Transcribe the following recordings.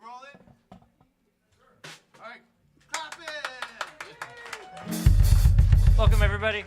rolling? All right, clap it! Welcome, everybody.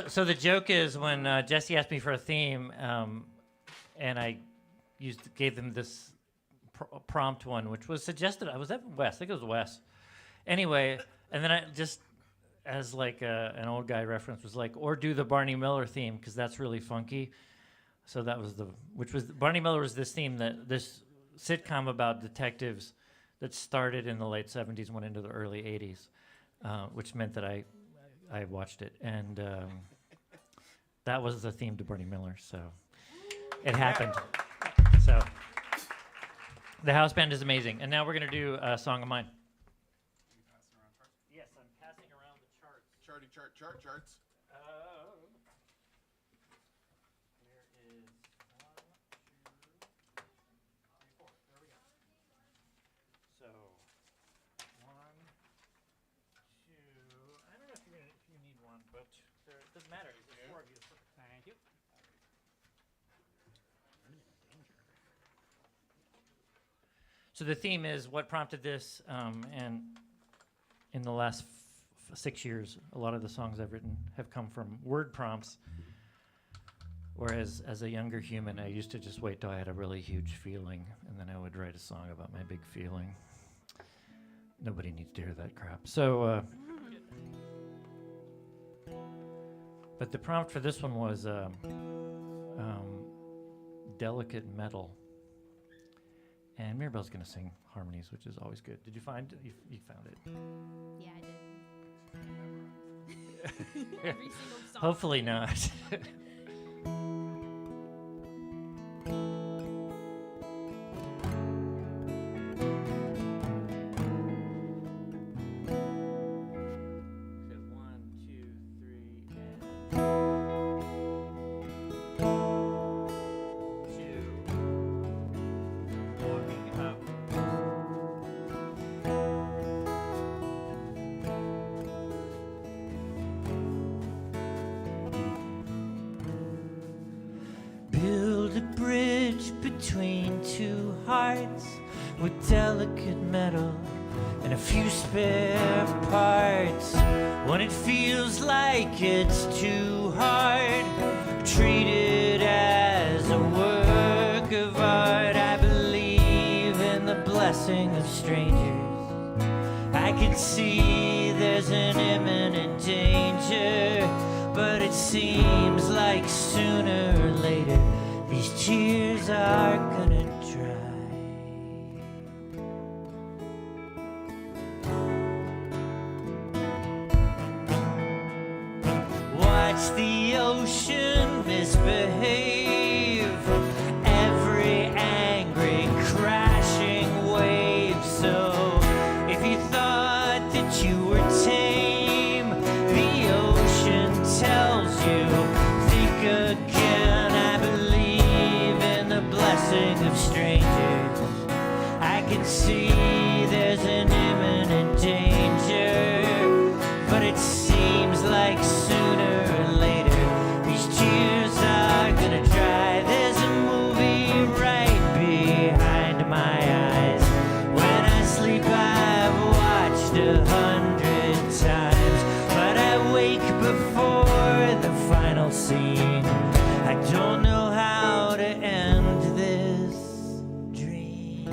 So the joke is when Jesse asked me for a theme, and I gave them this prompt one, which was suggested. Was that Wes? I think it was Wes. Anyway, and then I just, as like an old guy reference, was like, or do the Barney Miller theme because that's really funky. So that was Barney Miller was this theme this sitcom about detectives that started in the late 70s, went into the early 80s, which meant that I watched it, and that was the theme to Barney Miller, so it happened. So the house band is amazing, and now we're going to do a song of mine. Yes, I'm passing around the charts. Charts. Here is 1, 2, 3, 4. There we go. So 1, 2. I don't know if you need one, but it doesn't matter. There's 4 of you. Thank you. So the theme is what prompted this, and in the last 6 years, a lot of the songs I've written have come from word prompts. Whereas as a younger human, I used to just wait till I had a really huge feeling, and then I would write a song about my big feeling. Nobody needs to hear that crap. So, but the prompt for this one was delicate metal. And Mirabelle's going to sing harmonies, which is always good. Did you find it? You found it? Yeah, I did. Every single song. Hopefully not. Between 2 hearts with delicate metal and a few spare parts. When it feels like it's too hard, treat it as a work of art. I believe in the blessing of strangers. I can see there's an imminent danger, but it seems like sooner or later these tears are gonna dry. Watch the ocean misbehave, every angry crashing wave. So if you thought that you were tame, the ocean tells you, think again. I believe in the blessing of strangers. I can see there's an imminent danger, but it seems like sooner or later these tears are gonna dry. There's a movie right behind my eyes. When I sleep I've watched 100 times, but I wake before the final scene. I don't know how to end this dream.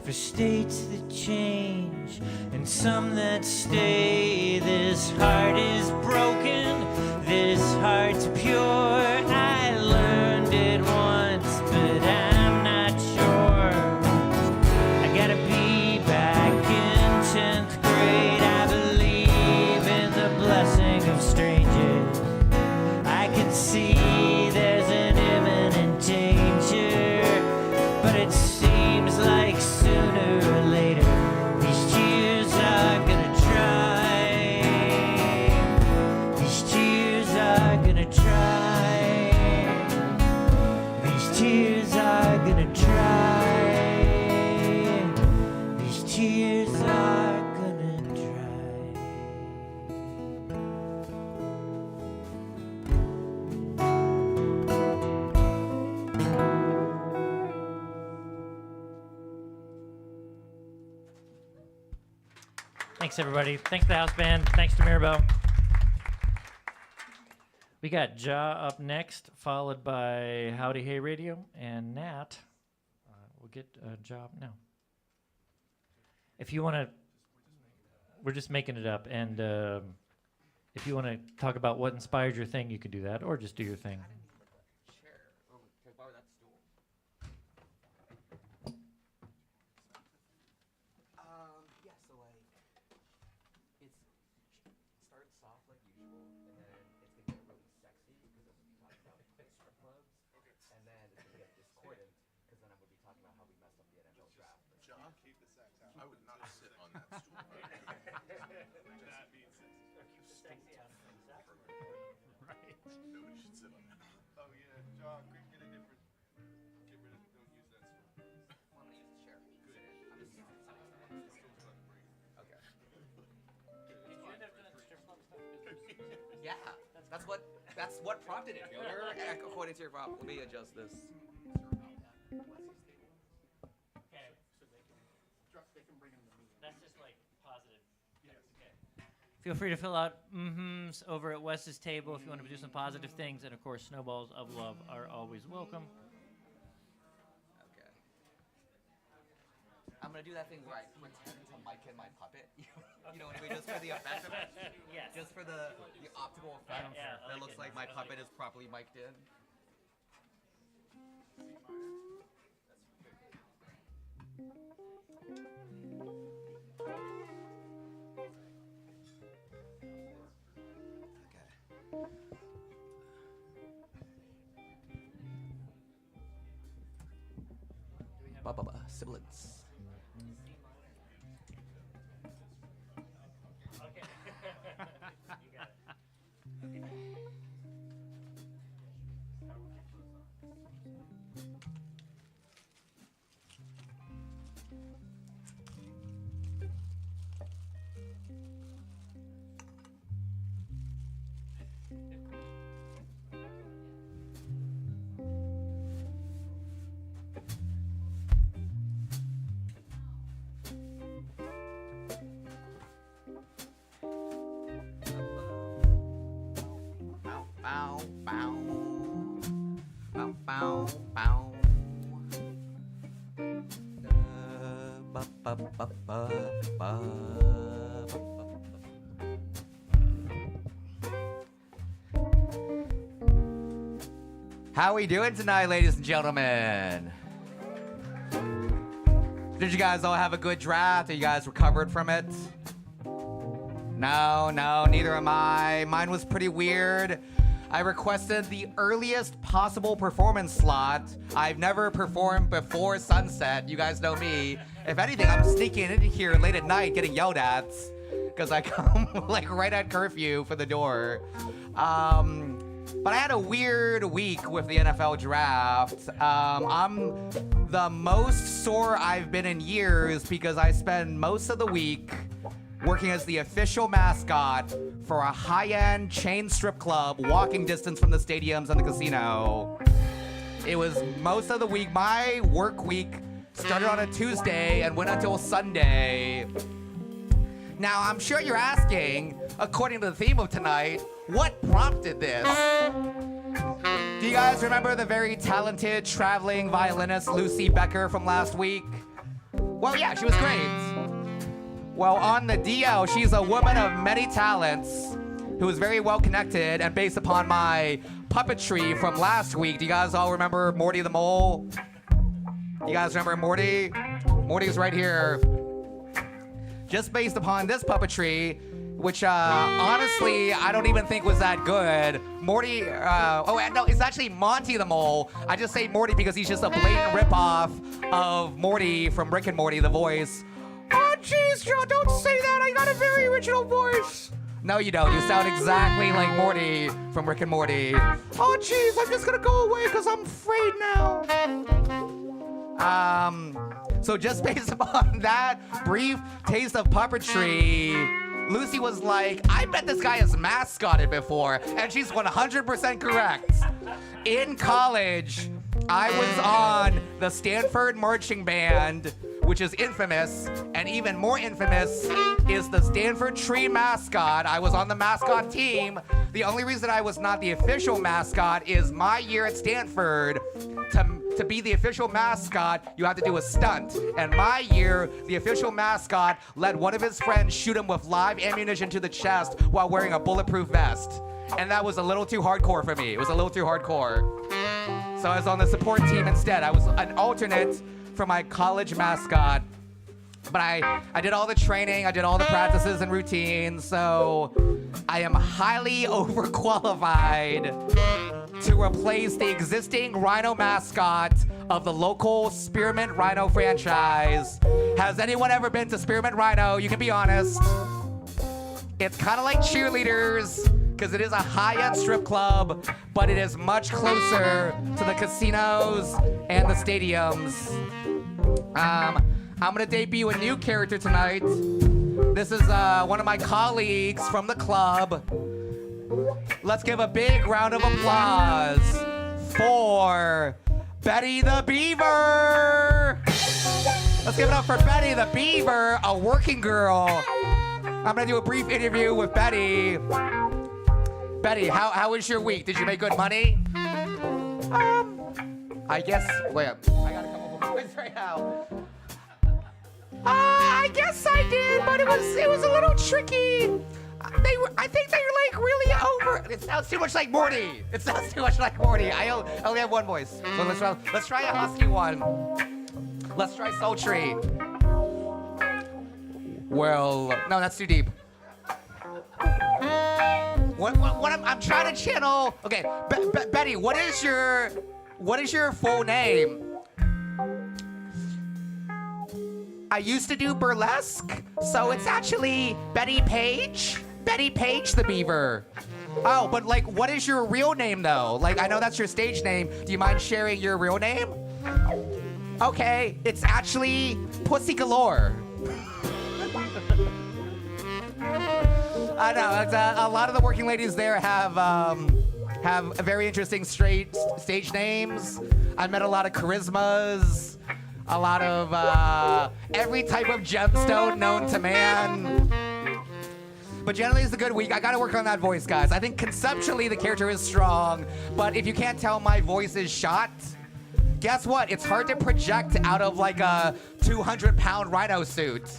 for states that change and some that stay. This heart is broken, this heart's pure. I learned it once, but I'm not sure. I gotta be back in 10th grade. I believe in the blessing of strangers. I can see there's an imminent danger, but it seems like sooner or later these tears are gonna dry. These tears are gonna dry. These tears are gonna dry. These tears are gonna dry. Thanks, everybody. Thanks to the house band. Thanks to Mirabelle. We got Ja up next, followed by Howdy Hey Radio, and Nat. We'll get Ja up now. If you want to, we're just making it up, and if you want to talk about what inspired your thing, you can do that, or just do your thing. Yeah, so like, it starts soft like usual, and then it's gonna get really sexy because I'm gonna be talking about strip clubs, and then it's gonna get discordant because then I'm gonna be talking about how we messed up the NFL draft. John, keep the sex out. I would not sit on that stool. That means Right. nobody should sit on that. Oh yeah, John, quick, get rid of, don't use that stool. Well, I'm gonna use the chair. Good. I'm just The stool's about to break. okay. Did you end up doing the strip club stuff? Yeah, that's what prompted it, Yoder. According to your prompt, let me adjust this. Okay. They can bring in the meat. That's just like positive. Yes. Okay. Feel free to fill out MMHMMs over at Wes's table if you want to do some positive things. And of course, snowballs of love are always welcome. Okay. I'm gonna do that thing where I pretend to mic in my puppet. You know what I mean? Just for the effect of it. Yes. Just for the optimal effect. Yeah, I that like looks it. like my I like puppet it. is properly mic'd in. Sibilance. Okay. You got it. Bow, bow. Bow, bow, bow. Ba, ba, ba, ba, ba. How we doing tonight, ladies and gentlemen? Did you guys all have a good draft? Are you guys recovered from it? No, neither am I. Mine was pretty weird. I requested the earliest possible performance slot. I've never performed before sunset. You guys know me. If anything, I'm sneaking in here late at night getting yelled at because I come like right at curfew for the door. But I had a weird week with the NFL draft. I'm the most sore I've been in years because I spend most of the week working as the official mascot for a high-end chain strip club walking distance from the stadiums and the casino. It was most of the week. My work week started on a Tuesday and went until Sunday. Now, I'm sure you're asking, according to the theme of tonight, what prompted this? Do you guys remember the very talented traveling violinist Lucy Becker from last week? Well, yeah, she was great. Well, on the DL, she's a woman of many talents who is very well connected, and based upon my puppetry from last week, do you guys all remember Morty the Mole? You guys remember Morty? Morty's right here. Just based upon this puppetry, which honestly, I don't even think was that good. Morty, no, it's actually Monty the Mole. I just say Morty because he's just a blatant ripoff of Morty from Rick and Morty, the voice. Oh, jeez, Joe, don't say that. I got a very original voice. No, you don't. You sound exactly like Morty from Rick and Morty. Oh, jeez, I'm just gonna go away because I'm afraid now. So just based upon that brief taste of puppetry, Lucy was like, I bet this guy has mascotted before, and she's 100% correct. In college, I was on the Stanford Marching Band, which is infamous, and even more infamous is the Stanford Tree mascot. I was on the mascot team. The only reason I was not the official mascot is my year at Stanford. To be the official mascot, you have to do a stunt. And my year, the official mascot let one of his friends shoot him with live ammunition to the chest while wearing a bulletproof vest. And that was a little too hardcore for me. It was a little too hardcore. So I was on the support team instead. I was an alternate for my college mascot. But I did all the training, I did all the practices and routines, so I am highly overqualified to replace the existing Rhino mascot of the local Spearmint Rhino franchise. Has anyone ever been to Spearmint Rhino? You can be honest. It's kind of like cheerleaders, because it is a high-end strip club, but it is much closer to the casinos and the stadiums. I'm gonna debut a new character tonight. This is one of my colleagues from the club. Let's give a big round of applause for Betty the Beaver. Let's give it up for Betty the Beaver, a working girl. I'm gonna do a brief interview with Betty. Betty, how was your week? Did you make good money? I guess, wait, I gotta come up with my voice right now. I guess I did, but it was a little tricky. I think they were like really over. It sounds too much like Morty. It sounds too much like Morty. I only have one voice. So let's try a husky one. Let's try sultry. Well, no, that's too deep. What I'm trying to channel. Okay, Betty, what is your full name? I used to do burlesque, so it's actually Betty Page. Betty Page the Beaver. Oh, but like, what is your real name though? Like, I know that's your stage name. Do you mind sharing your real name? Okay, it's actually Pussy Galore. I know, a lot of the working ladies there have very interesting straight stage names. I met a lot of charismas. A lot of every type of gemstone known to man. But generally it's a good week. I gotta work on that voice, guys. I think conceptually the character is strong, but if you can't tell my voice is shot, guess what? It's hard to project out of like a 200-pound rhino suit.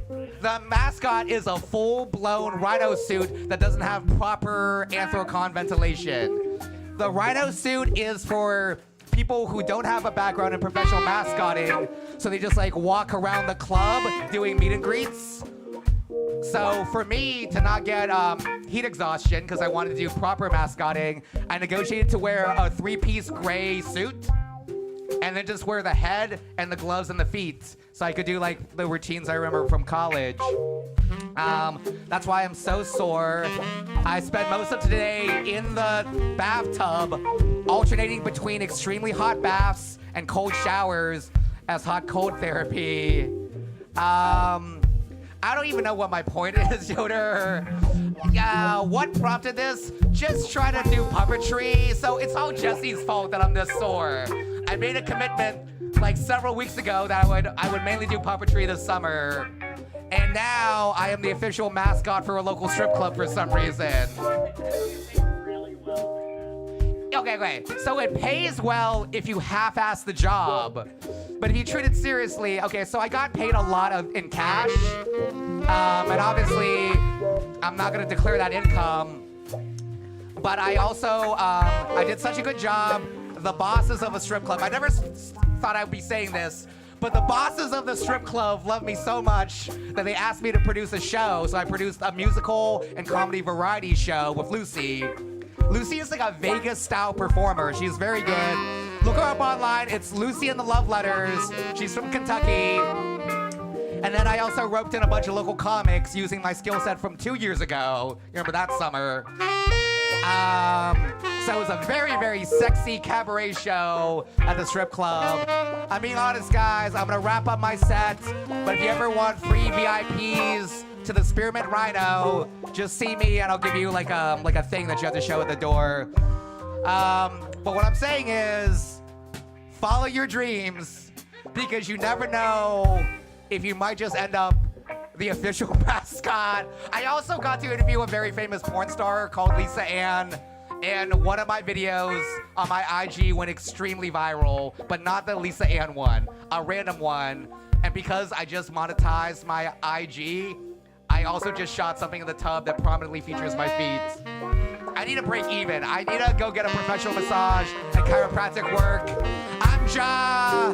The mascot is a full-blown rhino suit that doesn't have proper anthrocon ventilation. The rhino suit is for people who don't have a background in professional mascotting, so they just like walk around the club doing meet and greets. So for me to not get heat exhaustion, because I wanted to do proper mascotting, I negotiated to wear a 3-piece gray suit and then just wear the head and the gloves and the feet, so I could do like the routines I remember from college. That's why I'm so sore. I spent most of today in the bathtub, alternating between extremely hot baths and cold showers as hot-cold therapy. I don't even know what my point is, Yoder. What prompted this? Just trying to do puppetry, so it's all Jesse's fault that I'm this sore. I made a commitment like several weeks ago that I would mainly do puppetry this summer. And now I am the official mascot for a local strip club for some reason. Okay. So it pays well if you half-ass the job. But if you treat it seriously, okay, so I got paid a lot in cash. And obviously, I'm not gonna declare that income. But I also, I did such a good job. The bosses of a strip club, I never thought I'd be saying this, but the bosses of the strip club love me so much that they asked me to produce a show. So I produced a musical and comedy variety show with Lucy. Lucy is like a Vegas-style performer. She's very good. Look her up online. It's Lucy and the Love Letters. She's from Kentucky. And then I also roped in a bunch of local comics using my skill set from 2 years ago. You remember that summer? So it was a very, very sexy cabaret show at the strip club. I'm being honest, guys. I'm gonna wrap up my set. But if you ever want free VIPs to the Spearmint Rhino, just see me and I'll give you like a thing that you have to show at the door. But what I'm saying is, follow your dreams, because you never know if you might just end up the official mascot. I also got to interview a very famous porn star called Lisa Ann, and one of my videos on my IG went extremely viral, but not the Lisa Ann one, a random one. And because I just monetized my IG, I also just shot something in the tub that prominently features my feet. I need to break even. I need to go get a professional massage and chiropractic work. I'm Ja.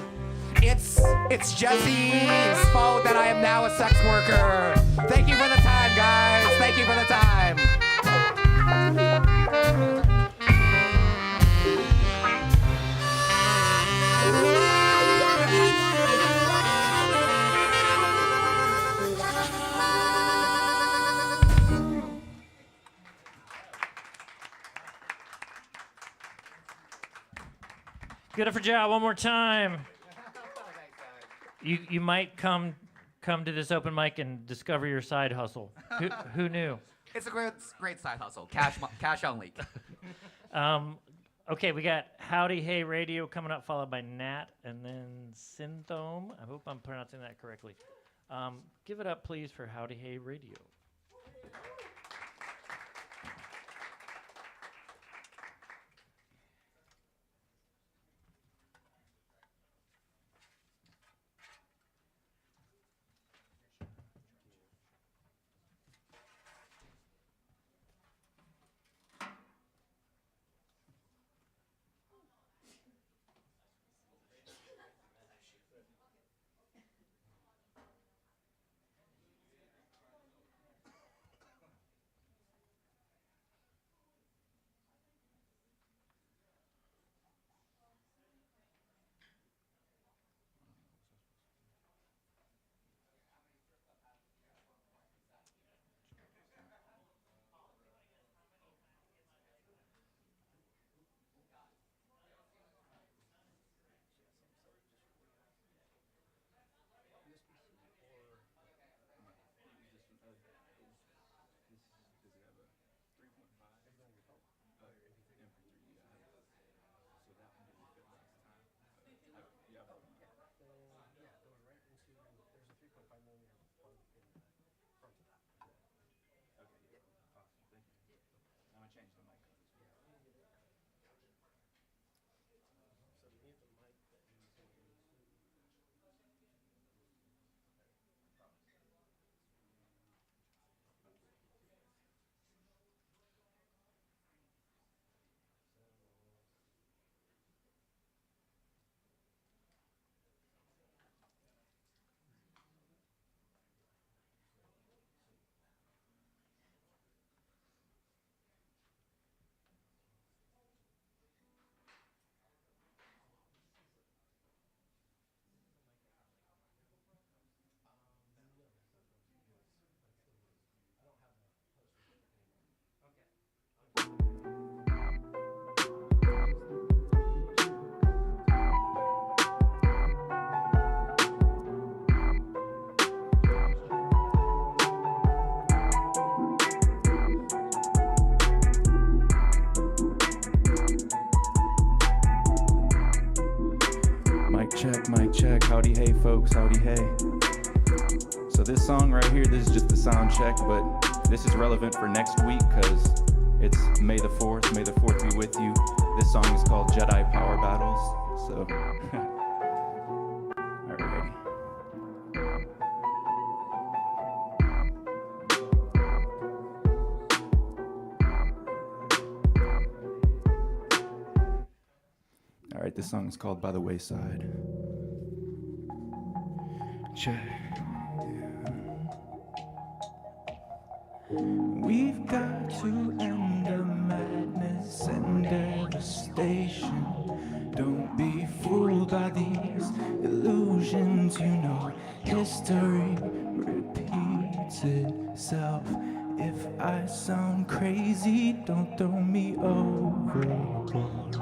It's Jesse's fault that I am now a sex worker. Thank you for the time, guys. Thank you for the time. Give it up for Ja one more time. You might come to this open mic and discover your side hustle. Who knew? It's a great side hustle. Cash only. Okay, we got Howdy Hey Radio coming up, followed by Nat, and then Synthome. I hope I'm pronouncing that correctly. Give it up, please, for Howdy Hey Radio. Mic check, howdy hey folks, howdy hey. So this song right here, this is just the sound check, but this is relevant for next week because it's May the 4th, May the 4th be with you. This song is called Jedi Power Battles, so right, this song is called By the Wayside. Check. We've got to end the madness and devastation. Don't be fooled by these illusions, you know. History repeats itself. If I sound crazy, don't throw me overboard.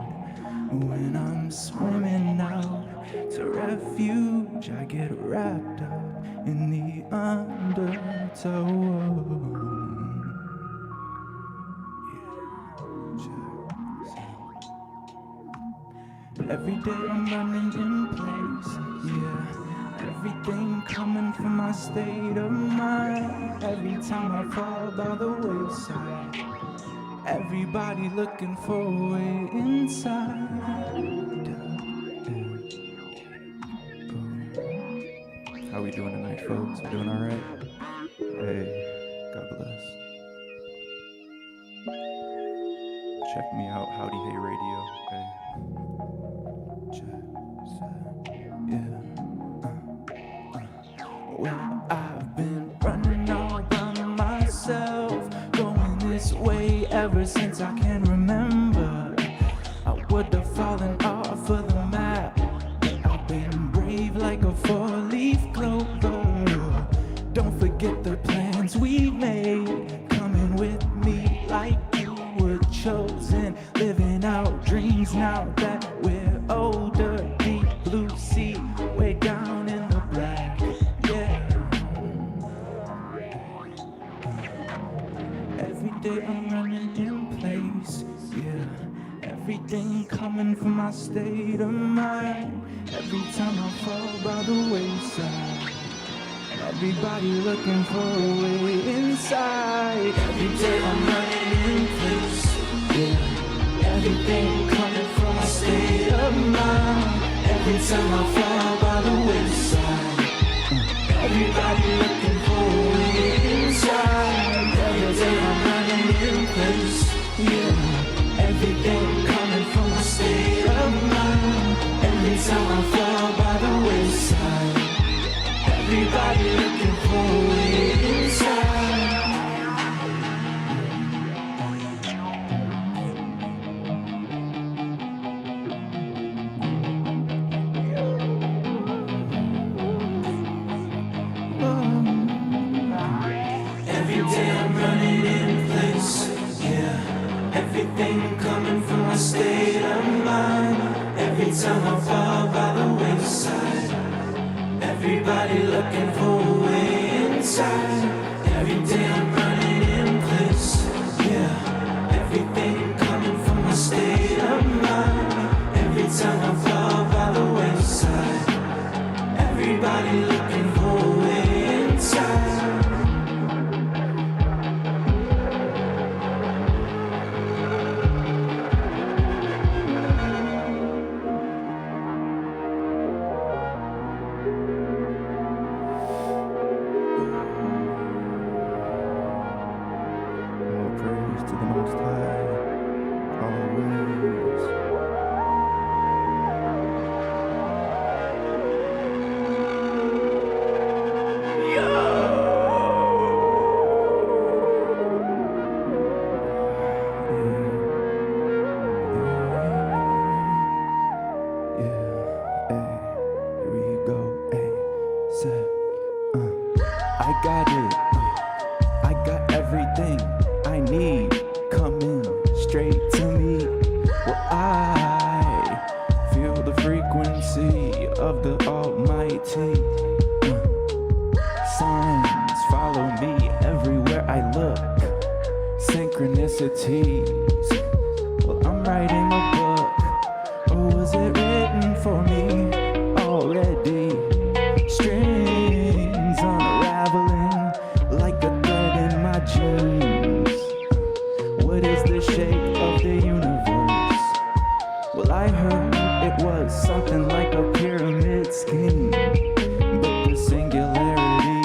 When I'm swimming out to refuge, I get wrapped up in the undertow. Every day I'm running in place, yeah. Everything coming from my state of mind. Every time I fall by the wayside, everybody looking for a way inside. How we doing tonight, folks? We doing all right? Hey, God bless. Check me out, Howdy Hey Radio. Hey. Well, I've been running all by myself, going this way ever since I can remember. I would have fallen off of the map. I've been brave like a four-leaf clover. Don't forget the plans we made, coming with me like you were chosen, living out dreams now that we're older. Deep blue sea, way down in the black, yeah. Every day I'm running in place, yeah. Everything coming from my state of mind. Every time I fall by the wayside, everybody looking for a way inside. Every day I'm running in place, yeah. Everything coming from my state of mind. Every time I fall by the wayside, everybody looking for a way inside. Every day I'm running in place, yeah. Everything coming from my state of mind. Every time I fall by the wayside, everybody looking for a way inside. Every day I'm running in place, yeah. Everything coming from my state of mind. Every time I fall by the wayside, everybody looking for a way inside. Every day I'm running in place, yeah. Everything coming from my state of mind. Every time I fall by the wayside, everybody looking for a way inside. All praise to the Most High, always. Here we go, say, I got it. I got everything I need coming straight to me. Well, I feel the frequency of the Almighty. Signs follow me everywhere I look. Synchronicities. Well, I'm writing a book. Or was it written for me already? Strings unraveling like a thread in my jeans. What is the shape of the universe? Well, I heard it was something like a pyramid scheme, but the singularity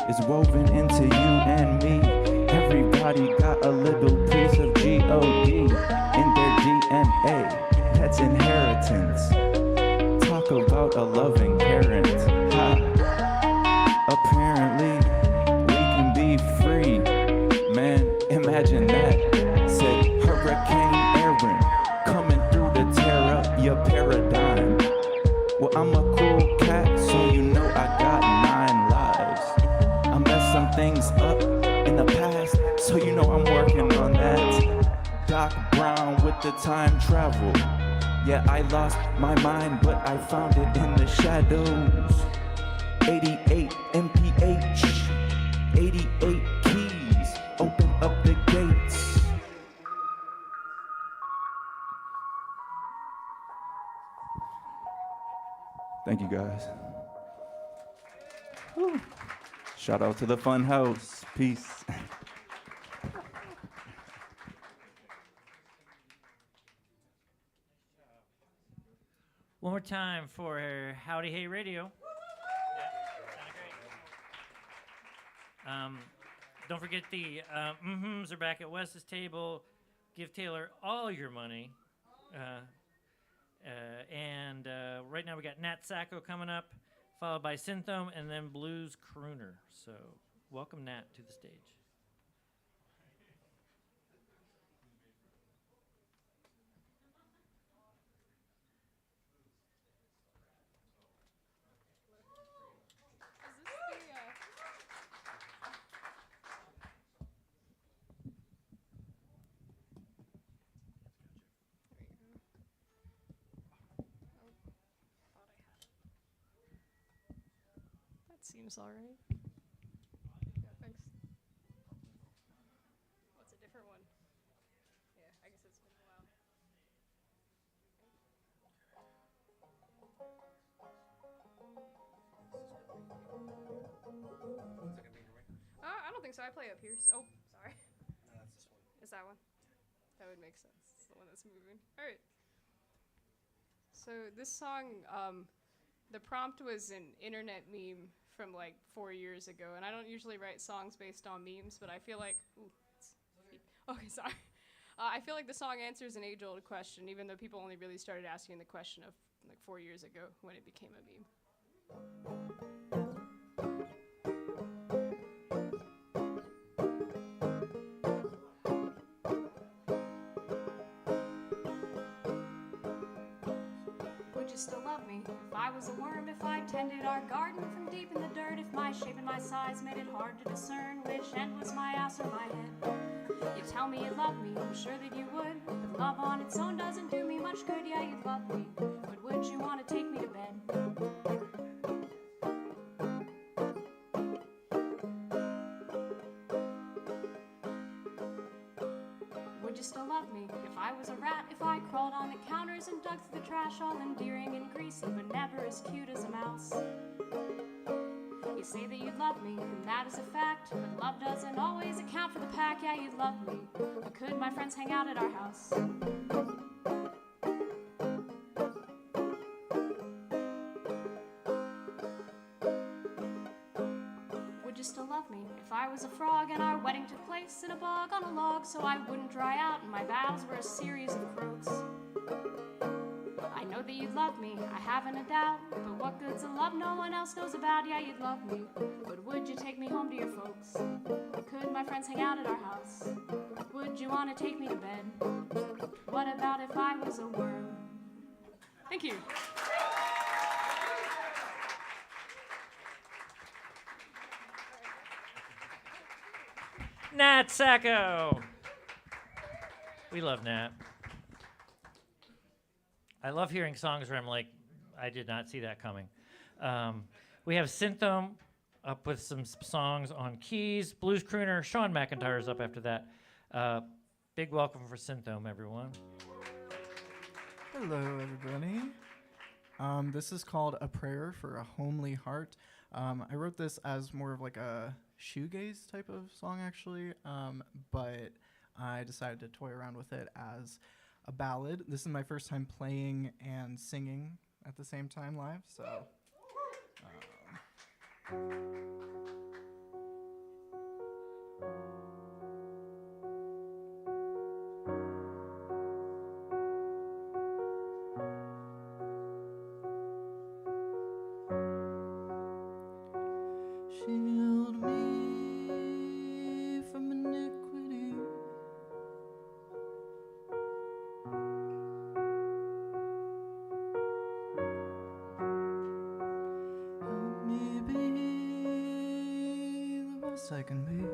is woven into you and me. Everybody got a little piece of G things up in the past, so you know I'm working on that. Doc Brown with the time travel. Yeah, I lost my mind, but I found it in the shadows. 88 MPH, 88 keys, open up the gates. Thank you guys. Whew. Shout out to the Fun House. Peace. One more time for Howdy Hey Radio. Don't forget the MMHMMs are back at Wes's table. Give Taylor all your money. And right now we got Nat Sacco coming up, followed by Synthome, and then Blues Crooner. So welcome Nat to the stage. Seems all right. Yeah, thanks. What's a different one? Yeah, I guess it's been a while. I don't think so. I play up here. So, oh, sorry. That's this one. Is that one? That would make sense. It's the one that's moving. All right. So this song, the prompt was an internet meme from like 4 years ago, and I don't usually write songs based on memes, but I feel like, okay, sorry. I feel like the song answers an age-old question, even though people only really started asking the question of like 4 years ago when it became a meme. Still love me if I was a worm, if I tended our garden from deep in the dirt, if my shape and my size made it hard to discern which end was my ass or my head. You tell me you love me, I'm sure that you would, but love on its own doesn't do me much good. Yeah, you'd love me, but would you want to take me to bed? Would you still love me if I was a rat, if I crawled on the counters and dug through the trash, all endearing and greasy, but never as cute as a mouse? You say that you'd love me, and that is a fact, but love doesn't always account for the pack. Yeah, you'd love me, but could my friends hang out at our house? Would you still love me if I was a frog and our wedding took place in a bog on a log, so I wouldn't dry out and my vows were a series of croaks? I know that you'd love me, I haven't a doubt, but what good's a love no one else knows about? Yeah, you'd love me, but would you take me home to your folks? Could my friends hang out at our house? Would you want to take me to bed? What about if I was a worm? Thank you. Nat Sacco. We love Nat. I love hearing songs where I'm like, I did not see that coming. We have Synthome up with some songs on keys. Blues Crooner, Sean McIntyre is up after that. Big welcome for Synthome, everyone. Hello, everybody. This is called A Prayer for a Homely Heart. I wrote this as more of like a shoegaze type of song, actually, but I decided to toy around with it as a ballad. This is my first time playing and singing at the same time live, so... Shield me from iniquity. Help me be the best place I can be.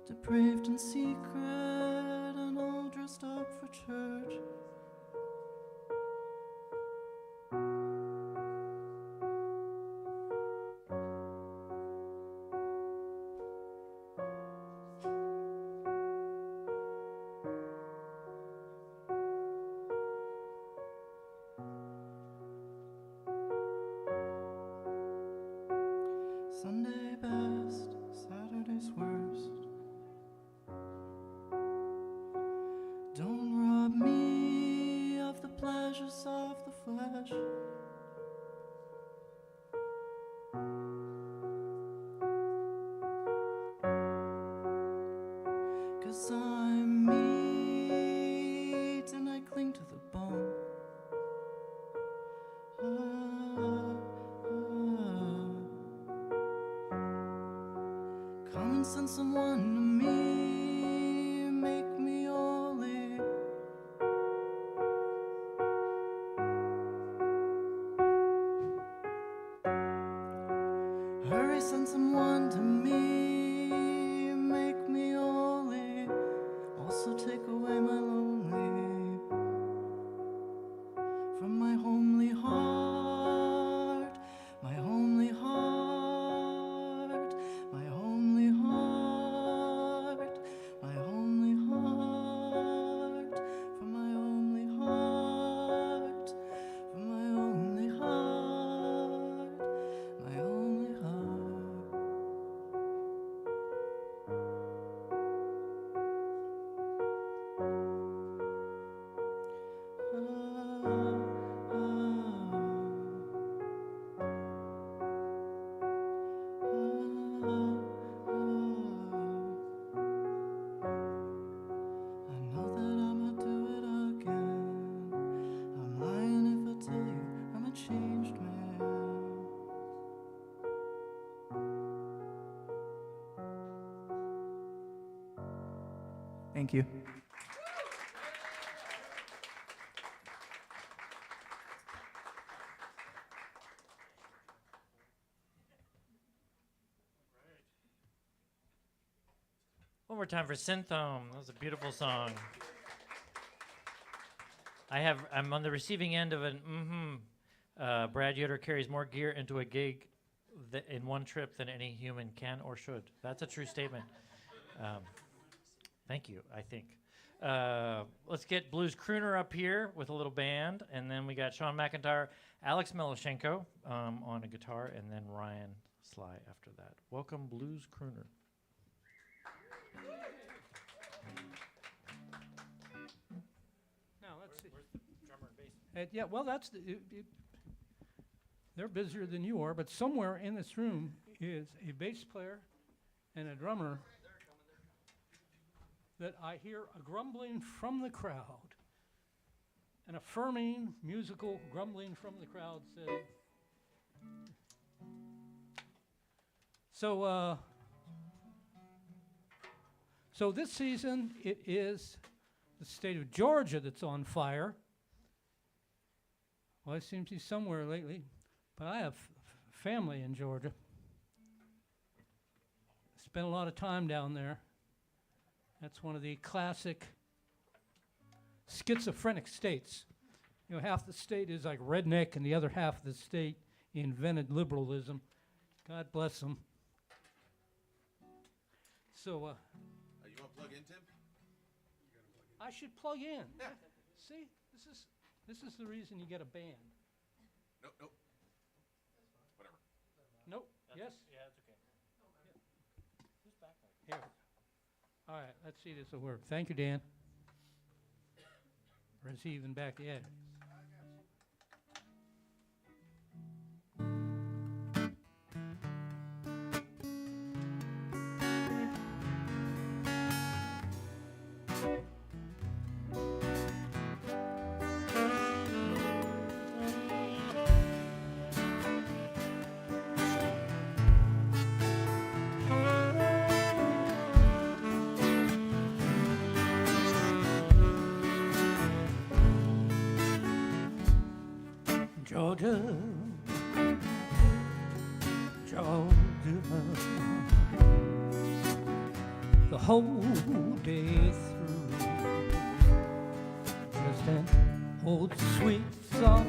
Depraved in secret and all dressed up for church. Sunday best, Saturday's worst. Don't rob me of the pleasures of the flesh. Cause I'm meat and I cling to the bone. Come and send someone to me, make me holy. Hurry, send someone to me, make me holy. Also take away my lonely from my homely heart, my homely heart, my homely heart, my homely heart, from my homely heart, from my homely heart, my homely heart. I know that I'ma do it again. I'm lying if I tell you I'm a changed man. Thank you. One more time for Synthome. That was a beautiful song. I'm on the receiving end of an Brad Yoder carries more gear into a gig in one trip than any human can or should. That's a true statement. Thank you, I think. Let's get Blues Crooner up here with a little band, and then we got Sean McIntyre, Alex Meloshenko on a guitar, and then Ryan Sly after that. Welcome, Blues Crooner. Now, let's see. Yeah, well, that's they're busier than you are, but somewhere in this room is a bass player and a drummer that I hear a grumbling from the crowd, an affirming musical grumbling from the crowd said. So this season it is the state of Georgia that's on fire. Well, I seem to be somewhere lately, but I have family in Georgia. Spent a lot of time down there. That's one of the classic schizophrenic states. You know, half the state is like redneck, and the other half of the state invented liberalism. God bless them. So, you want to plug in, Tim? I should plug in. Yeah. See, this is the reason you get a band. Nope. Whatever. Nope. Yes. Yeah, that's okay. Who's back there? Here. All right. Let's see this will work. Thank you, Dan. Or is he even back yet? Georgia, Georgia, the whole day through. Just an old sweet song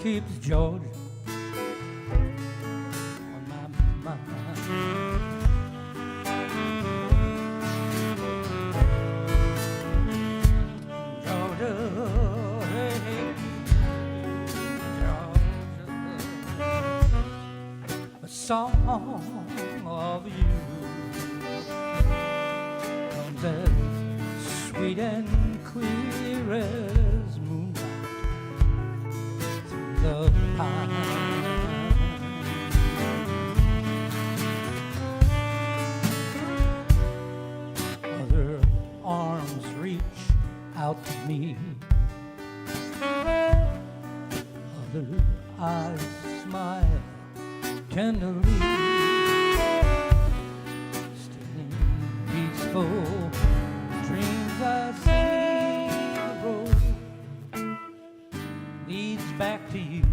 keeps Georgia on my mind. Georgia, hey, hey, Georgia, a song of you comes as sweet and clear as moonlight through the pine. Other arms reach out to me, other eyes smile tenderly, still in peaceful dreams I see the road leads back to you.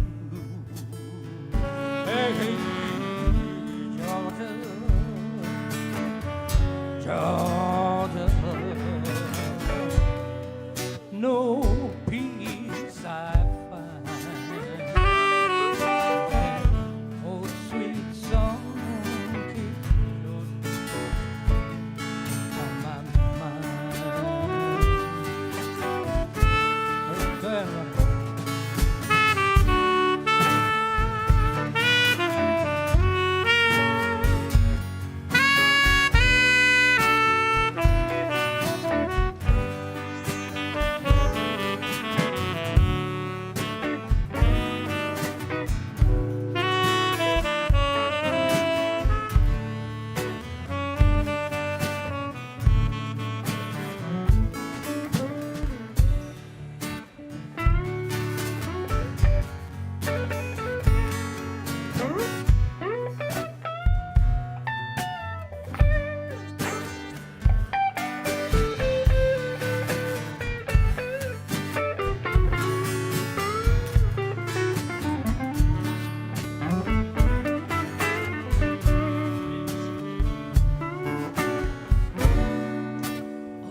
Hey, hey, Georgia, Georgia, no peace I find. Oh, sweet song keeps on my mind. Right there, right.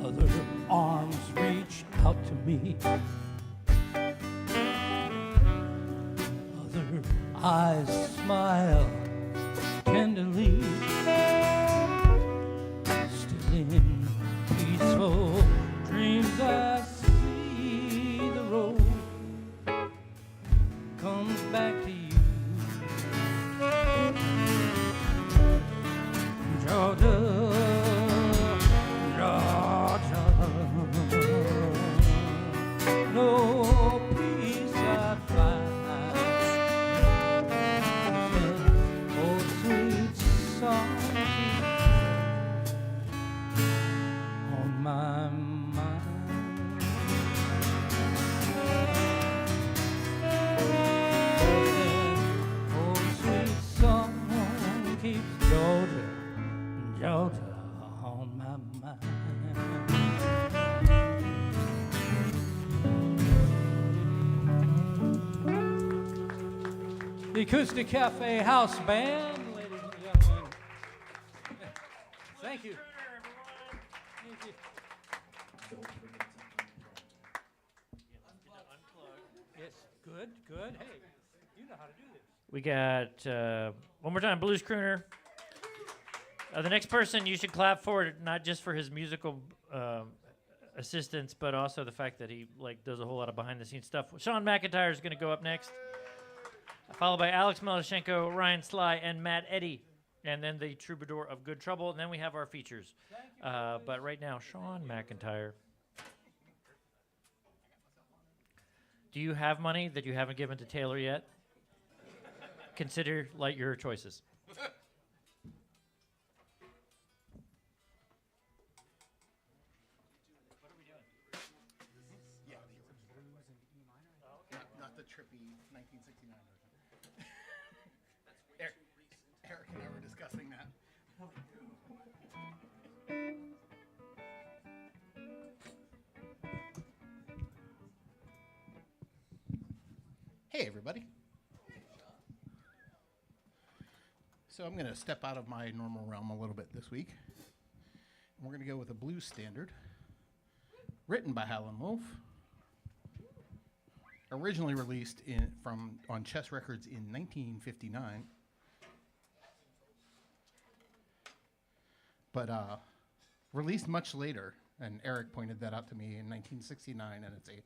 Other arms reach out to me, other eyes smile tenderly, still in peaceful dreams I see the road comes back to you. Georgia, Georgia, no peace I find. Oh, sweet song on my mind. Oh, sweet song keeps Georgia, Georgia on my mind. The AcoustiCafe House Band, ladies and gentlemen. Thank you. Thank you. Yes, good, good. Hey, you know how to do this. We got one more time, Blues Crooner. The next person you should clap for, not just for his musical assistance, but also the fact that he does a whole lot of behind-the-scenes stuff. Sean McIntyre is going to go up next, followed by Alex Melashenko, Ryan Sly, and Matt Eddy, and then the Troubadour of Good Trouble, and then we have our features. But right now, Sean McIntyre. Do you have money that you haven't given to Taylor yet? Consider your choices. Not the trippy 1969 version. Eric and I were discussing that. Hey, everybody. So I'm going to step out of my normal realm a little bit this week. We're going to go with a blues standard written by Howlin' Wolf, originally released on Chess Records in 1959, but released much later. And Eric pointed that out to me in 1969, and it's a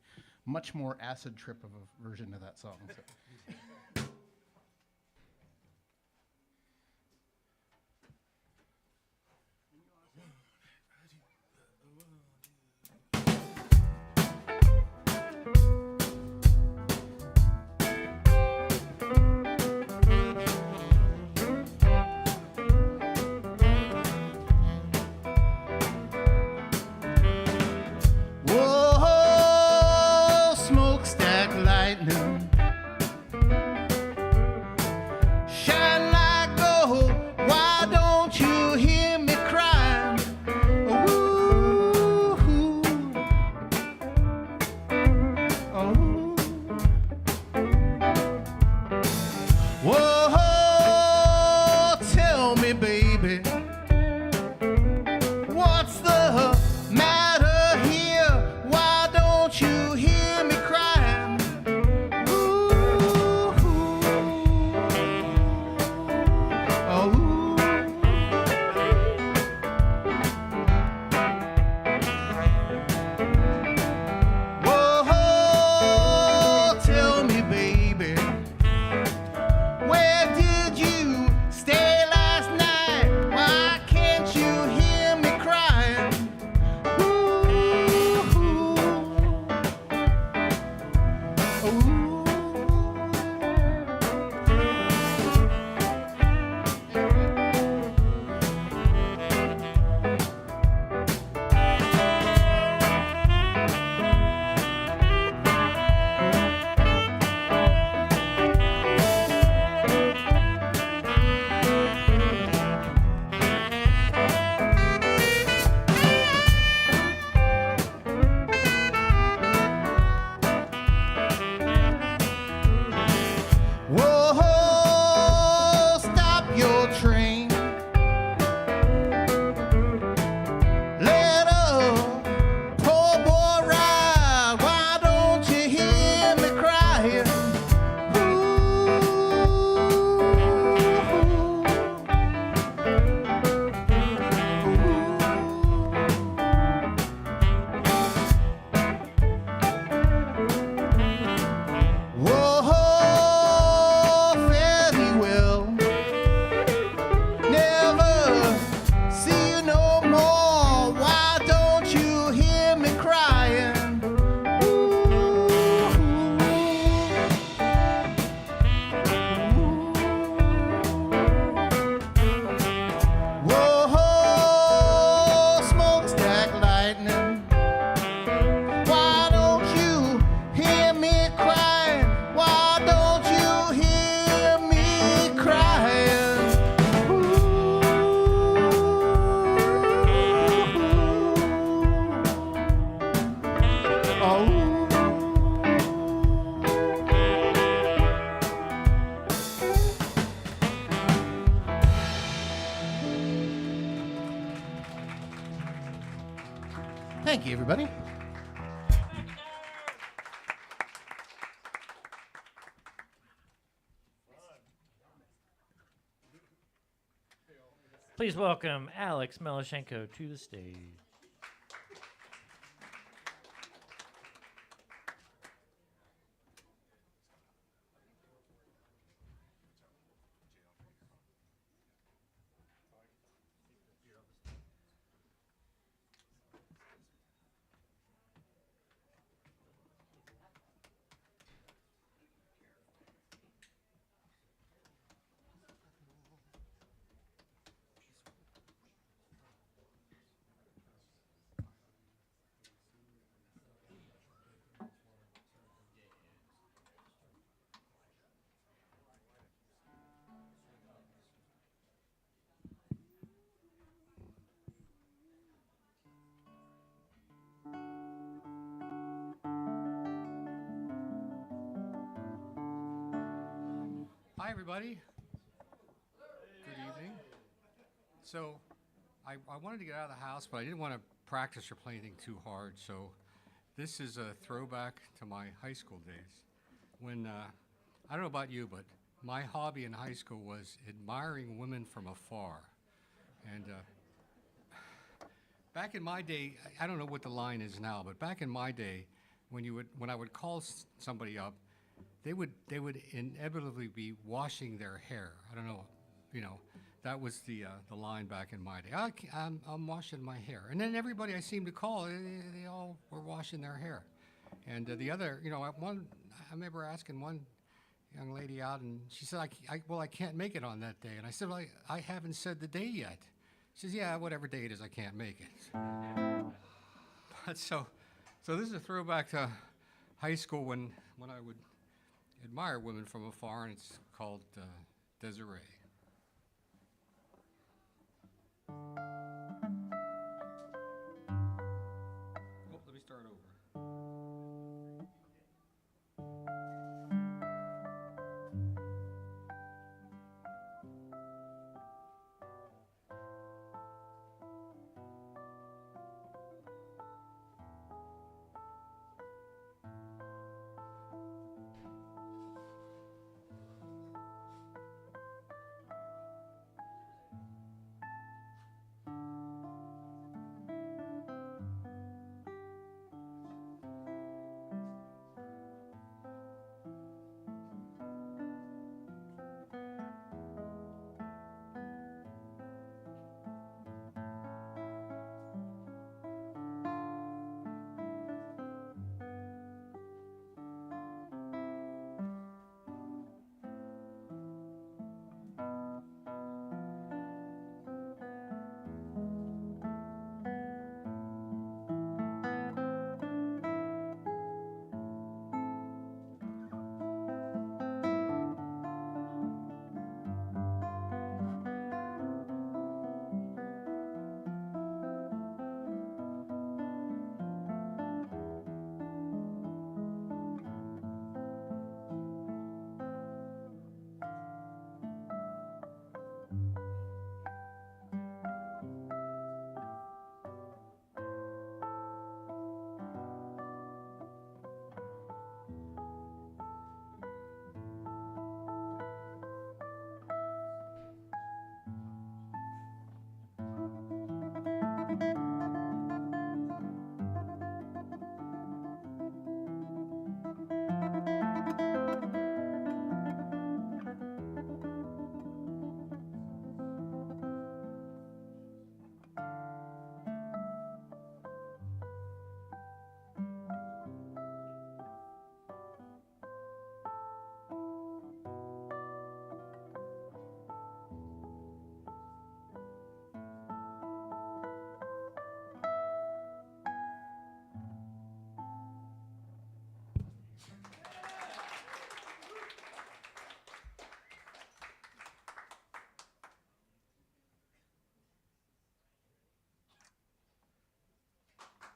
much more acid trip of a version of that song. So. Whoa, smokestack lightning, shine like gold. Why don't you hear me crying? Ooh, oh. Whoa, tell me, baby, what's the matter here? Why don't you hear me crying? Ooh, oh. Whoa, tell me, baby, where did you stay last night? Why can't you hear me crying? Ooh, whoa, stop your train. Let a poor boy ride. Why don't you hear me crying? Whoa, fare thee well. Never see you no more. Why don't you hear me crying? Whoa, smokestack lightning, why don't you hear me crying? Why don't you hear me crying? Oh. Thank you, everybody. Please welcome Alex Melashenko to the stage. Hi, everybody. Good So I wanted to get out of the house, but I didn't want to practice or play anything too hard. So this is a throwback to my high school days. When, I don't know about you, but my hobby in high school was admiring women from afar. And back in my day, I don't know what the line is now, but back in my day, when I would call somebody up, they would inevitably be washing their hair. I don't know, that was the line back in my day. I'm washing my hair, and then everybody I seemed to call, they all were washing their hair. And the other, I remember asking one young lady out, and she said, I can't make it on that day. And I said, well, I haven't said the day yet. She says, yeah, whatever day it is, I can't make it. But so this is a throwback to high school when I would admire women from afar, and it's called Desiree. Oh, let me start over.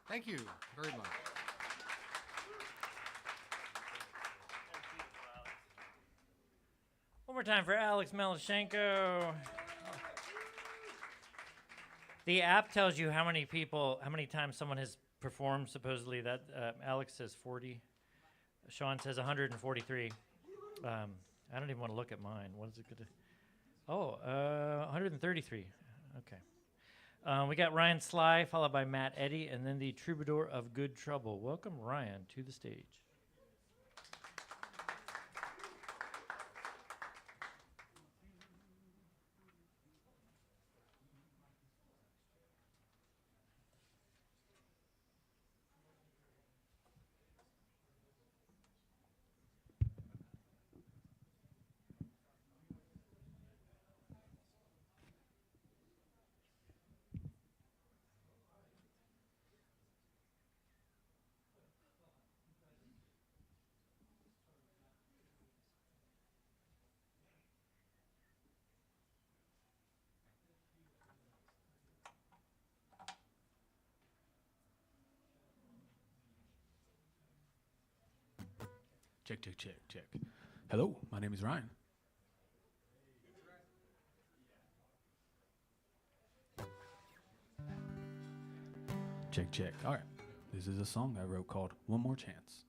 Thank you very much. One more time for Alex Melashenko. The app tells you how many times someone has performed, supposedly. That Alex says 40. Sean says 143. I don't even want to look at mine. What is it going to... Oh, 133. Okay. We got Ryan Sly, followed by Matt Eddy, and then the Troubadour of Good Trouble. Welcome, Ryan, to the stage. Check, check, check, check. Hello, my name is Ryan. Check, check. All right. This is a song I wrote called One More Chance.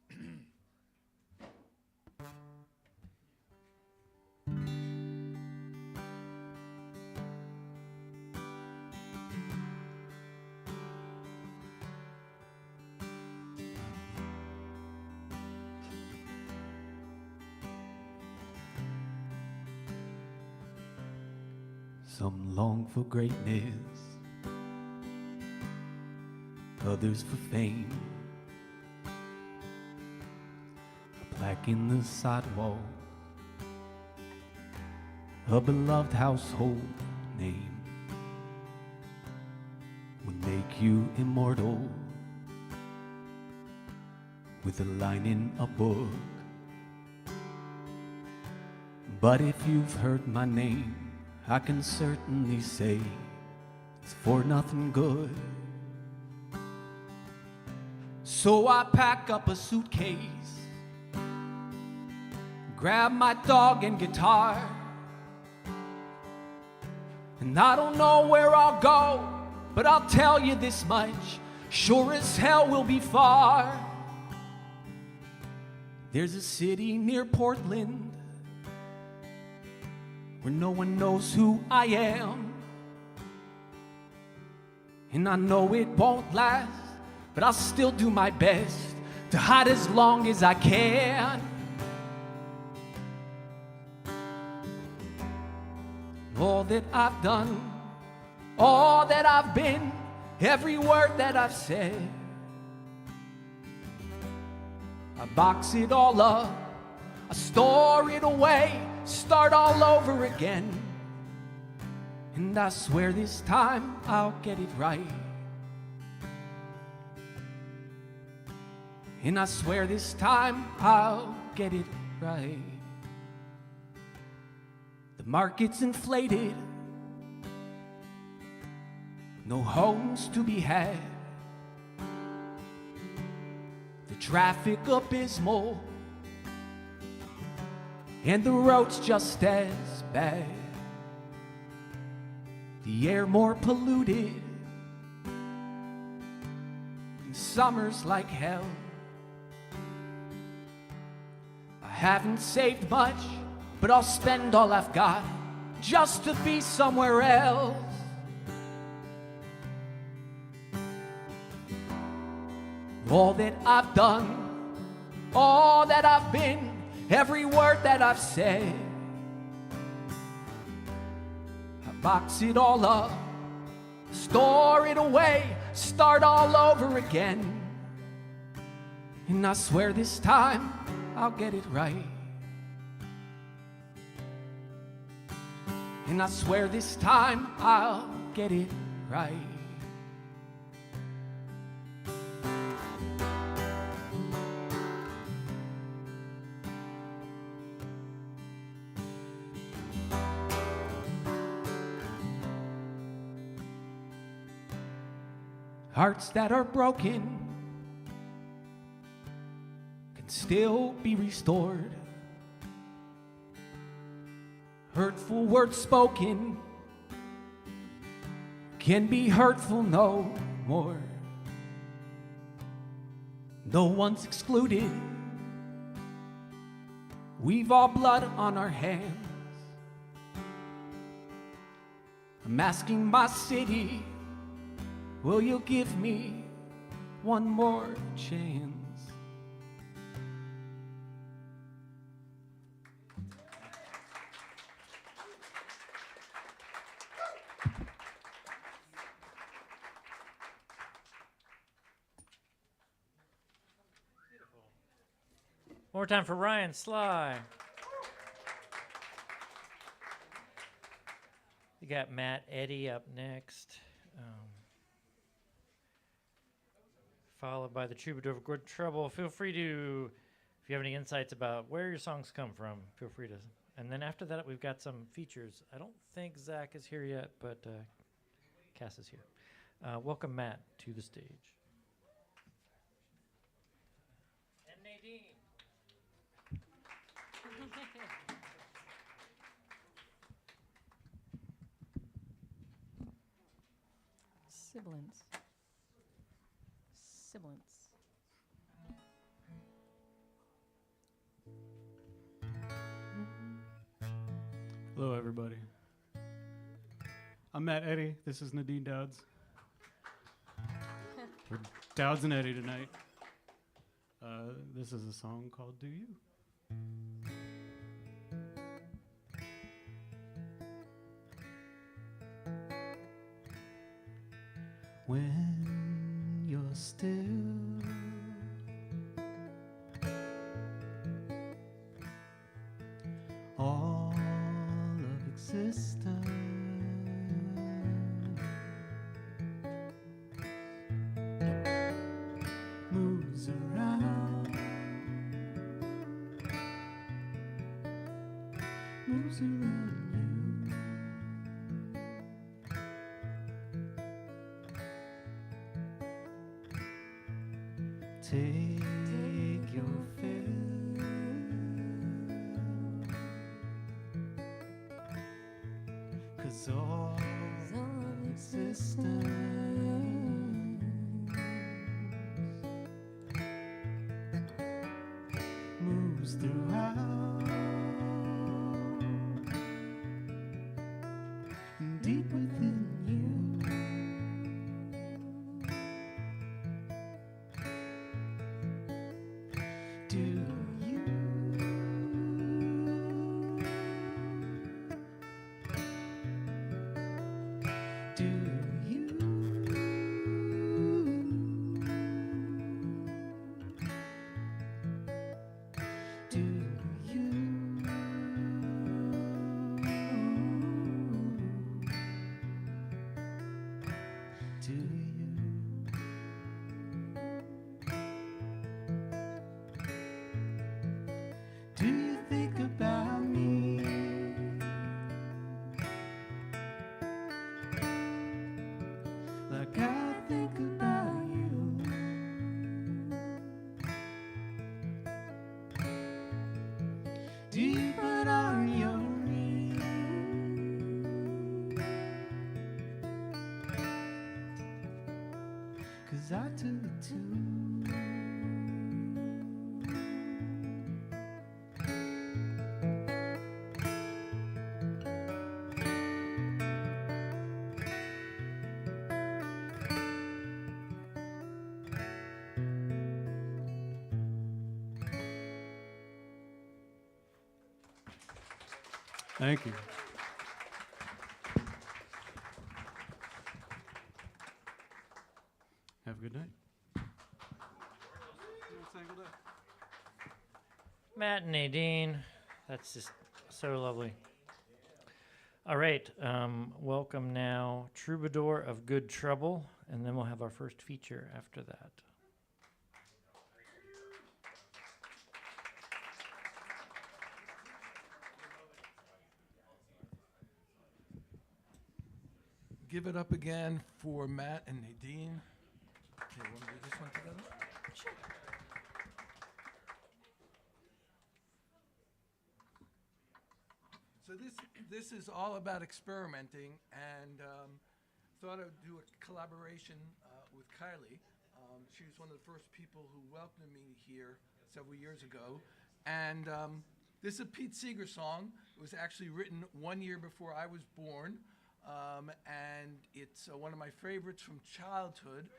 Some long for greatness, others for fame. A plaque in the sidewalk, a beloved household name would make you immortal with a line in a book. But if you've heard my name, I can certainly say it's for nothing good. So I pack up a suitcase, grab my dog and guitar, and I don't know where I'll go, but I'll tell you this much, sure as hell we'll be far. There's a city near Portland where no one knows who I am, and I know it won't last, but I'll still do my best to hide as long as I can. All that I've done, all that I've been, every word that I've said, I box it all up, I store it away, start all over again. And I swear this time I'll get it right. And I swear this time I'll get it right. The market's inflated, no homes to be had, the traffic abysmal, and the roads just as bad, the air more polluted, and summer's like hell. I haven't saved much, but I'll spend all I've got just to be somewhere else. All that I've done, all that I've been, every word that I've said, I box it all up, store it away, start all over again. And I swear this time I'll get it right. And I swear this time I'll get it right. Hearts that are broken can still be restored. Hurtful words spoken can be hurtful no more. No one's excluded. We've all blood on our hands. I'm asking my city, will you give me one more chance? One more time for Ryan Sly. You got Matt Eddy up next. Followed by the Troubadour of Good Trouble. Feel free to, if you have any insights about where your songs come from, feel free to. And then after that, we've got some features. I don't think Zach is here yet, but Cass is here. Welcome, Matt, to the stage. And Nadine. Siblings. Hello, everybody. I'm Matt Eddy. This is Nadine Dowds. We're Dowds and Eddy tonight. This is a song called Do You? When you're still all of existence moves around, moves around you. Take your fill, 'cause all of existence moves throughout, and deep within you. Do you? Do you? Do you? Do you? Do you think about me? Like I think about you? Do you put on your ring? 'Cause I do too. Thank you. Have a good night. Matt and Nadine, that's just so lovely. All right, welcome now, Troubadour of Good Trouble, and then we'll have our first feature after that. Give it up again for Matt and Nadine. Okay, want to do this one together? Sure. So this is all about experimenting, and thought I would do a collaboration with Kylie. She was one of the first people who welcomed me here several years ago, and this is a Pete Seeger song. It was actually written 1 year before I was born. And it's one of my favorites from childhood.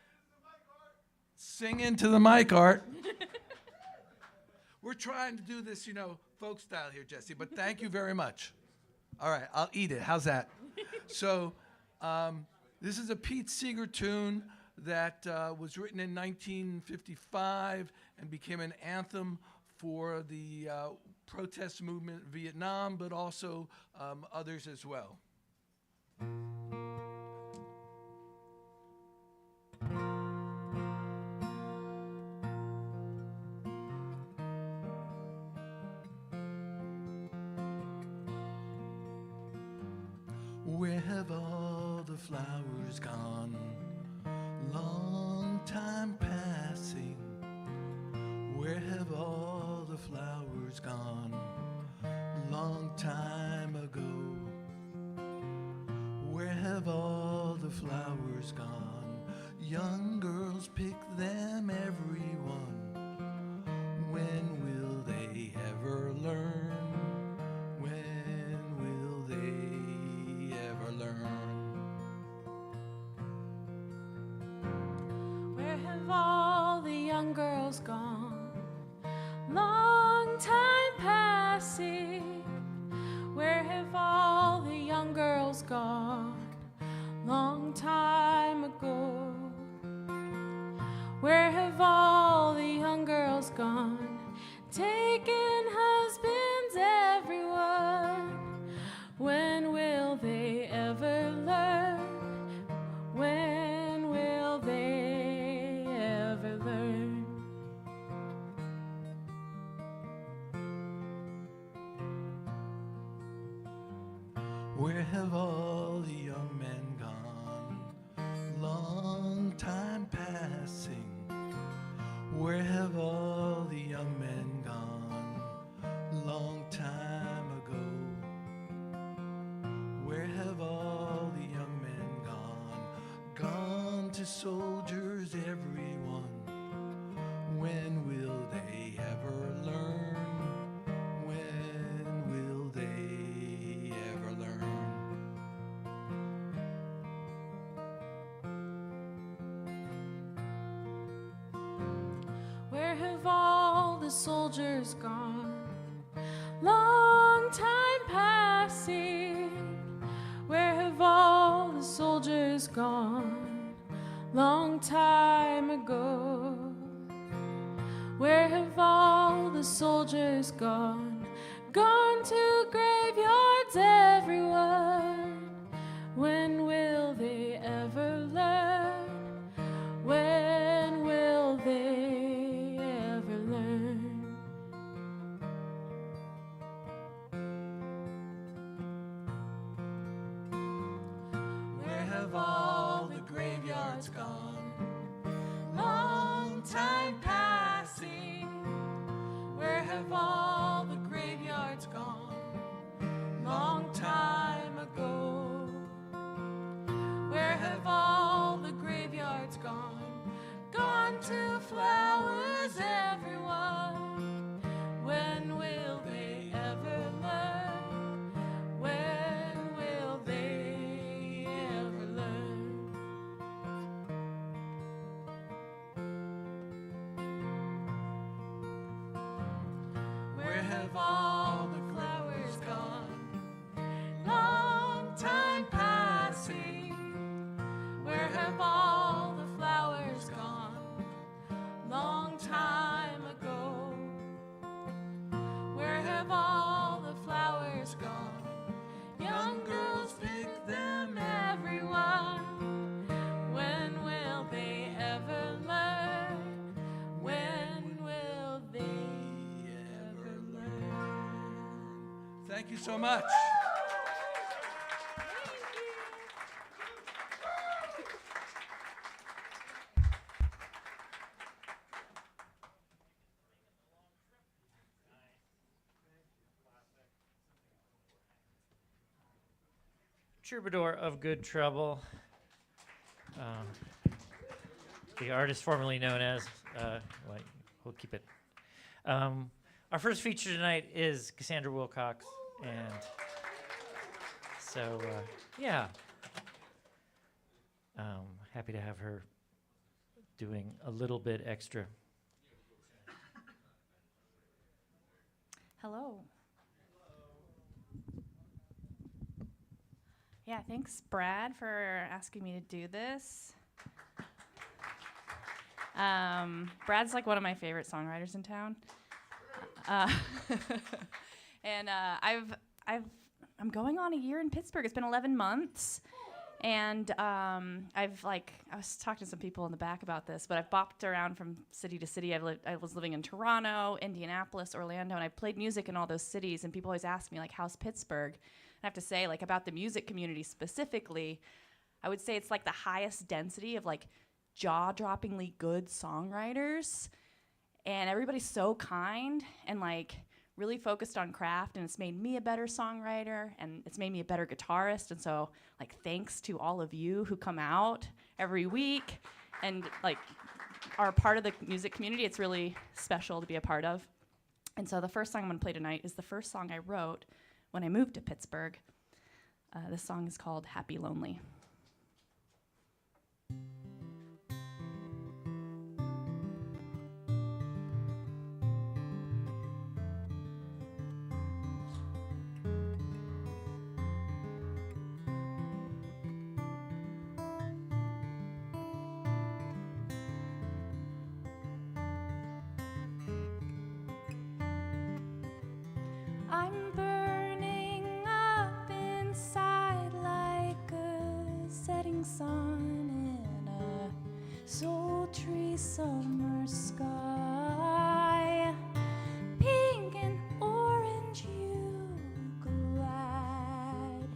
Sing into the mic, Art. We're trying to do this, folk style here, Jesse, but thank you very much. All right, I'll eat it. How's that? So this is a Pete Seeger tune that was written in 1955 and became an anthem for the protest movement in Vietnam, but also others as well. Where have all the flowers gone? Long time passing. Where have all the flowers gone? Long time ago. Where have all the flowers gone? Young girls pick them, everyone. When will they ever learn? When will they Where have all the young men gone? Long time passing. Where have all the young men gone? Long time ago. Where have all the young men gone? Gone to soldiers, everyone. When will they ever learn? When will they ever learn? Where have all the soldiers gone? Long time passing. Where have all the soldiers gone? Long time ago. Where have all the soldiers gone? Gone to graveyards, everyone. When will they ever learn? When will they ever learn? Where have all the graveyards gone? Long time passing. Where have all the graveyards gone? Long time ago. Where have all the graveyards gone? Gone to flowers, everyone. When will they ever learn? When will they ever learn? Where have all the flowers gone? Long time passing. Where have all the flowers gone? Long time ago. Where have all the flowers gone? Young girls pick them, everyone. When will they ever learn? When will they ever learn? Thank you so much. Troubadour of Good Trouble. The artist formerly known as, we'll keep it. Our first feature tonight is Cassandra Wilcox, and so, yeah. Happy to have her doing a little bit extra. Hello. Yeah, thanks, Brad, for asking me to do this. Brad's like one of my favorite songwriters in town, and I'm going on a year in Pittsburgh. It's been 11 months, and I was talking to some people in the back about this, but I've bopped around from city to city. I was living in Toronto, Indianapolis, Orlando, and I played music in all those cities. And people always ask me, like, how's Pittsburgh? I have to say, like, about the music community specifically, I would say it's like the highest density of like jaw-droppingly good songwriters, and everybody's so kind and like really focused on craft, and it's made me a better songwriter, and it's made me a better guitarist. And so, like, thanks to all of you who come out every week and like are part of the music community. It's really special to be a part of. And so the first song I'm gonna play tonight is the first song I wrote when I moved to Pittsburgh. This song is called Happy Lonely. I'm burning up inside like a setting sun in a sultry summer sky. Pink and orange, you glad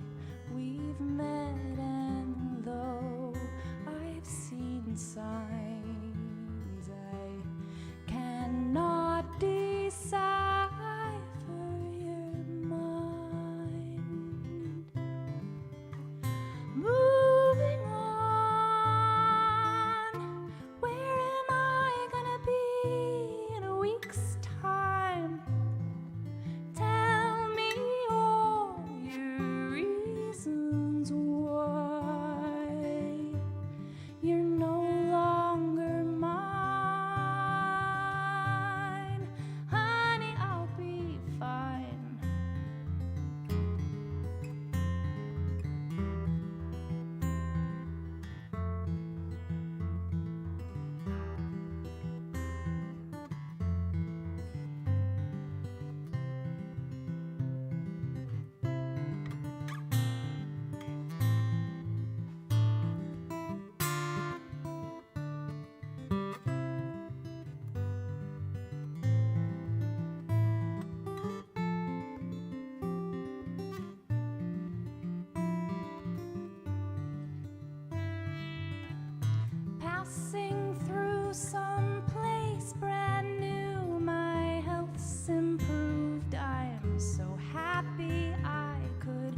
passing through some place brand new. My health's improved. I am so happy I could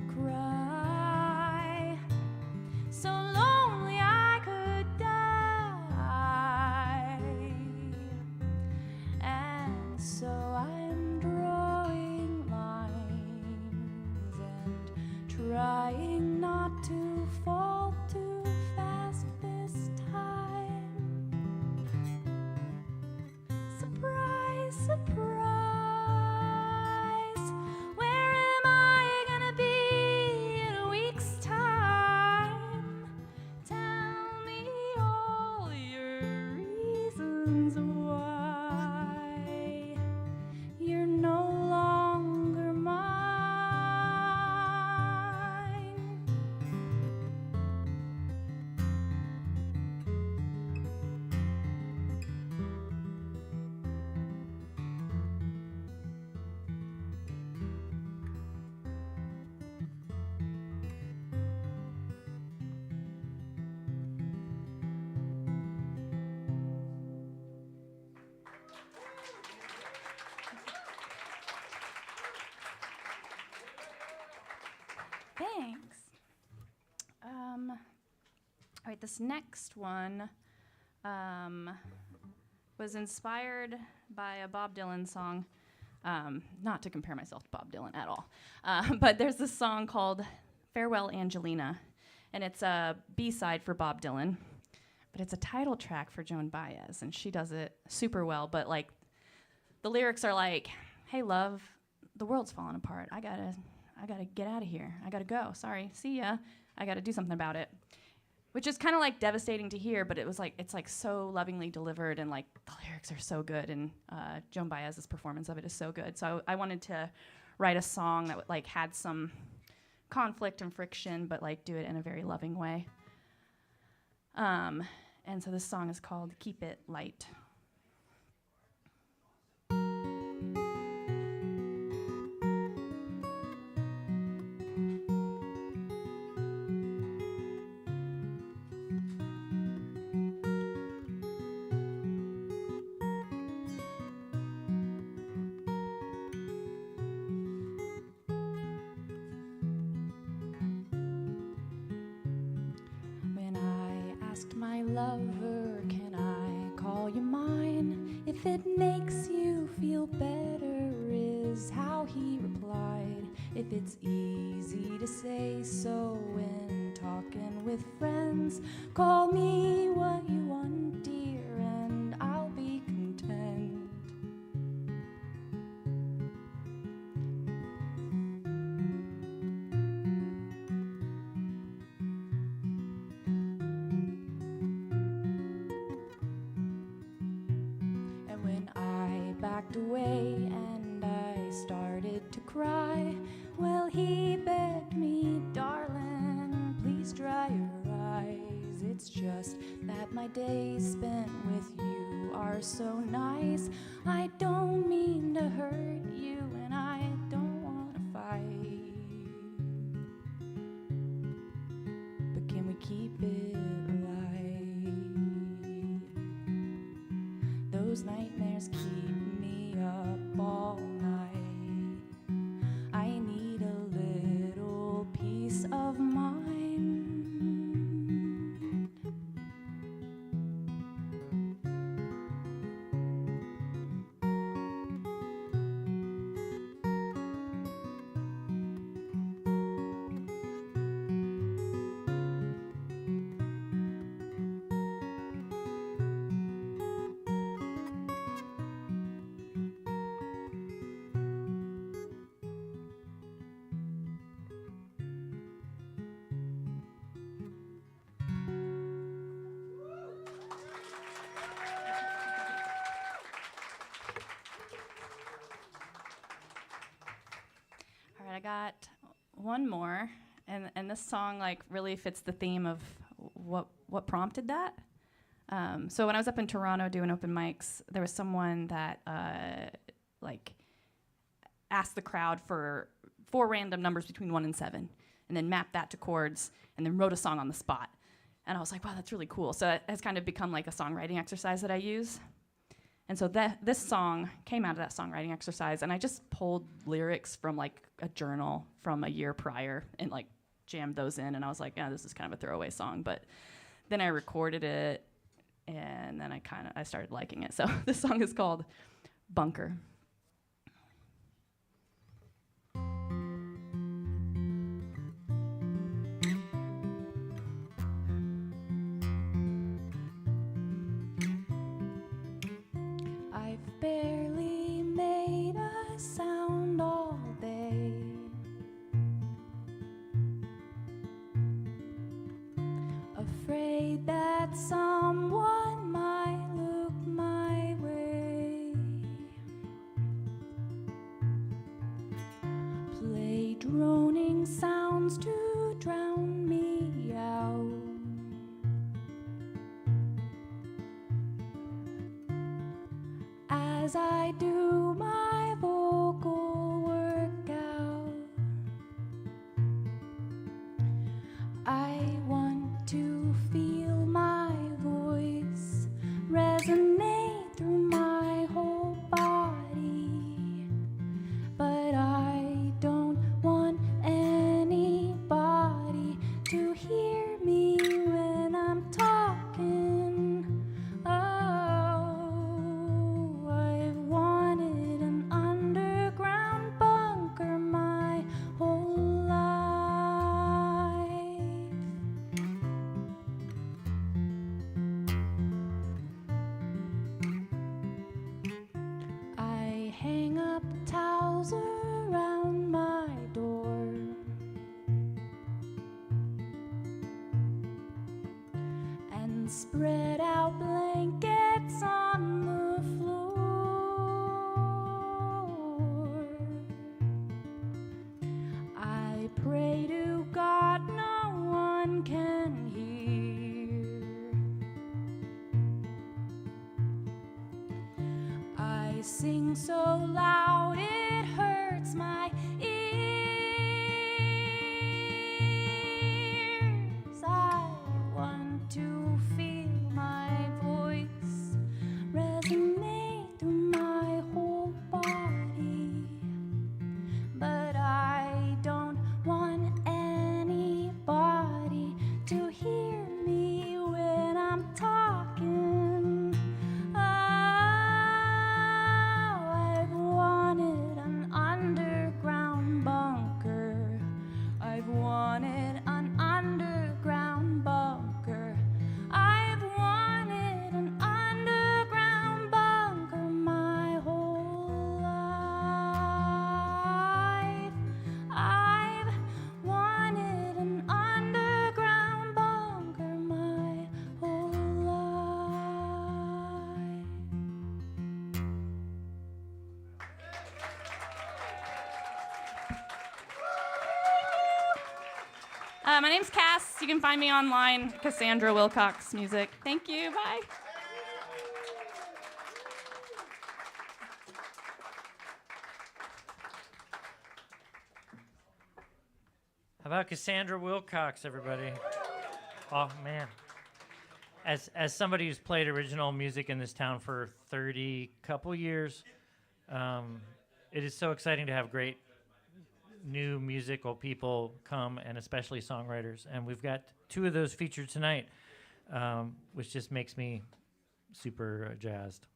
cry. So lonely I could die. And so I'm drawing lines and trying not to fall too fast this time. Surprise, surprise. Where am I gonna be in a week's time? Tell me all your reasons why you're no longer mine. Thanks. All right, this next one was inspired by a Bob Dylan song. Not to compare myself to Bob Dylan at all, but there's this song called Farewell Angelina, and it's a B-side for Bob Dylan, but it's a title track for Joan Baez, and she does it super well, but like the lyrics are like, hey love, the world's falling apart. I gotta get out of here. I gotta go. Sorry, see ya. I gotta do something about it. Which is kind of like devastating to hear, but it's like so lovingly delivered, and like the lyrics are so good, and Joan Baez's performance of it is so good. So I wanted to write a song that like had some conflict and friction, but like do it in a very loving way. And so this song is called Keep It Light. My lover, can I call you mine? If it makes you feel better, is how he replied. If it's easy to say so when talking with friends, call me what you want, dear, and I'll be content. Away and I started to cry. Well, he begged me, darling, please dry your eyes. It's just that my days spent with you are so nice. I don't mean to hurt you and I don't want to fight, but can we keep it light? Those nightmares keep up all night. I need a little peace of mind. I got one more, and this song like really fits the theme of what prompted that. So when I was up in Toronto doing open mics, there was someone that like asked the crowd for 4 random numbers between 1 and 7, and then mapped that to chords, and then wrote a song on the spot. And I was like, wow, that's really cool. So it has kind of become like a songwriting exercise that I use. And so this song came out of that songwriting exercise, and I just pulled lyrics from like a journal from a year prior and like jammed those in, and I was like, yeah, this is kind of a throwaway song. But then I recorded it, and then I started liking it. So this song is called Bunker. I've barely made a sound all day. Afraid that someone might look my way. Play droning sounds to drown me out. As I do my vocal workout, I want to feel my voice resonate through my whole body, but I don't want anybody to hear me when I'm talking. Oh, I've wanted an underground bunker my whole life. I hang up towels around my door, and spread out blankets on the floor. I pray to God no one can hear. I sing so loud it hurts my ears. I want to feel my voice resonate through my whole body, but I don't want anybody to hear me when I'm talking. Oh, I've wanted an underground bunker. I've wanted an underground bunker. I've wanted an underground bunker my whole life. I've wanted an underground bunker my whole life. My name's Cass. You can find me online, Cassandra Wilcox Music. Thank you. Bye. How about Cassandra Wilcox, everybody? Oh, man. As somebody who's played original music in this town for 30 couple years, it is so exciting to have great new musical people come, and especially songwriters. And we've got two of those featured tonight, which just makes me super jazzed.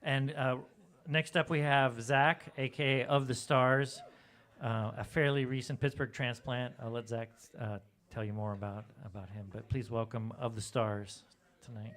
And next up we have Zach, aka Of the Stars, a fairly recent Pittsburgh transplant. I'll let Zach tell you more about him, but please welcome Of the Stars tonight.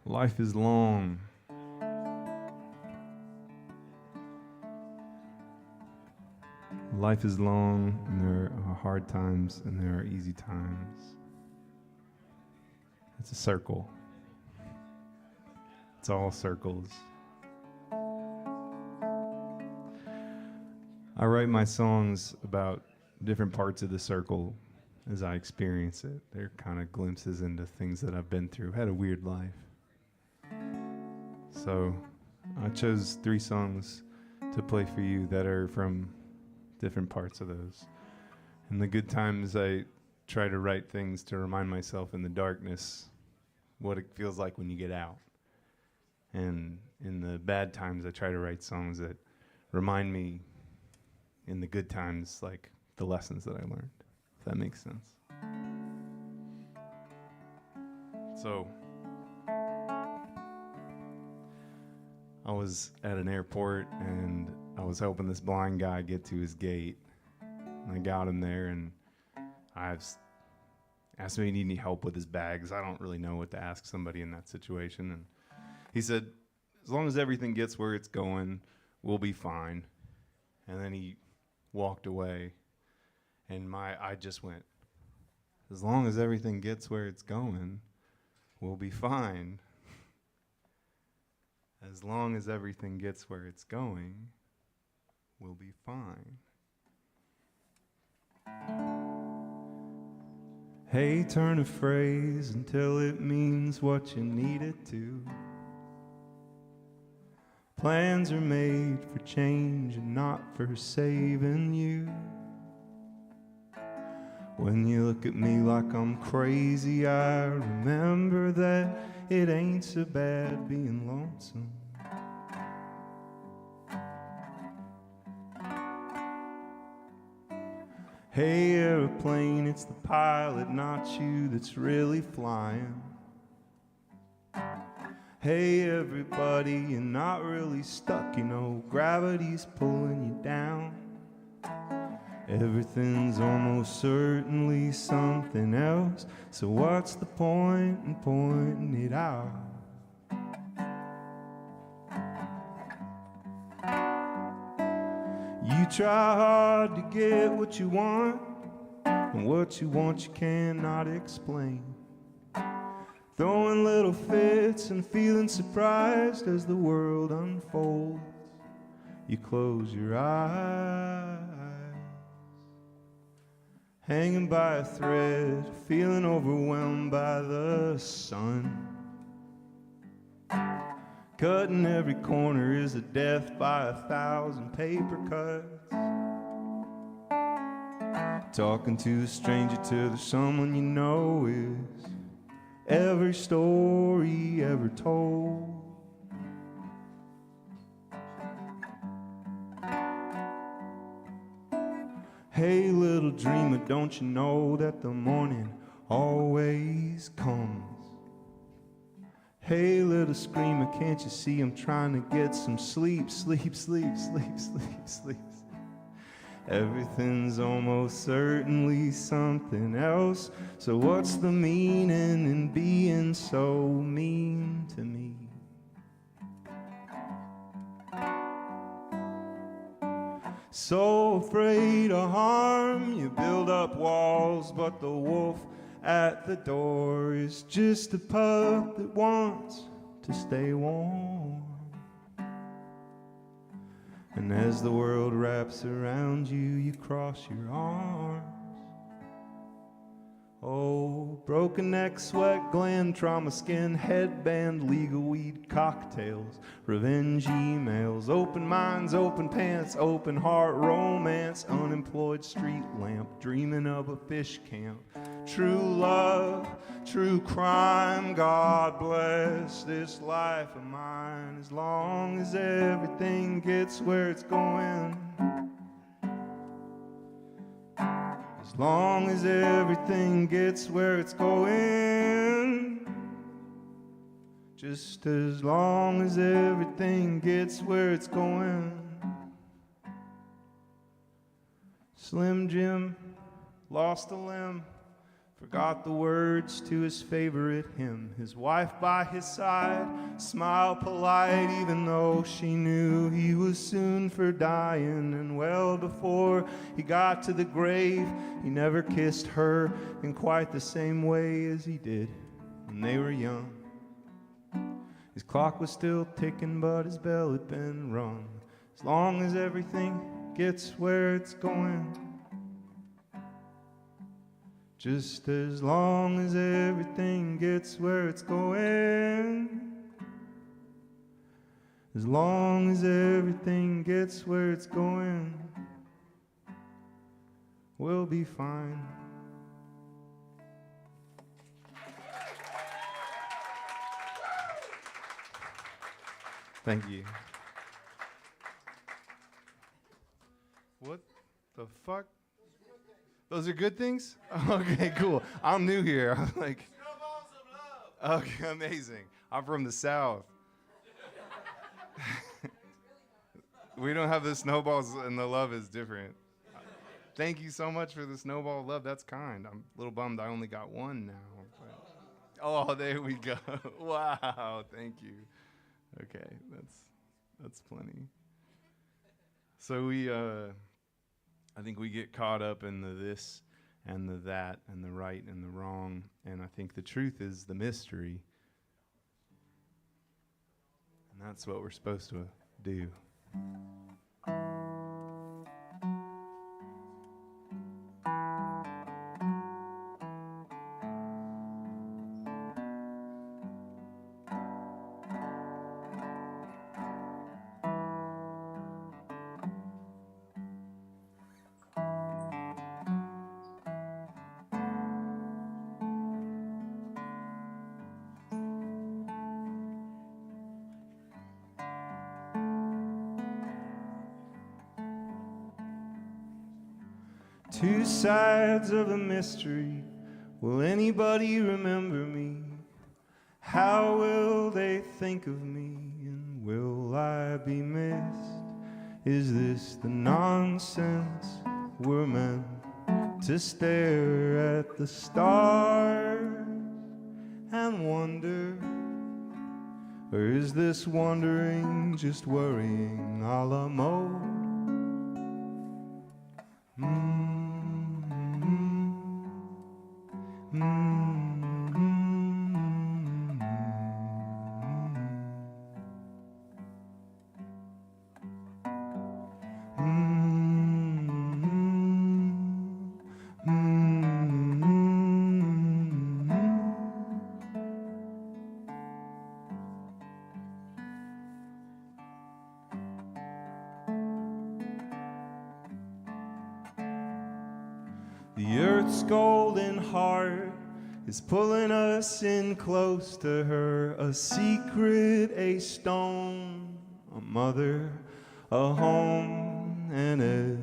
Life is long. Life is long, and there are hard times, and there are easy times. It's a circle. It's all circles. I write my songs about different parts of the circle as I experience it. They're kind of glimpses into things that I've been through. Had a weird life. So I chose 3 songs to play for you that are from different parts of those. In the good times, I try to write things to remind myself in the darkness what it feels like when you get out. And in the bad times, I try to write songs that remind me in the good times, like the lessons that I learned, if that makes sense. So, I was at an airport and I was helping this blind guy get to his gate. And I got him there and I asked him if he needed any help with his bags. I don't really know what to ask somebody in that situation. And he said, as long as everything gets where it's going, we'll be fine. And then he walked away and I just went, as long as everything gets where it's going, we'll be fine. As long as everything gets where it's going, we'll be fine. Hey, turn a phrase until it means what you need it to. Plans are made for change and not for saving you. When you look at me like I'm crazy, I remember that it ain't so bad being lonesome. Hey, airplane, it's the pilot, not you, that's really flying. Hey, everybody, you're not really stuck, you know, gravity's pulling you down. Everything's almost certainly something else, so what's the point in pointing it out? You try hard to get what you want, and what you want you cannot explain. Throwing little fits and feeling surprised as the world unfolds. You close your eyes, hanging by a thread, feeling overwhelmed by the sun. Cutting every corner is a death by 1,000 paper cuts. Talking to a stranger till there's someone you know is every story ever told. Hey, little dreamer, don't you know that the morning always comes? Hey, little screamer, can't you see I'm trying to get some sleep, sleep, sleep, sleep, sleep, sleep. Everything's almost certainly something else, so what's the meaning in being so mean to me? So afraid of harm, you build up walls, but the wolf at the door is just a pup that wants to stay warm. And as the world wraps around you, you cross your arms. Oh, broken neck, sweat gland, trauma skin, headband, legal weed, cocktails, revenge emails, open minds, open pants, open heart, romance, unemployed street lamp, dreaming of a fish camp. True love, true crime, God bless this life of mine, as long as everything gets where it's going. As long as everything gets where it's going. Just as long as everything gets where it's going. Slim Jim lost a limb, forgot the words to his favorite hymn. His wife by his side smiled polite, even though she knew he was soon for dying. And well before he got to the grave, he never kissed her in quite the same way as he did when they were young. His clock was still ticking, but his bell had been rung. As long as everything gets where it's going, just as long as everything gets where it's going, as long as everything gets where it's going, we'll be fine. Thank you. What the fuck? Those are good things? Okay, cool. I'm new here. I'm like, SNOWBALLs of LOVE. okay, amazing. I'm from the South. We don't have the snowballs, and the love is different. Thank you so much for the snowball of love. That's kind. I'm a little bummed I only got one now. But oh, there we go. Wow, thank you. Okay, that's plenty. So I think we get caught up in the this and the that and the right and the wrong, and I think the truth is the mystery. And that's what we're supposed to do. Two sides of a mystery. Will anybody remember me? How will they think of me? And will I be missed? Is this the nonsense we're meant to stare at the stars and wonder? Or is this wondering just worrying a la mode? The earth's golden heart is pulling us in close to her. A secret, a stone, a mother, a home. And as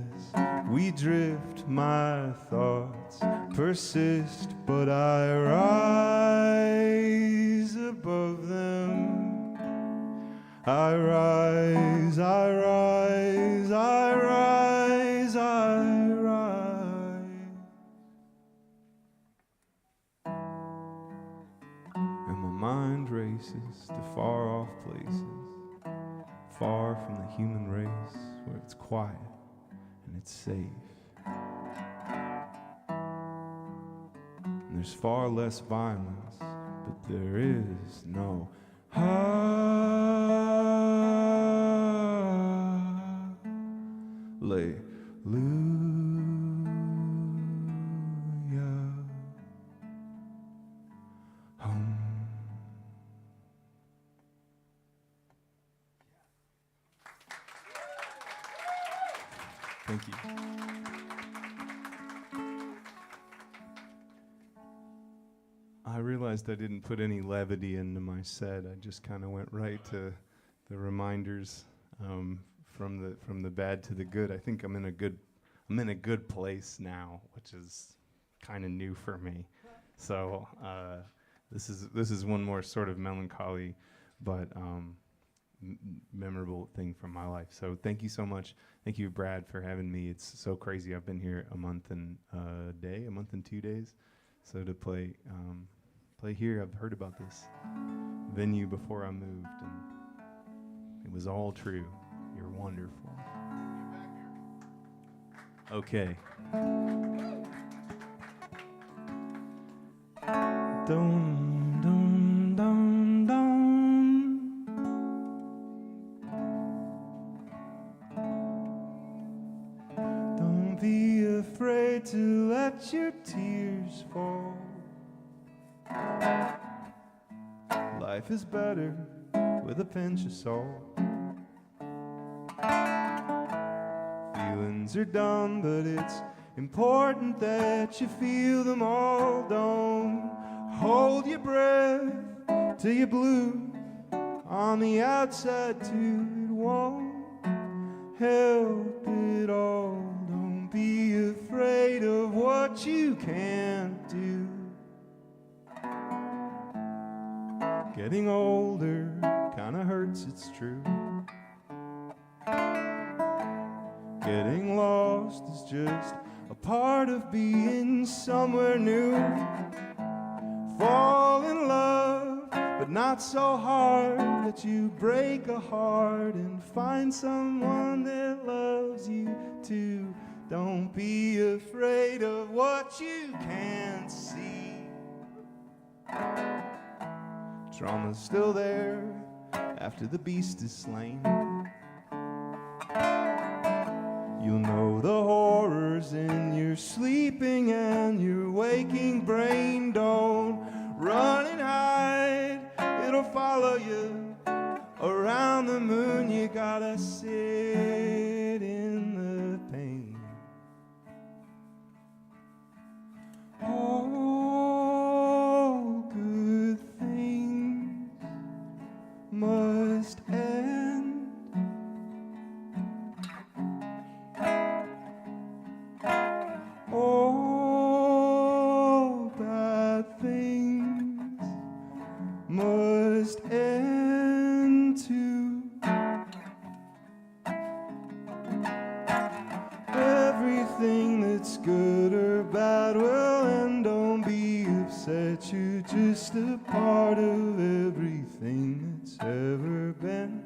we drift, my thoughts persist, but I rise above them. I rise, I rise, I rise, I rise. And my mind races to far off places, far from the human race, where it's quiet and it's safe. And there's far less violence, but there is no hallelujah. Thank you. I realized I didn't put any levity into my set. I just kind of went right to the reminders from the bad to the good. I think I'm in a good place now, which is kind of new for me. So this is one more sort of melancholy, but memorable thing from my life. So thank you so much. Thank you, Brad, for having me. It's so crazy. I've been here a month and 2 days. So to play here, I've heard about this venue before I moved, and it was all true. You're wonderful. Okay. Don't afraid to let your tears fall. Life is better with a pinch of salt. Feelings are dumb, but it's important that you feel them all. Don't hold your breath till you're blue on the outside too. It won't help it all. Don't be afraid of what you can't do. Getting older kinda hurts, it's true. Getting lost is just a part of being somewhere new. Fall in love, but not so hard that you break a heart, and find someone that loves you too. Don't be afraid of what you can't see. Trauma's still there after the beast is slain. You'll know the horrors in your sleeping and your waking brain. Don't run and hide, it'll follow you around the moon. You gotta sit in the pain. All good things must end. All bad things must end too. Everything that's good or bad will end. Don't be upset, you're just a part of everything that's ever been.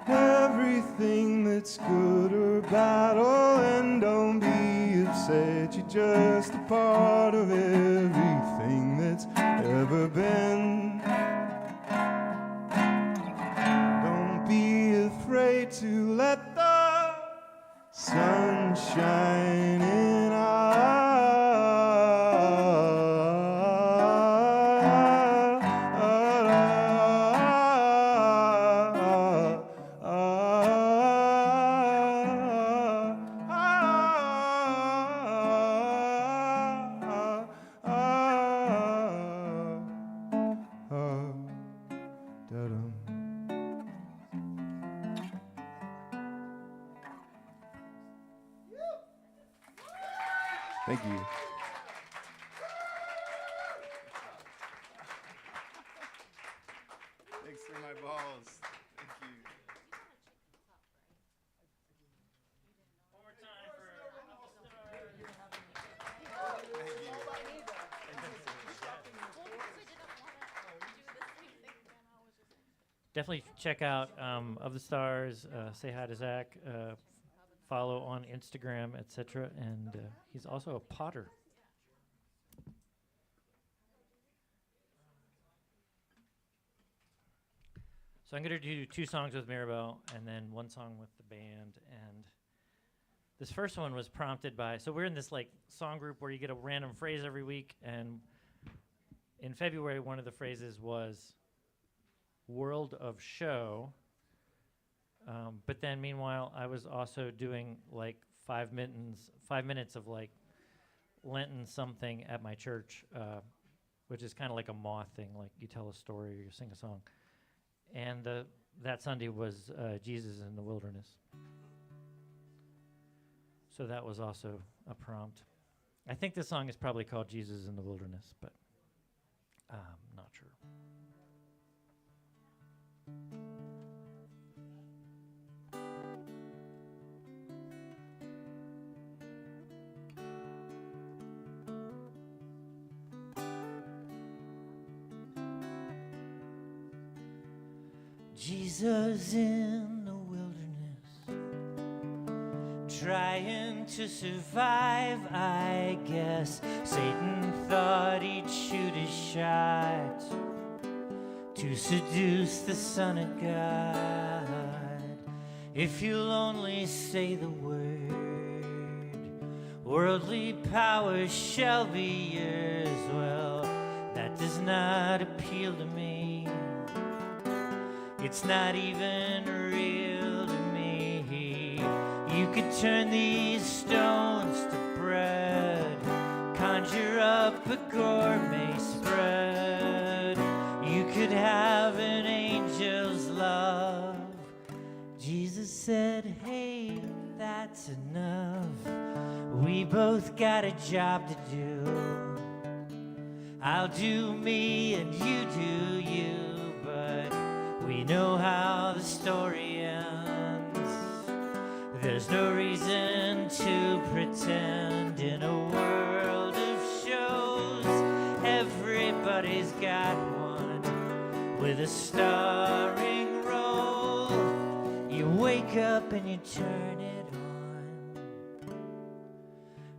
Everything that's good or bad will end. Don't be upset, you're just a part of everything that's ever been. Don't be afraid to let the sun shine in Thank you. Thanks for my balls. Thank you. Definitely check out Of the Stars. Say hi to Zach. Follow on Instagram, etc. And he's also a potter. So I'm going to do 2 songs with Mirabelle and then 1 song with the band. And this first one was prompted by, so we're in this like song group where you get a random phrase every week. And in February, one of the phrases was World of Show. But then meanwhile, I was also doing like 5 minutes of like Lenten something at my church, which is kind of like a moth thing, like you tell a story or you sing a song. And that Sunday was Jesus in the Wilderness. So that was also a prompt. I think this song is probably called Jesus in the Wilderness, but I'm not sure. Jesus in the wilderness, trying to survive, I guess. Satan thought he'd shoot his shot to seduce the Son of God. if you'll only say the word. Worldly power shall be yours. Well, that does not appeal to me. It's not even real to me. You could turn these stones to bread, conjure up a gourmet spread. You could have an angel's love. Jesus said, hey, that's enough. We both got a job to do. I'll do me and you do you, but we know how the story ends. There's no reason to pretend in a world of shows. Everybody's got one with a starring role. You wake up and you turn it on.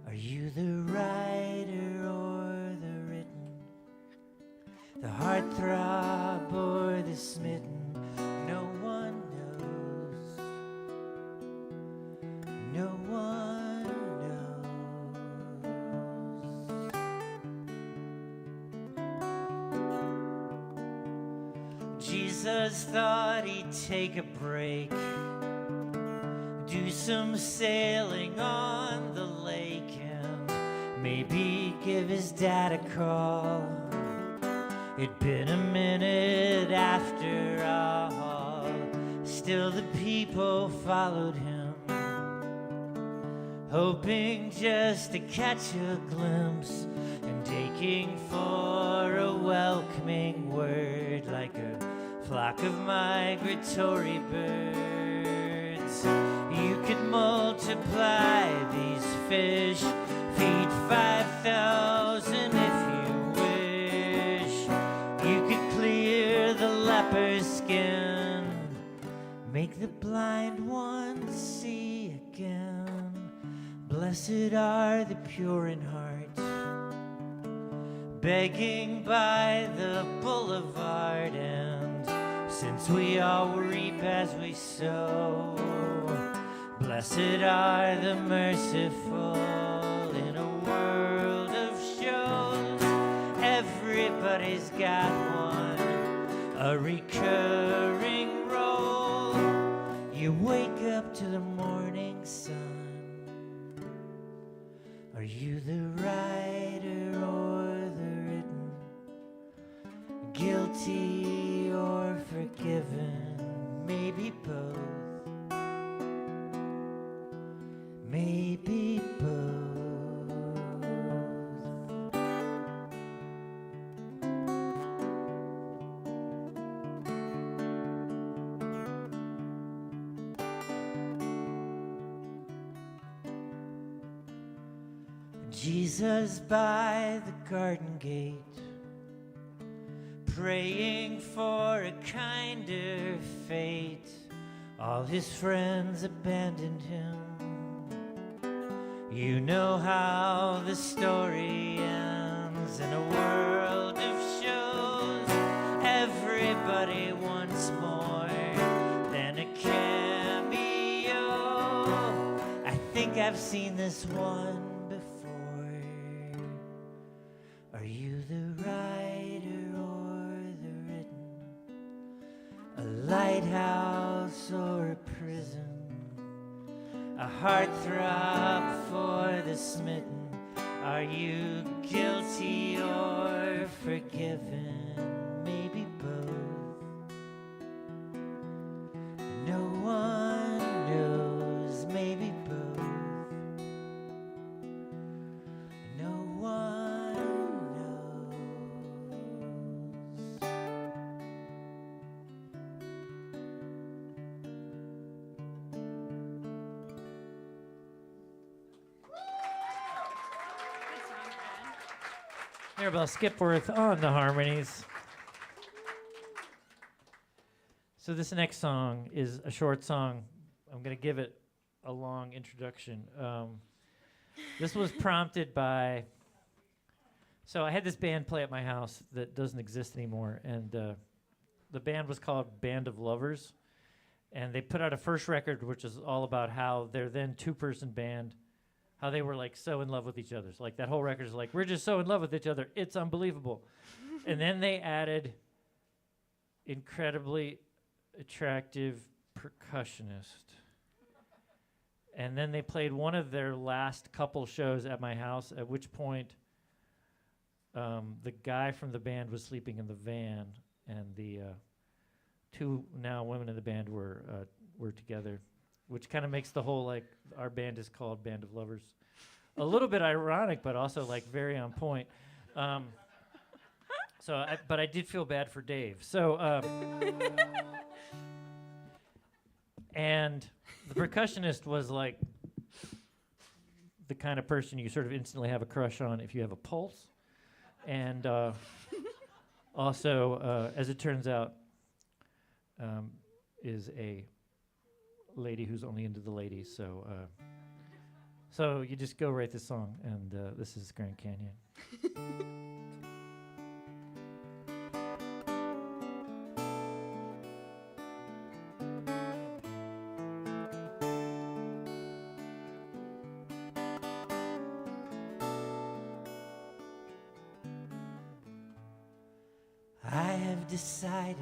Are you the writer or the written? The heartthrob or the smitten? No one knows. No one knows. Jesus thought he'd take a break, do some sailing on the lake, and maybe give his dad a call. It'd been a minute after all. Still the people followed him, hoping just to catch a glimpse and aching for a welcoming word, like a flock of migratory birds. You could multiply these fish, feed 5,000 if you wish. You could clear the leper's skin, make the blind ones see again. Blessed are the pure in heart, begging by the boulevard, and since we all reap as we sow, blessed are the merciful. In a world of shows, everybody's got one, a recurring role. You wake up to the morning sun. Are you the writer or the written? Guilty or forgiven? Maybe both. Maybe both. Jesus by the garden gate, praying for a kinder fate. All his friends abandoned him. You know how the story ends. In a world of shows, everybody wants more than a cameo. I think I've seen this one before. Are you the writer or the written? A lighthouse or a prison? A heartthrob for the smitten? Are you guilty or forgiven? Maybe both. No one knows. Maybe both. No one knows. Maribel Skipworth on the harmonies. So this next song is a short song. I'm going to give it a long introduction. This was prompted by... So I had this band play at my house that doesn't exist anymore, and the band was called Band of Lovers. And they put out a first record, which is all about how their then two-person band, how they were like so in love with each other. So like that whole record is like, we're just so in love with each other. It's unbelievable. And then they added incredibly attractive percussionist. And then they played one of their last couple shows at my house, at which point the guy from the band was sleeping in the van, and the two now women in the band were together, which kind of makes the whole, like, our band is called Band of Lovers. A little bit ironic, but also like very on point. But I did feel bad for Dave. So, and the percussionist was like the kind of person you sort of instantly have a crush on if you have a pulse. And also, as it turns out, is a lady who's only into the ladies. So you just go write this song, and this is Grand Canyon. I have decided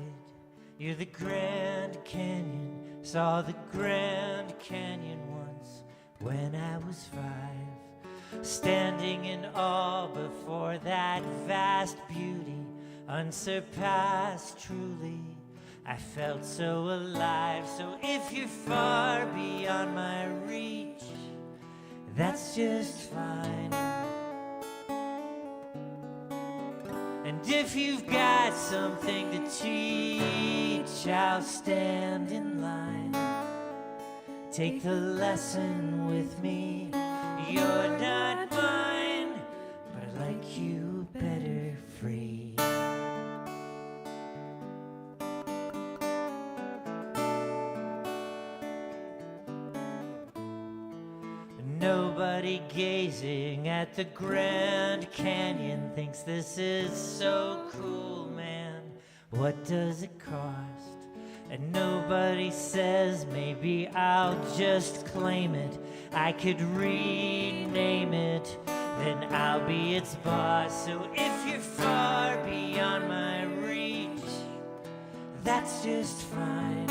you're the Grand Canyon. Saw the Grand Canyon once when I was 5, standing in awe before that vast beauty, unsurpassed truly. I felt so alive. So if you're far beyond my reach, that's just fine. And if you've got something to teach, I'll stand in line. Take the lesson with me. You're not mine, but I like you better free. Nobody gazing at the Grand Canyon thinks this is so cool, man. What does it cost? And nobody says maybe I'll just claim it. I could rename it, then I'll be its boss. So if you're far beyond my reach, that's just fine.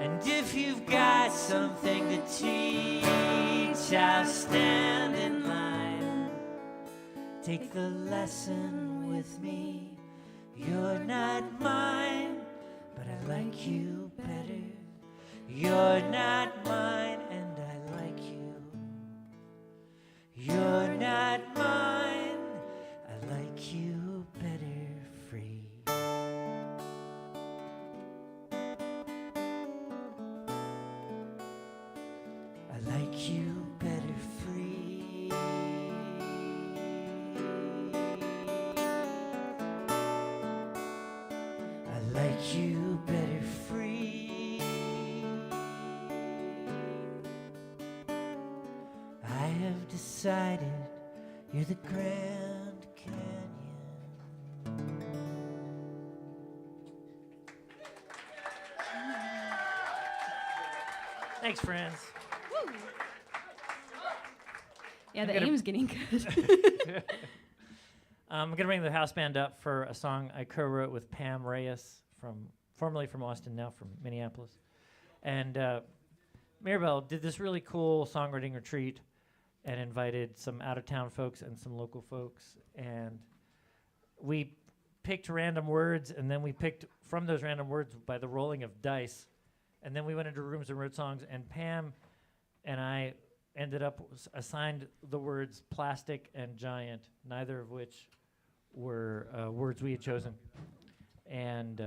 And if you've got something to teach, I'll stand in line. Take the lesson with me. You're not mine, but I like you better. You're not mine, and I like you. You're not mine, I like you better free. I like you better free. I like you better free. I have decided you're the Grand Canyon. Thanks, friends. Yeah, I'm the gonna- aim's getting good. I'm going to bring the house band up for a song I co-wrote with Pam Reyes, formerly from Austin, now from Minneapolis. And Mirabelle did this really cool songwriting retreat and invited some out-of-town folks and some local folks. And we picked random words, and then we picked from those random words by the rolling of dice. And then we went into rooms and wrote songs, and Pam and I ended up assigned the words plastic and giant, neither of which were words we had chosen. And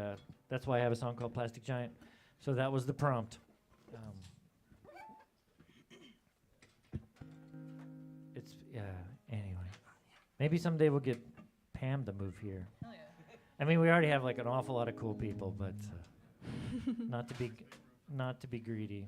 that's why I have a song called Plastic Giant. So that was the prompt. Anyway. Maybe someday we'll get Pam to move here. Hell yeah. I mean, we already have like an awful lot of cool people, but not to be greedy.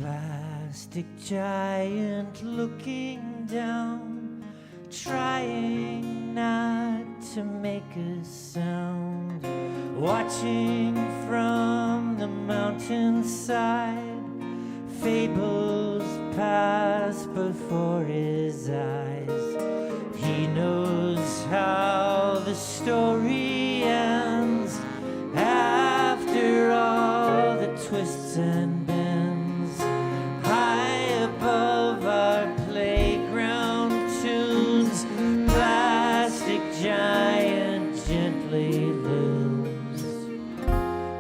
plastic giant looking down, trying not to make a sound, watching from the mountainside, fables pass before his eyes. He knows how the story ends after all the twists and bends. High above our playground tunes, plastic giant gently looms.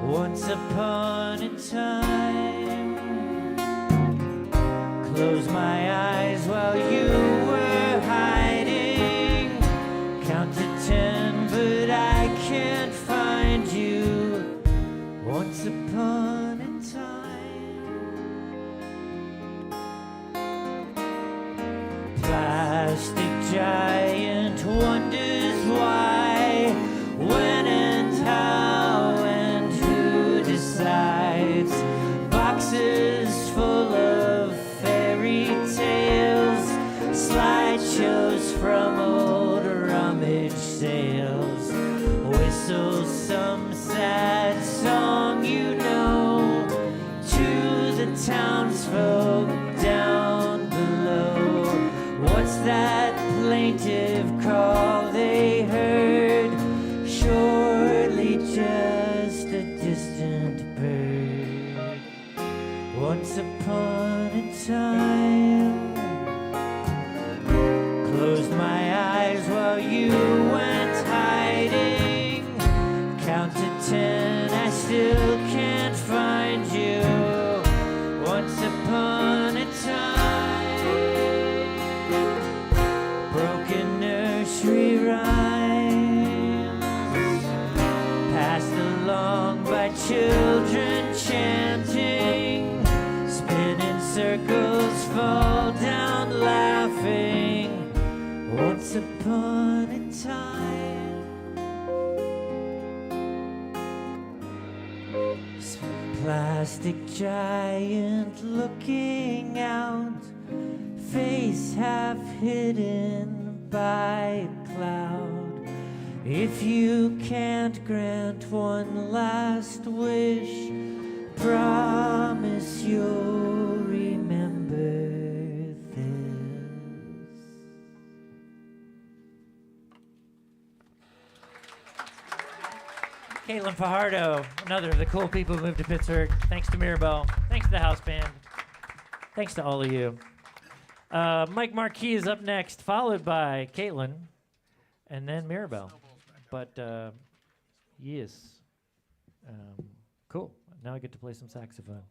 Once upon a time, close my eyes while you were hiding. Count to 10, but I can't find you. Once upon a time, plastic giant wonders why, when and how and who decides. Boxes full of fairy tales, slideshows from old rummage sales. Whistle some sad song you know to the townsfolk down below. What's that plaintive call they heard? Surely just a distant bird. Once upon a time, closed my eyes while you went hiding. Count to 10, I still can't find you. Once upon a time, broken nursery rhymes passed along by children chanting, spin in circles, fall down laughing. Once upon a time, plastic giant looking out, face half hidden by a cloud. If you can't grant one last wish, promise you'll remember this. Caitlin Fajardo, another of the cool people who moved to Pittsburgh. Thanks to Mirabelle. Thanks to the house band. Thanks to all of you. Mike Marquis is up next, followed by Caitlin, and then Mirabelle. But yes, cool. Now I get to play some saxophone.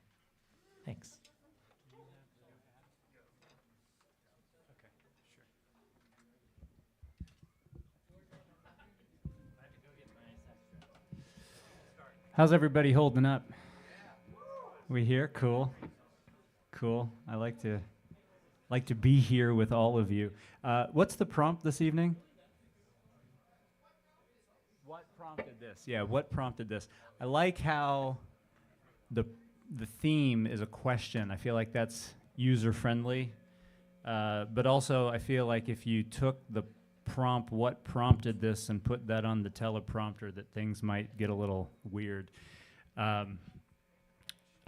Thanks. How's everybody holding up? We here? Cool. Cool. I like to be here with all of you. What's the prompt this evening? What prompted this? Yeah, what prompted this? I like how the theme is a question. I feel like that's user friendly. But also I feel like if you took the prompt, what prompted this, and put that on the teleprompter, that things might get a little weird. All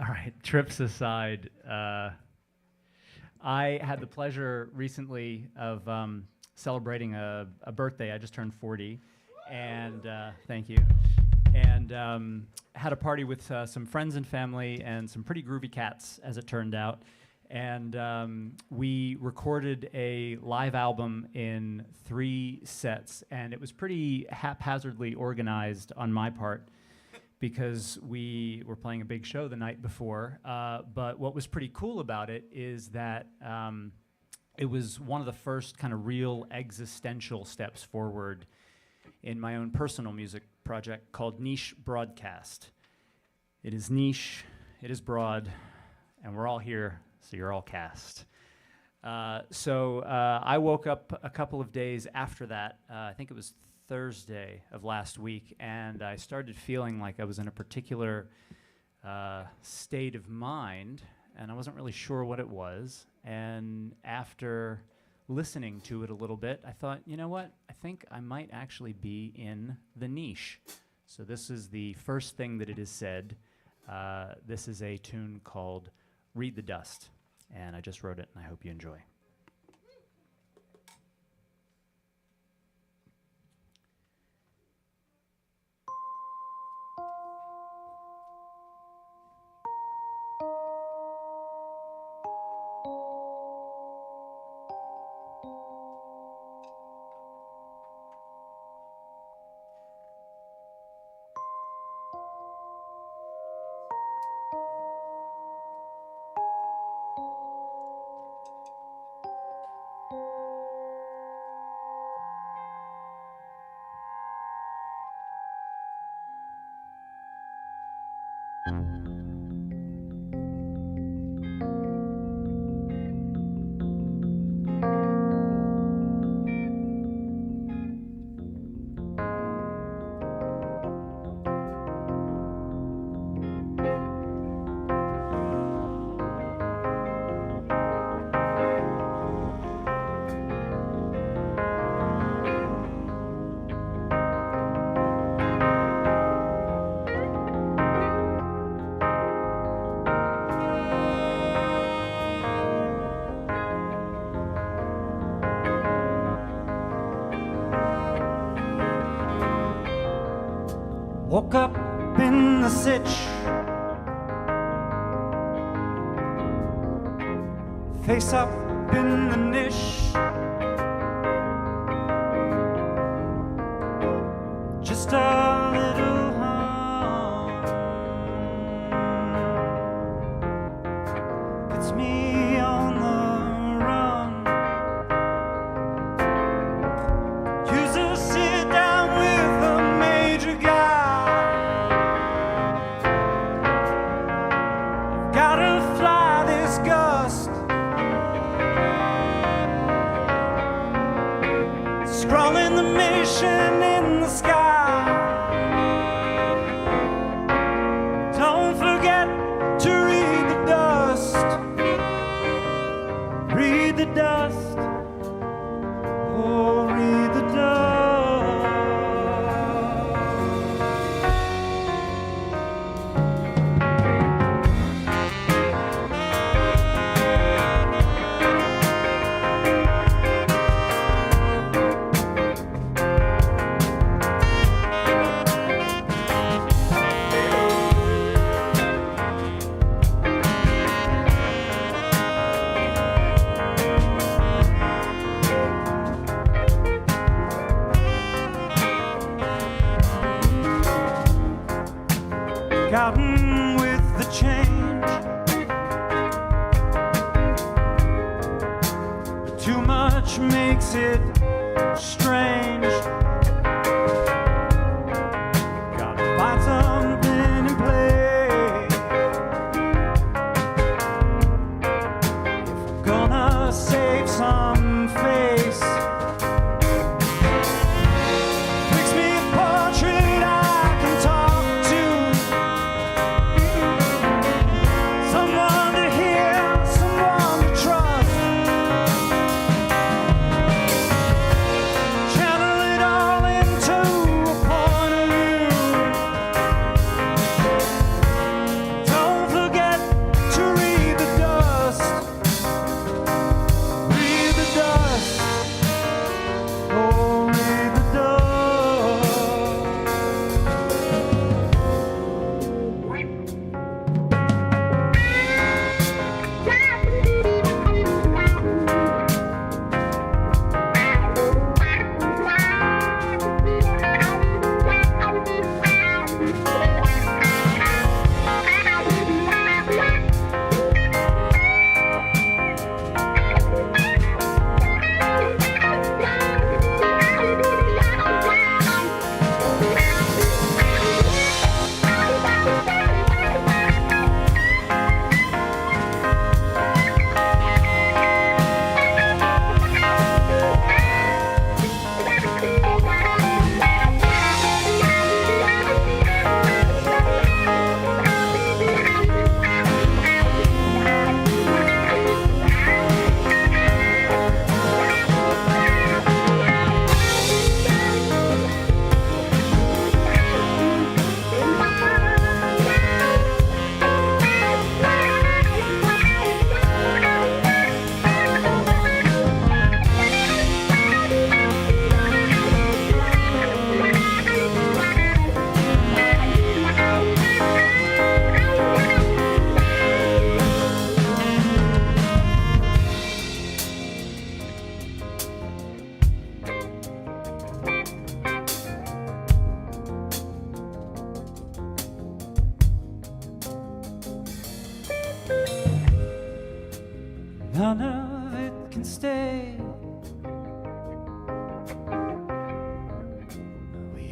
right, trips aside, I had the pleasure recently of celebrating a birthday. I just turned 40, and thank you. And had a party with some friends and family and some pretty groovy cats, as it turned out. And we recorded a live album in 3 sets, and it was pretty haphazardly organized on my part because we were playing a big show the night before. But what was pretty cool about it is that it was one of the first kind of real existential steps forward in my own personal music project called Niche Broadcast. It is niche, it is broad, and we're all here, so you're all cast. So I woke up a couple of days after that, I think it was Thursday of last week, and I started feeling like I was in a particular state of mind, and I wasn't really sure what it was. And after listening to it a little bit, I thought, you know what? I think I might actually be in the niche. So this is the first thing that it is said. This is a tune called Read the Dust, and I just wrote it, and I hope you enjoy. Woke up in the sitch, face up in the niche, just a little hum gets me on the run. Used to sit down with a major guy. Gotta fly this gust, scrawling the mission in the sky. Don't forget to read the dust. Read the dust. Oh, read the dust. Gotten with the change, too much makes it strange. Gotta find something in play if we're gonna save some face. Fix me a portrait I can talk to, someone to hear, someone to trust.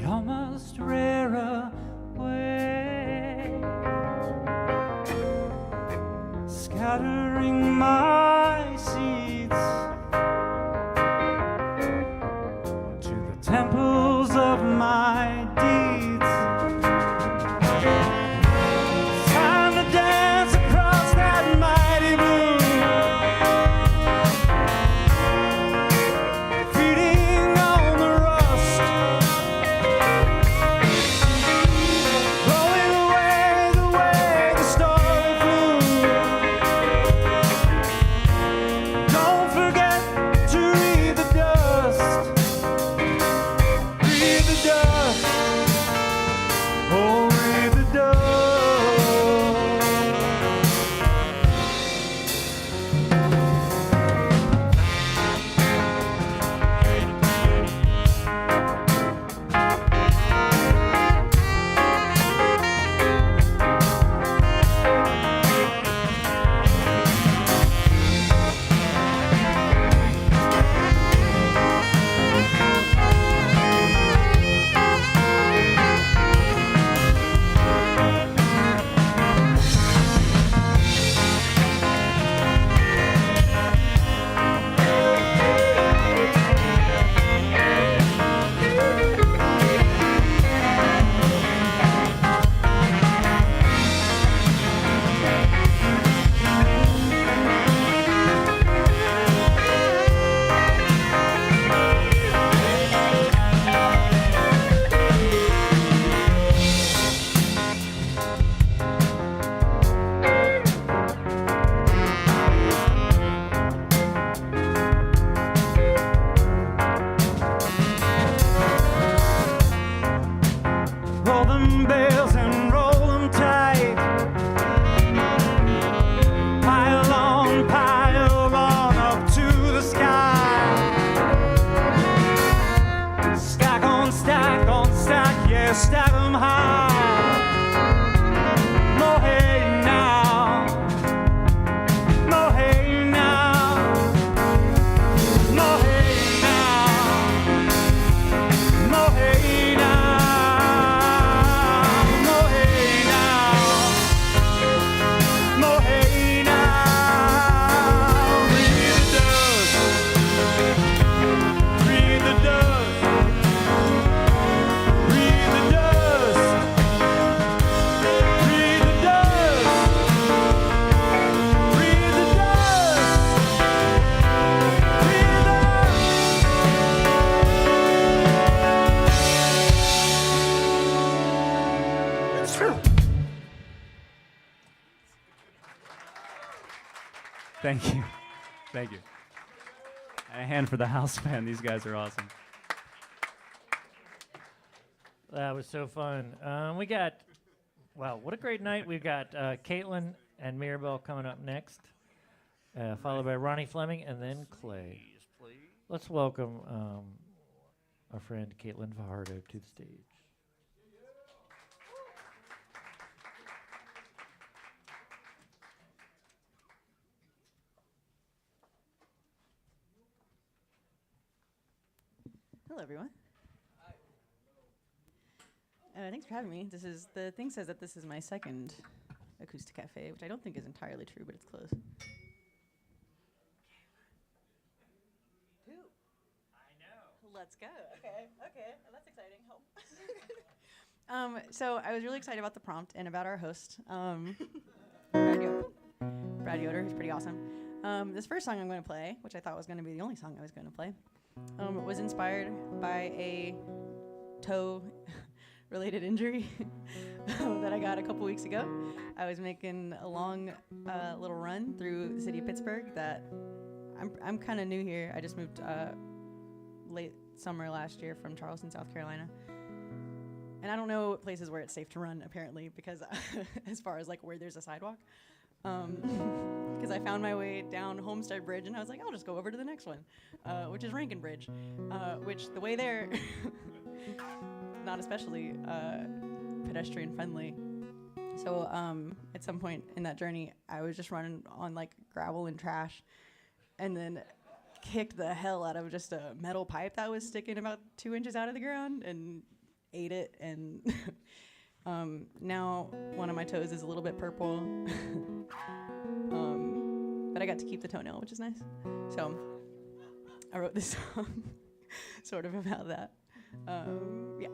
they almost wear away, scattering my seeds to the temples of my deeds. Time to dance across that mighty moon, feeding on the rust, blowing away the way the story flew. Don't forget to read the dust, read the dust, oh read the dust. Roll them bales and roll them tight. Pile on up to the sky. Stack on stack, yeah, stack them high. No hay now, no hay now, no hay now, no hay now. Thank you. Thank you. And a hand for the house band. These guys are awesome. That was so fun. We got, wow, what a great night. We've got Caitlin and Mirabelle coming up next, followed by Ronnie Fleming and then Clay. Let's welcome our friend Caitlin Fajardo to the stage. Hello, everyone. Thanks for having me. The thing says that this is my second AcoustiCafe, which I don't think is entirely true, but it's close. 2. I know. Let's go. Okay. Well, that's exciting. Help. So I was really excited about the prompt and about our host, Brad Yoder, who's pretty awesome. This first song I'm going to play, which I thought was going to be the only song I was going to play, was inspired by a toe-related injury that I got a couple weeks ago. I was making a long little run through the city of Pittsburgh that I'm kind of new here. I just moved late summer last year from Charleston, South Carolina. And I don't know places where it's safe to run, apparently, because as far as like where there's a sidewalk. Because I found my way down Homestead Bridge, and I was like, I'll just go over to the next one, which is Rankin Bridge, which the way there, not especially pedestrian friendly. So at some point in that journey, I was just running on like gravel and trash, and then kicked the hell out of just a metal pipe that was sticking about 2 inches out of the ground, and ate it, and now one of my toes is a little bit purple. But I got to keep the toenail, which is nice. So I wrote this song sort of about that. Yeah.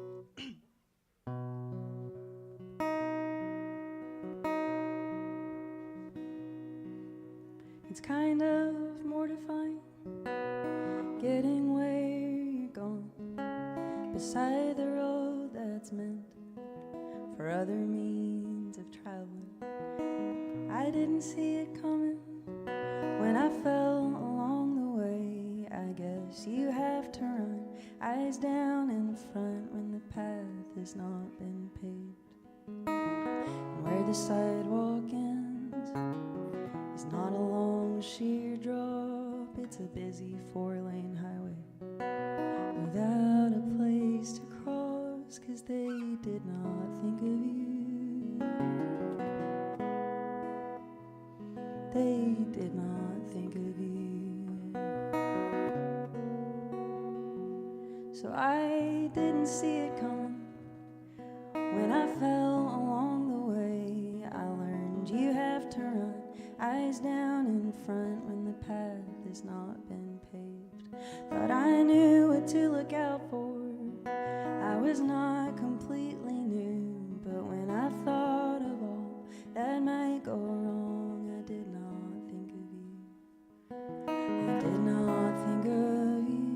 It's kind of mortifying getting where you're going beside the road that's meant for other means of traveling. I didn't see it coming when I fell along the way. I guess you have to run eyes down in front when the path has not been paved. And where the sidewalk ends is not a long sheer drop, it's a busy 4-lane highway without a place to cross, 'cause they did not think of you. They did not think of you. So I didn't see it coming when I fell along the way. I learned you have to run eyes down in front when the path has not been paved. Thought I knew what to look out for. I was not completely new, but when I thought of all that might go wrong, I did not think of you. I did not think of you.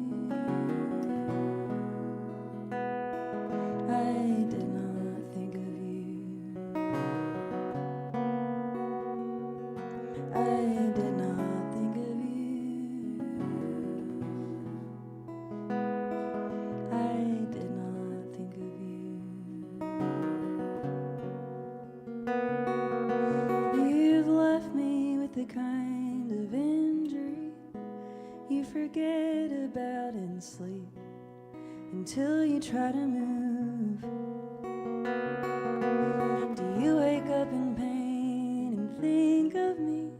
I did not think of you. I did not think of you. I did not think of you. You've left me with the kind of injury you forget about in sleep until you try to move. Do you wake up in pain and think of me?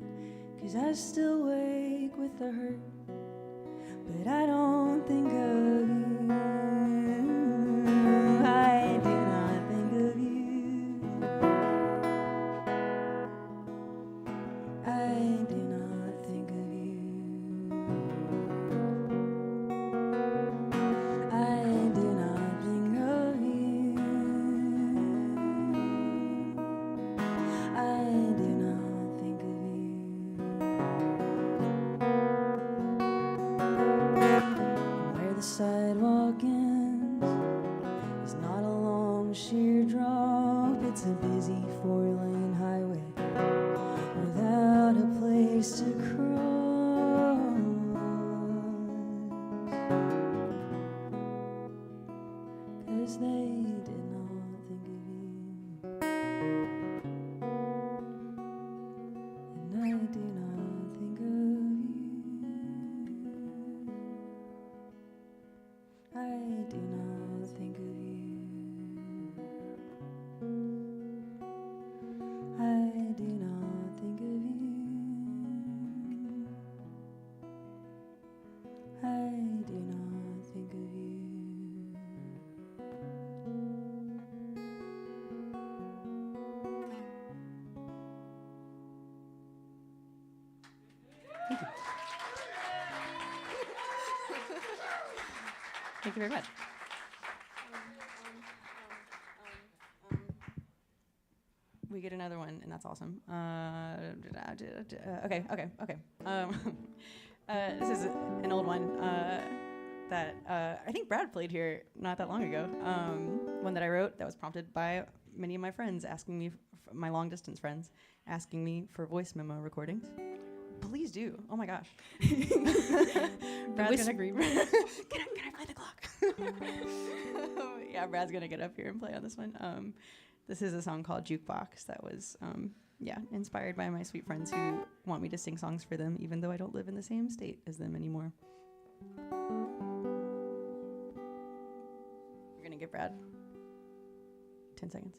'Cause I still wake with the hurt, but I don't think of you. I do not think of you. I do not think of you. I do not think of you. I do not think of you. Where the sidewalk ends is not a long sheer drop, it's a busy 4-lane highway without a place to cross. 'Cause they did not think of you. And I do not think of you. I do not think of you. I do not think of you. I do not think of you. Thank you very much. We get another one, and that's awesome. Okay. This is an old one that I think Brad played here not that long ago. One that I wrote that was prompted by many of my friends asking me, my long distance friends, asking me for voice memo recordings. Please do. Oh my gosh. Brad's gonna agree. Can I play the clock? Yeah, Brad's gonna get up here and play on this one. This is a song called Jukebox that was, inspired by my sweet friends who want me to sing songs for them, even though I don't live in the same state as them anymore. We're gonna give Brad 10 seconds.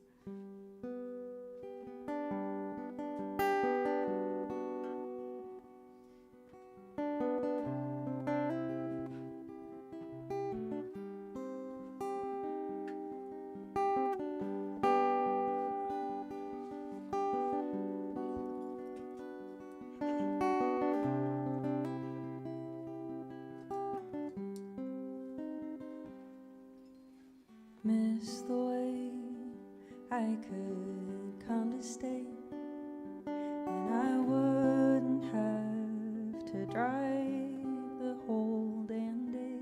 I could come to stay, and I wouldn't have to drive the whole damn day.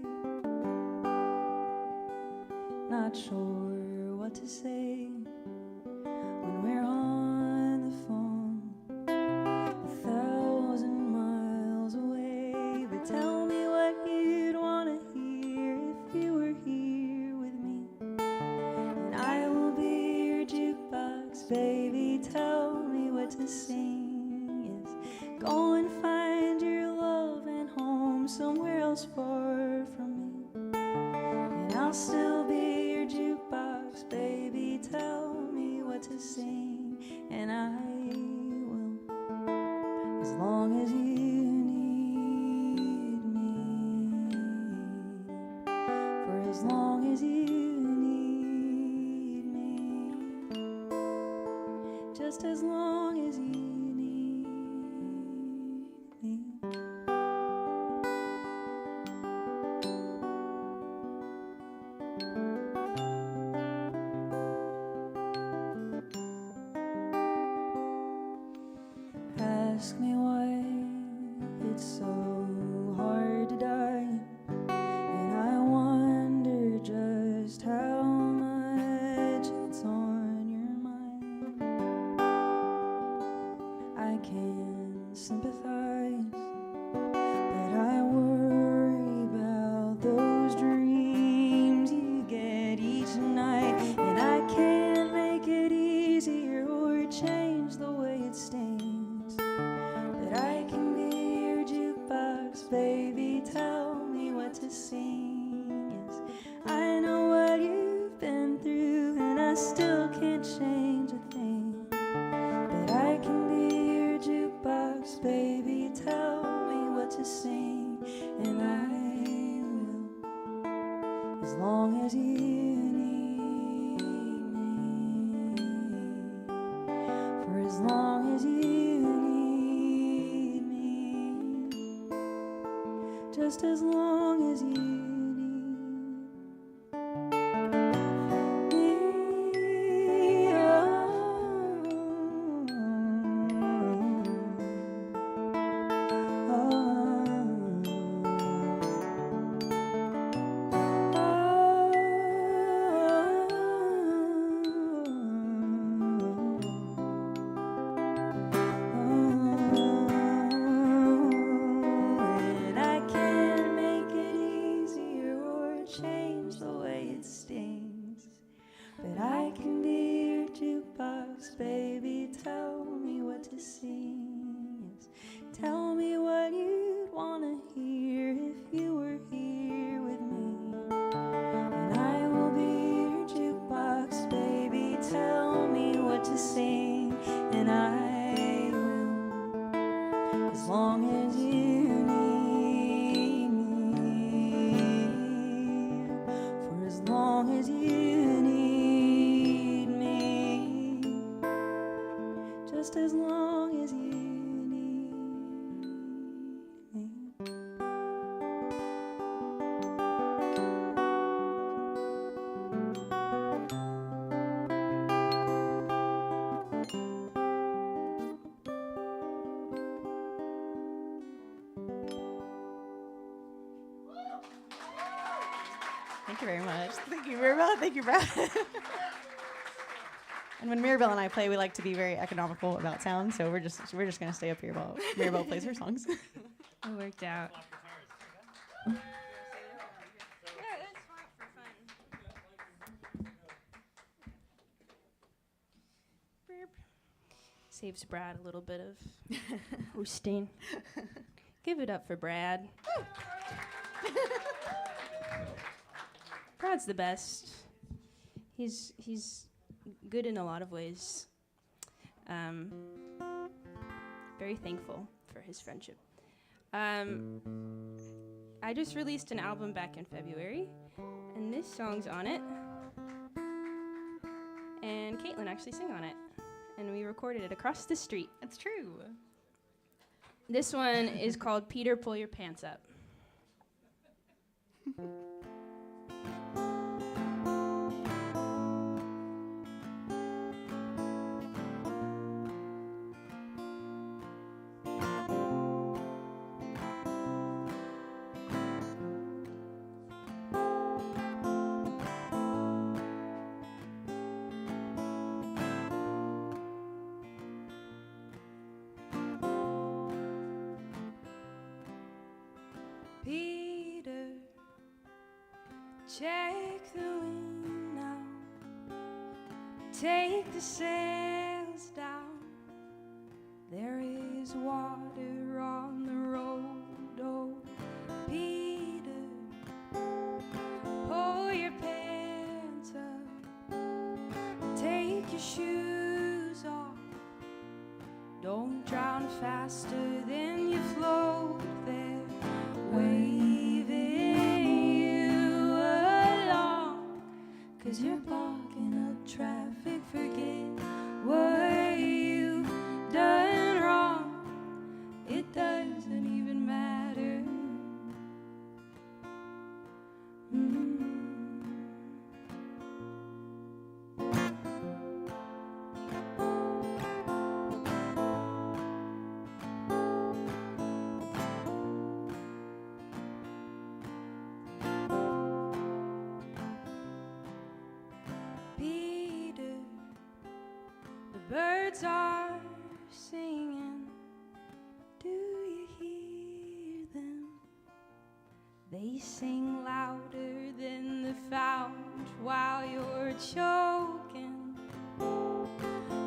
Not sure what to say when we're on the phone, 1,000 miles away. But tell me what you'd want to hear if you were here with me, and I will be your jukebox, baby. Tell me what to sing. Yes, go and find your love and home somewhere else far from me, and I'll still be your jukebox, baby. Tell me what to sing, and I will, as long as you need me, for as long as you need me, just as long as you need me. Ask me why it's so hard to die, and I wonder just how much it's on your mind. I can sympathize, but I worry about those dreams you get each night, and I can't make it easier or change the way it stings. But I can be your jukebox, baby. Tell me what to sing. Yes, I know what you've been through, and I still can't change a thing. But I can be your jukebox, baby. Tell me what to sing, and I will, as long as you need me, for as long as you need me, just as long as you need me. And I can't make it easier or change the way it stings. But I can be your jukebox, baby. Tell me what to sing. Yes, tell me what you'd want to hear if you were here with me, and I will be your jukebox, baby. Tell me what to sing, and I will, as long as you need me, for as long as you need me, just as long as you need me. Thank you very much. Thank you, Mirabelle. Thank you, Brad. And when Mirabelle and I play, we like to be very economical about sound, so we're just gonna stay up here while Mirabelle plays her songs. It worked out. Saves Brad a little bit of hosting. Give it up for Brad. Brad's the best. He's good in a lot of ways. Very thankful for his friendship. I just released an album back in February, and this song's on it. And Caitlin actually sang on it, and we recorded it across the street. That's true. This one is called Peter, Pull Your Pants Up. Check the wind now. Take the sails down. There is water on the road, oh Peter. Pull your pants up. Take your shoes off. Don't drown faster than you float there. Waving you along. 'Cause you're blocking up traffic. Forget what you've done wrong. It doesn't even matter. Peter, the birds are singing. Do you hear them? They sing louder than the fount while you're choking.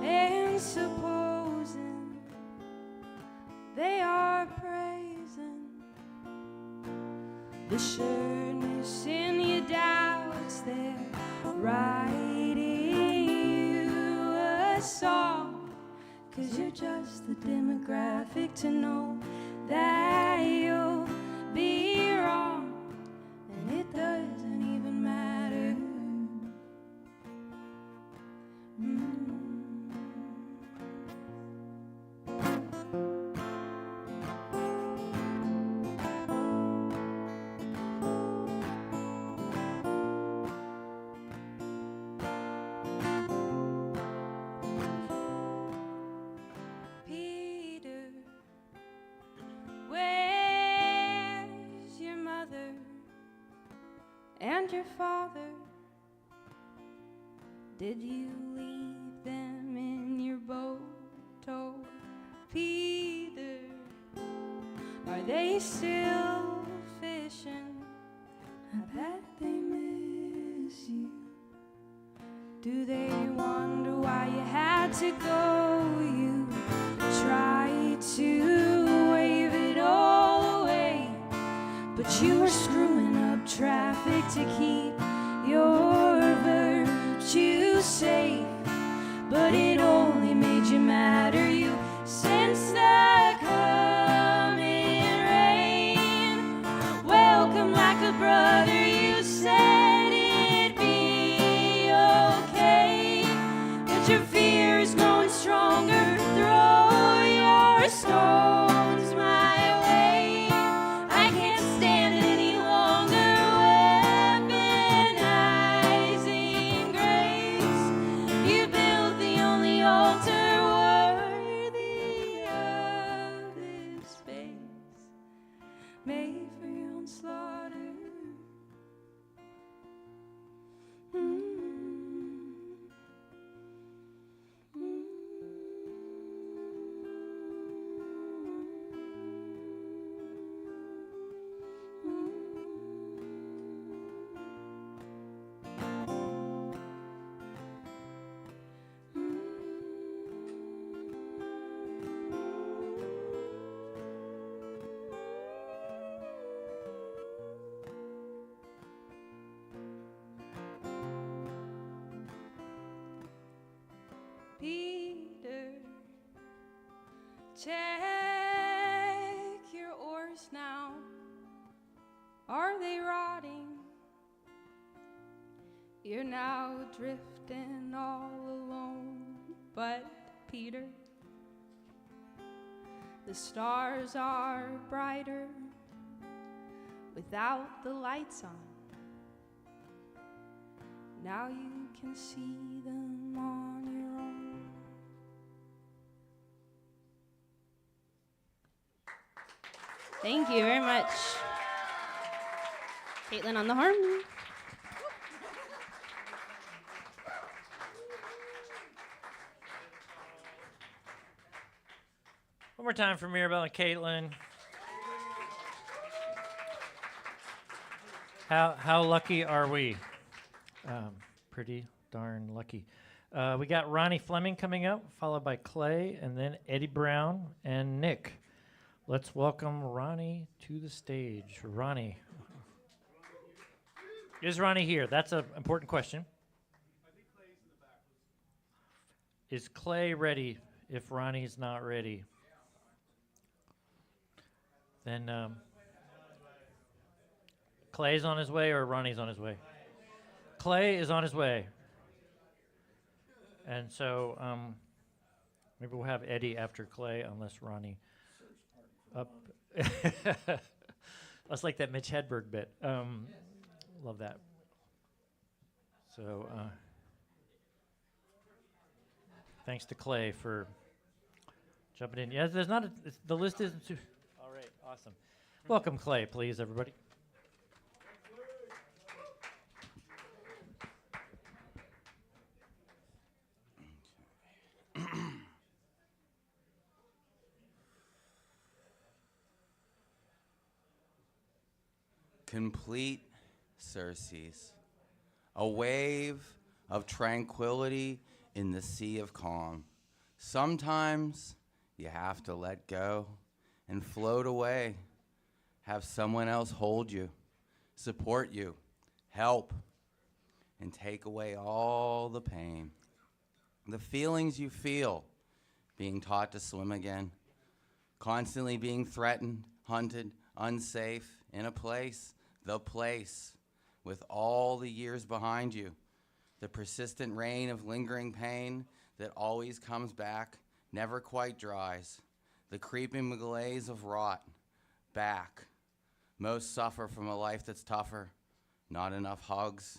And supposing they are praising the sureness in your doubts, they're writing you a song. 'Cause you're just the demographic to know that you'll be wrong. And it doesn't even matter. Peter, where's your mother and your father? Did you leave them in your boat, oh Peter? Are they still fishing? I bet they miss you. Do they wonder why you had to go? You tried to wave it all away, but you were screwing up traffic to keep your virtue safe. But it only made you madder. You sensed the coming rain. Welcome like a brother. You said it'd be okay, but your fear is growing stronger. Throw your stones my way. I can't stand it any longer. Weaponizing grace. You built the only altar worthy of this space, made for your own slaughter. Peter, check your oars now. Are they rotting? You're now drifting all alone. But Peter, the stars are brighter without the lights on. Now you can see them on your own. Thank you very much. Caitlin on the harmony. One more time for Mirabelle and Caitlin. How lucky are we? Pretty darn lucky. We got Ronnie Fleming coming up, followed by Clay, and then Eddie Brown and Nick. Let's welcome Ronnie to the stage. Ronnie. Is Ronnie here? That's an important question. Is Clay ready if Ronnie's not ready? Then Clay's on his way or Ronnie's on his way? Clay is on his way. And so maybe we'll have Eddie after Clay unless Ronnie up. That's like that Mitch Hedberg bit. Love that. So thanks to Clay for jumping in. Yeah, there's not the list isn't too. All right, awesome. Welcome, Clay, please, everybody. Complete surcease, a wave of tranquility in the sea of calm. Sometimes you have to let go and float away, have someone else hold you, support you, help, and take away all the pain. The feelings you feel, being taught to swim again, constantly being threatened, hunted, unsafe, in a place, the place, with all the years behind you, the persistent rain of lingering pain that always comes back, never quite dries, the creeping malaise of rot, back. Most suffer from a life that's tougher, not enough hugs.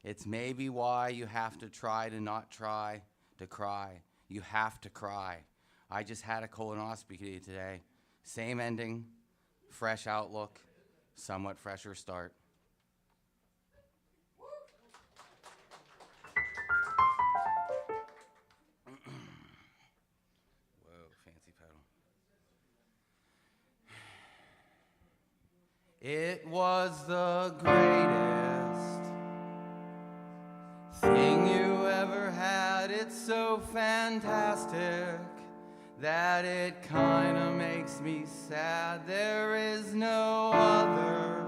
It's maybe why you have to try to not try to cry. You have to cry. I just had a colonoscopy today. Same ending, fresh outlook, somewhat fresher start. Whoa, fancy pedal. It was the greatest thing you ever had. It's so fantastic that it kinda makes me sad. There is no other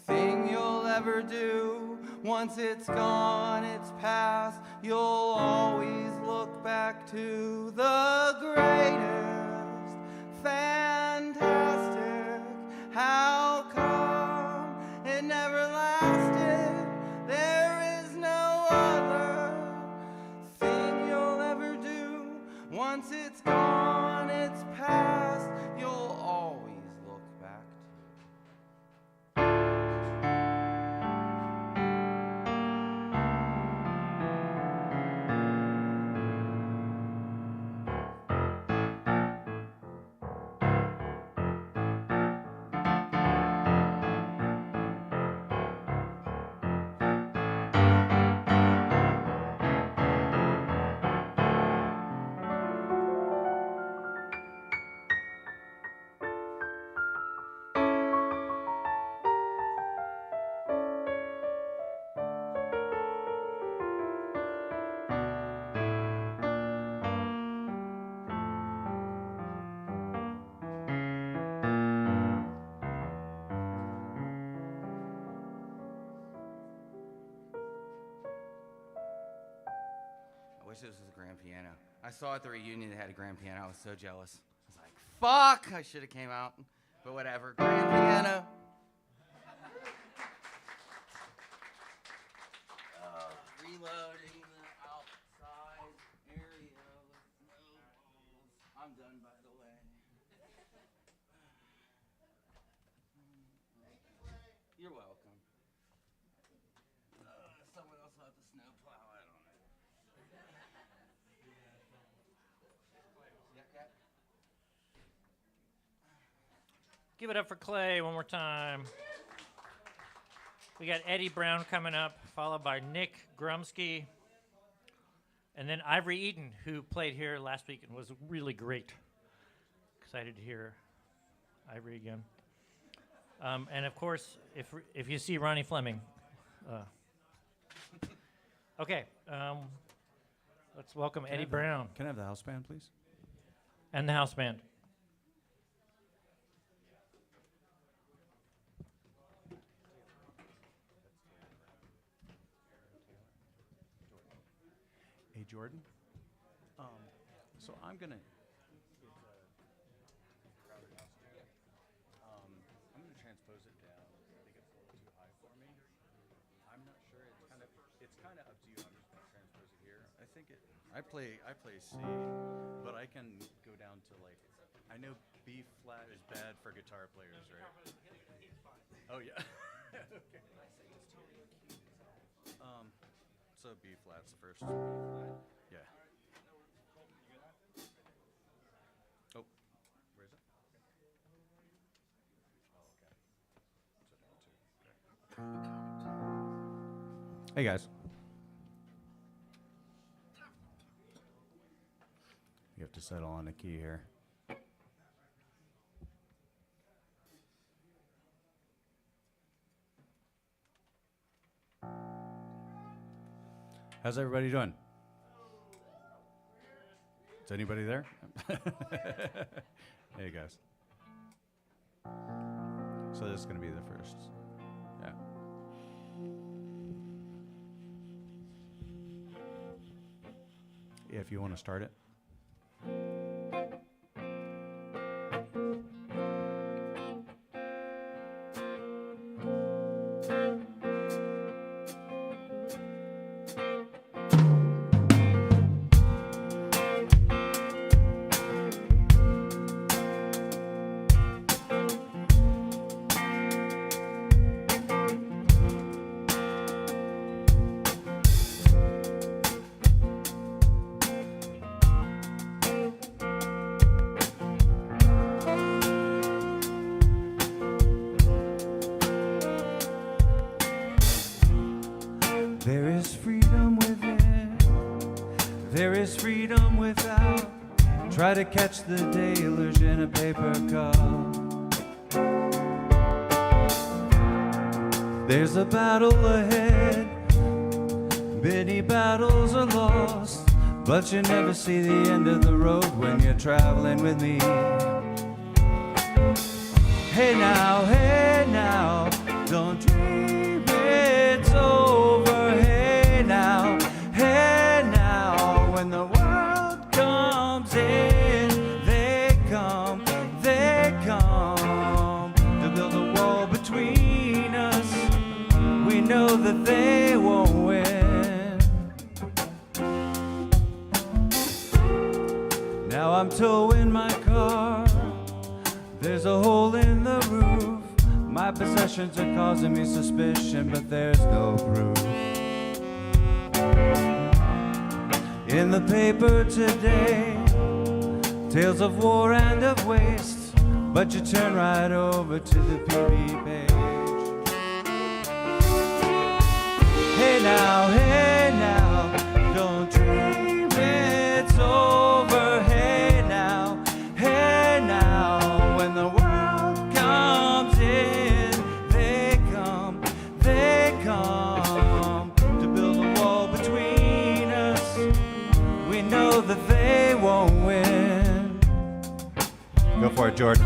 thing you'll ever do. Once it's gone, it's past. You'll always look back to the greatest, fantastic. How come it never lasted? There is no other thing you'll ever do. Once it's gone, it's past. You'll always look back I wish this was a grand piano. I saw at the reunion they had a grand piano. I was so jealous. I was like, fuck, I should have came out. But whatever, grand piano. Reloading the outside area with snowballs. I'm done, by the way. You're welcome. Someone else will have to snow plow. I don't know. Give it up for Clay one more time. We got Eddie Brown coming up, followed by Nick Grumsky, and then Ivory Eaton, who played here last week and was really great. Excited to hear Ivory again. And of course, if you see Ronnie Fleming. Okay, let's welcome Eddie Brown. Can I have the house band, please? And the house band. Hey, Jordan. So I'm gonna. I'm gonna transpose it down. I think it's a little too high for me. I'm not sure. It's kind of up to you. I'm just gonna transpose it here. I think it. I play C, but I can go down to like. I know B flat is bad for guitar players, right? Oh yeah. Okay. So B flat's the first. Yeah. Oh, where is it? Oh, okay. So down two. Okay. Hey guys. You have to settle on a key here. How's everybody doing? Is anybody there? Hey guys. So this is going to be the first. Yeah. If you want to start it. There is freedom within, there is freedom without. Try to catch the deluge in a paper cup. There's a battle ahead, many battles are lost, but you never see the end of the road when you're traveling with me. Hey now, don't dream it's over. Hey now, when the world comes in, they come to build a wall between us. We know that they won't win. Now I'm towing my car, there's a hole in the roof. My possessions are causing me suspicion, but there's no proof. In the paper today, tales of war and of waste, but you turn right over to the PB page. Hey now, don't dream it's over. Hey now, when the world comes in, they come to build a wall between us. We know that they won't win. Go for it, Jordan.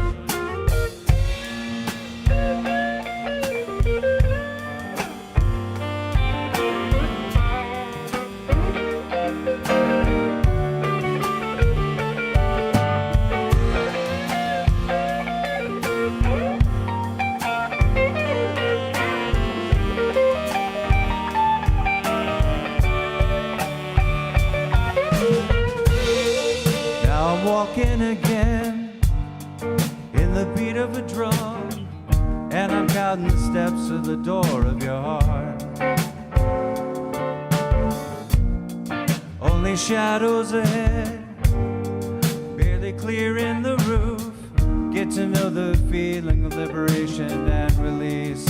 Walking again in the beat of a drum, and I'm counting the steps to the door of your heart. Only shadows ahead, barely clearing the roof. Get to know the feeling of liberation and release.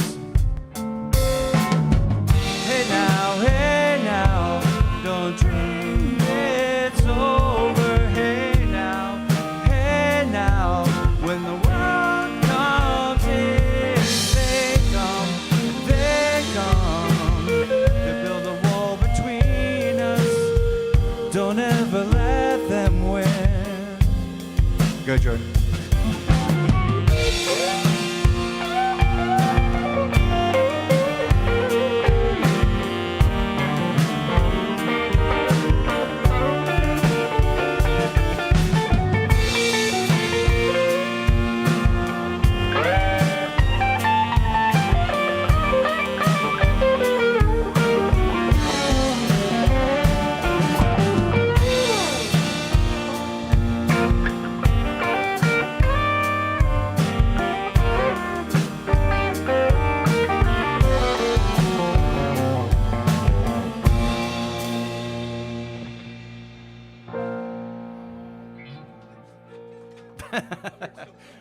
Hey now, don't dream it's over. Hey now, when the world comes in, Don't ever let them win. Go, Jordan.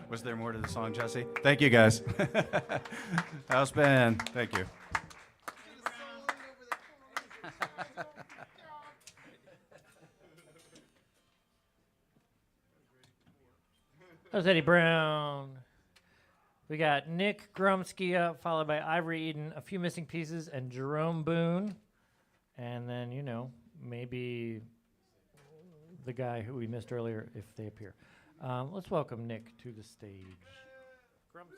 Was there more to the song, Jesse? Thank you, guys. House band, thank you. That was Eddie Brown. We got Nick Grumsky up, followed by Ivory Eden, A Few Missing Pieces, and Jerome Boone. And then, you know, maybe the guy who we missed earlier if they appear. Let's welcome Nick to the stage. Grumsky.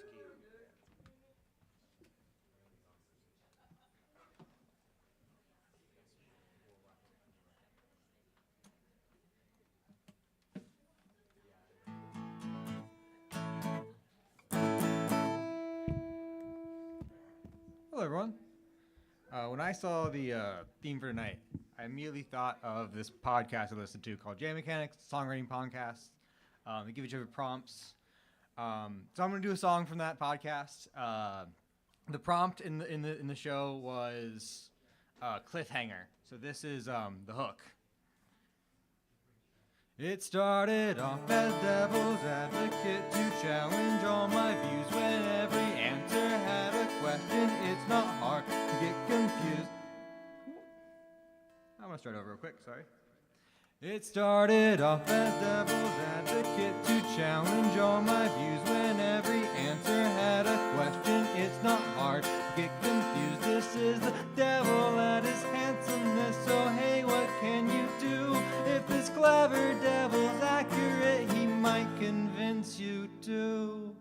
Hello, everyone. When I saw the theme for tonight, I immediately thought of this podcast I listened to called Jam Mechanics, songwriting podcast. They give each other prompts. So I'm going to do a song from that podcast. The prompt in the show was cliffhanger. So this is the hook. It started off as devil's advocate to challenge all my views when every answer had a question. It's not hard to get confused. I'm going to start over real quick, sorry. It started off as devil's advocate to challenge all my views when every answer had a question. It's not hard to get confused. This is the devil at his handsomeness. So hey, what can you do? If this clever devil's accurate, he might convince you too.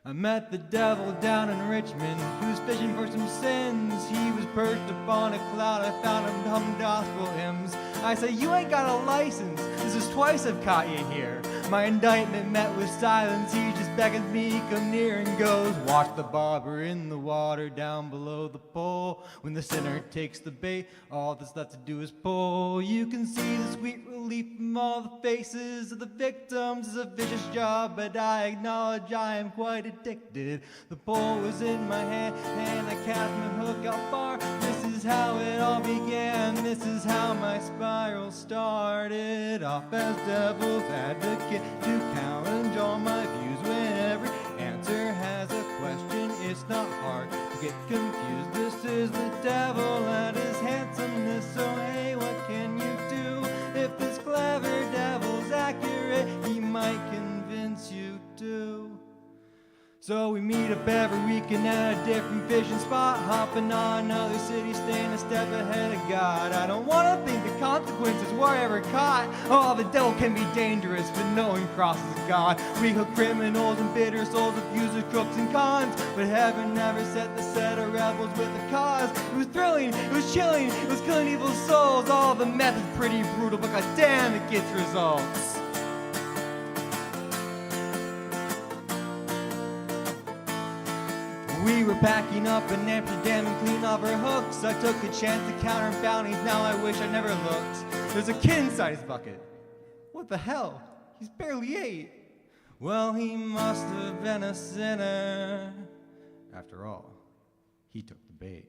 I met the devil down in Richmond, who was fishing for some sins. He was perched upon a cloud, I found him humming gospel hymns. I say, you ain't got a license, this is twice I've caught you here. My indictment met with silence, he just beckons me, come near and goes, watch the bobber in the water down below the pole. When the sinner takes the bait, all that's left to do is pull. You can see the sweet relief from all the faces of the victims. It's a vicious job, but I acknowledge I am quite addicted. The pole was in my hand, and I cast my hook out far. This is how it all began, this is how my spiral started. Off as devil's advocate to challenge all my views when every answer has a question. It's not hard to get confused. This is the devil at his handsomeness. So hey, what can you do? If this clever devil's accurate, he might convince you too. So we meet up every weekend at a different fishing spot, hopping on another city, staying a step ahead of God. I don't want to think the consequences were ever caught. Oh, the devil can be dangerous, but no one crosses God. We hook criminals and bitter souls, abusers, crooks, and cons. But heaven never set the set of rebels with a cause. It was thrilling, it was chilling, it was killing evil souls. All the method's pretty brutal, but goddamn, it gets results. We were packing up in Amsterdam and clean off our hooks. I took a chance to counter bounties, now I wish I never looked. There's a kid inside his bucket. What the hell? He's barely 8. Well, he must have been a sinner. After all, he took the bait.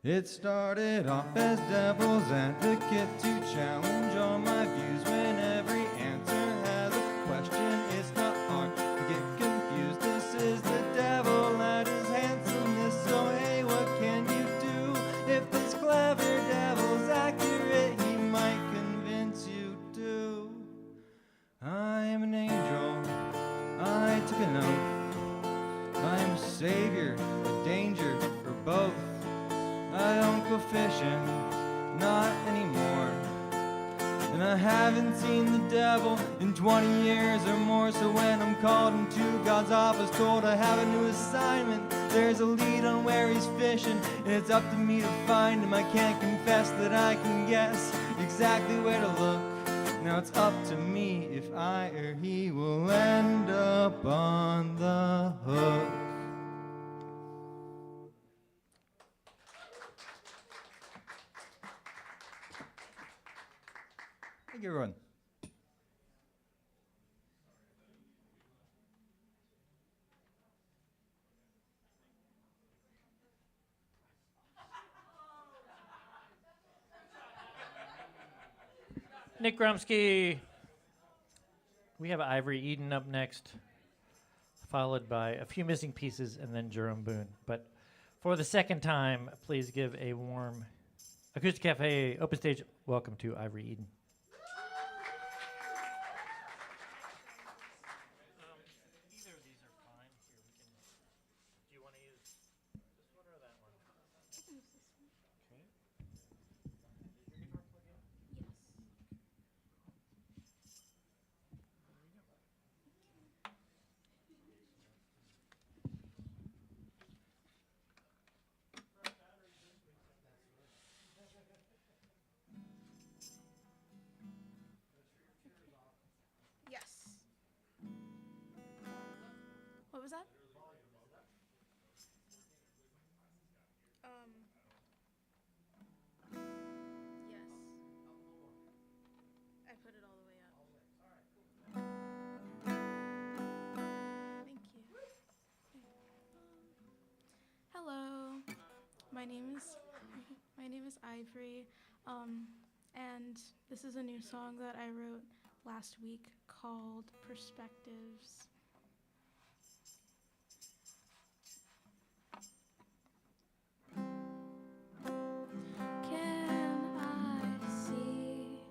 It started off as devil's advocate to challenge all my views when every answer has a question. It's not hard to get confused. This is the devil at his handsomeness. So hey, what can you do? If this clever devil's accurate, he might convince you too. I am an angel, I took an oath. I am a savior, a danger, or both. I don't go fishing, not anymore. And I haven't seen the devil in 20 years or more. So when I'm called into God's office, told I have a new assignment, there's a lead on where he's fishing, and it's up to me to find him. I can't confess that I can guess exactly where to look. Now it's up to me if I or he will end up on the hook. Thank you, everyone. Nick Grumsky. We have Ivory Eden up next, followed by A Few Missing Pieces and then Jerome Boone. But for the second time, please give a warm AcoustiCafe Open Stage welcome to Ivory Eden. Either of these are fine. Here, we can. Do you want to use this one or that one? I can use this one. Okay. Is your guitar plugged in? Yes. Yes. What was that? Yes. I put it all the way up. Thank you. Hello. My name is Ivory. And this is a new song that I wrote last week called Perspectives. Can I see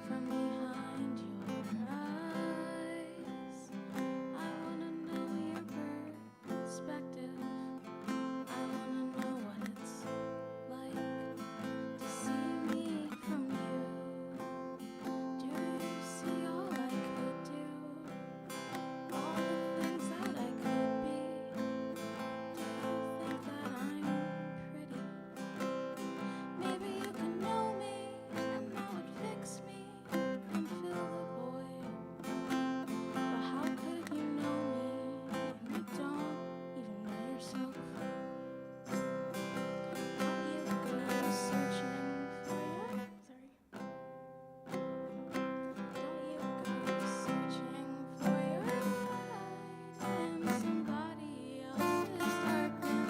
from behind your eyes? I wanna know your perspective. I wanna know what it's like to see me from you. Do you see all I could do? All the things that I could be. Do you think that I'm pretty? Maybe you can know me, and that would fix me and fill the void. But how could you know me when you don't even know yourself? Don't you go searching for your light in somebody else's darkness?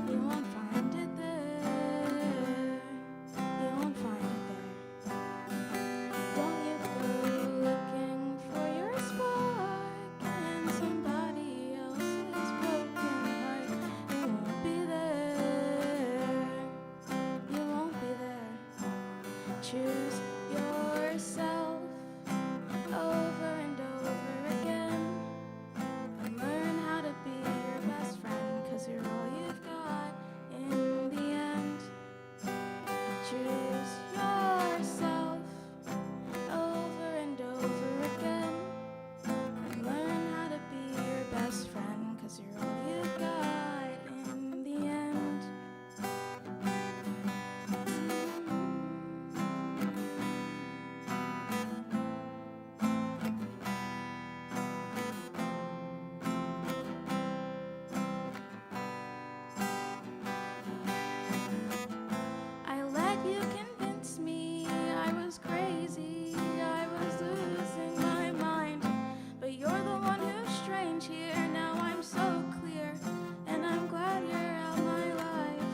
You won't find it there. You won't find it there. Don't you go looking for your spark in somebody else's broken heart. It won't be there. You won't be there. Choose yourself over and over again. And learn how to be your best friend, 'cause you're all you've got in the end. Choose yourself over and over again. And learn how to be your best friend, 'cause you're all you've got in the end. I let you convince me I was crazy, I was losing my mind. But you're the one who's strange here. Now I'm so clear, and I'm glad you're out my life.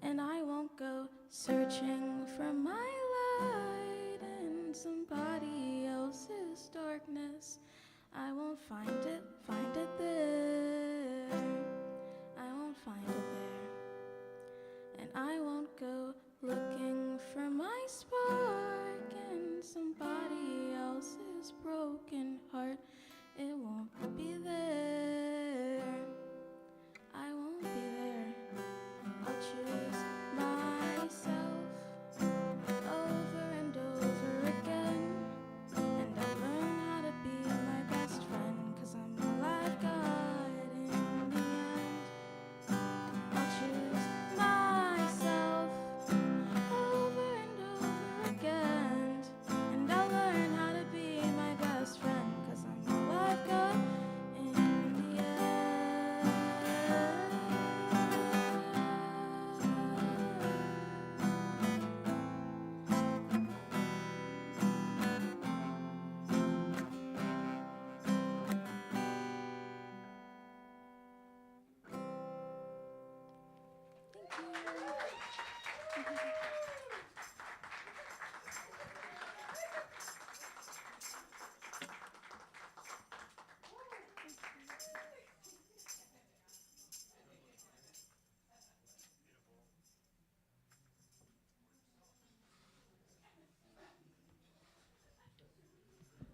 And I won't go searching for my light in somebody else's darkness. I won't find it there. I won't find it there. And I won't go looking for my spark in somebody else's broken heart. It won't be there. I won't be there. I'll choose myself over and over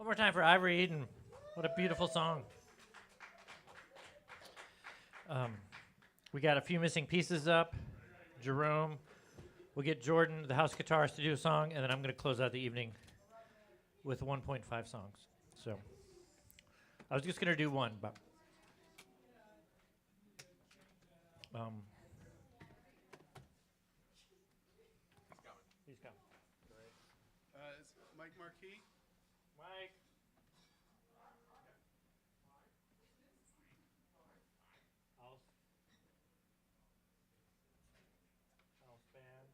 One more time for Ivory Eden. What a beautiful song. We got a few missing pieces up. Jerome. We'll get Jordan, the house guitarist, to do a song, and then I'm going to close out the evening with 1.5 songs. So I was just going to do one, but he's coming. Is Mike Marquis? Mike. House band.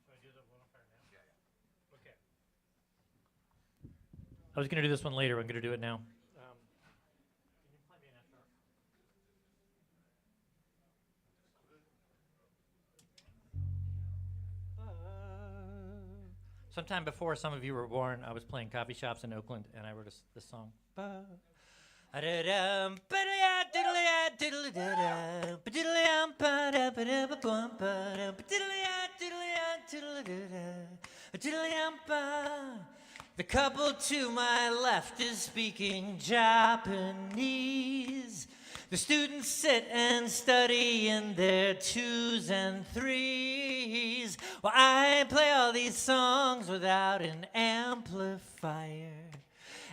Should I do the one on fire now? Yeah. Okay. I was going to do this one later. I'm going to do it now. Can you play me an after? Sometime before some of you were born, I was playing coffee shops in Oakland, and I wrote this song. The couple to my left is speaking Japanese. The students sit and study in their 2s and 3s, while I play all these songs without an amplifier.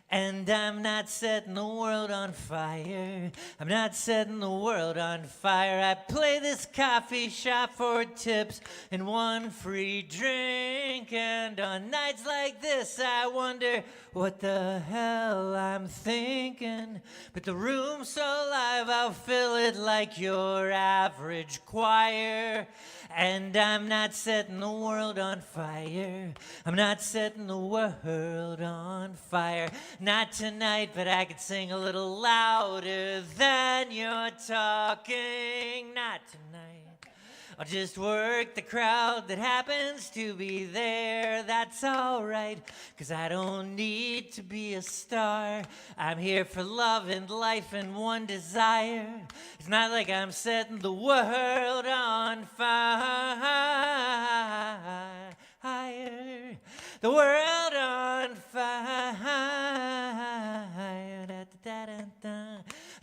And I'm not setting the world on fire. I'm not setting the world on fire. I play this coffee shop for tips and 1 free drink. And on nights like this, I wonder what the hell I'm thinking. But the room's so live, I'll fill it like your average choir. And I'm not setting the world on fire. I'm not setting the world on fire. Not tonight, but I could sing a little louder than you're talking. Not tonight. I'll just work the crowd that happens to be there. That's alright, 'cause I don't need to be a star. I'm here for love and life and one desire. It's not like I'm setting the world on fire. The world on fire.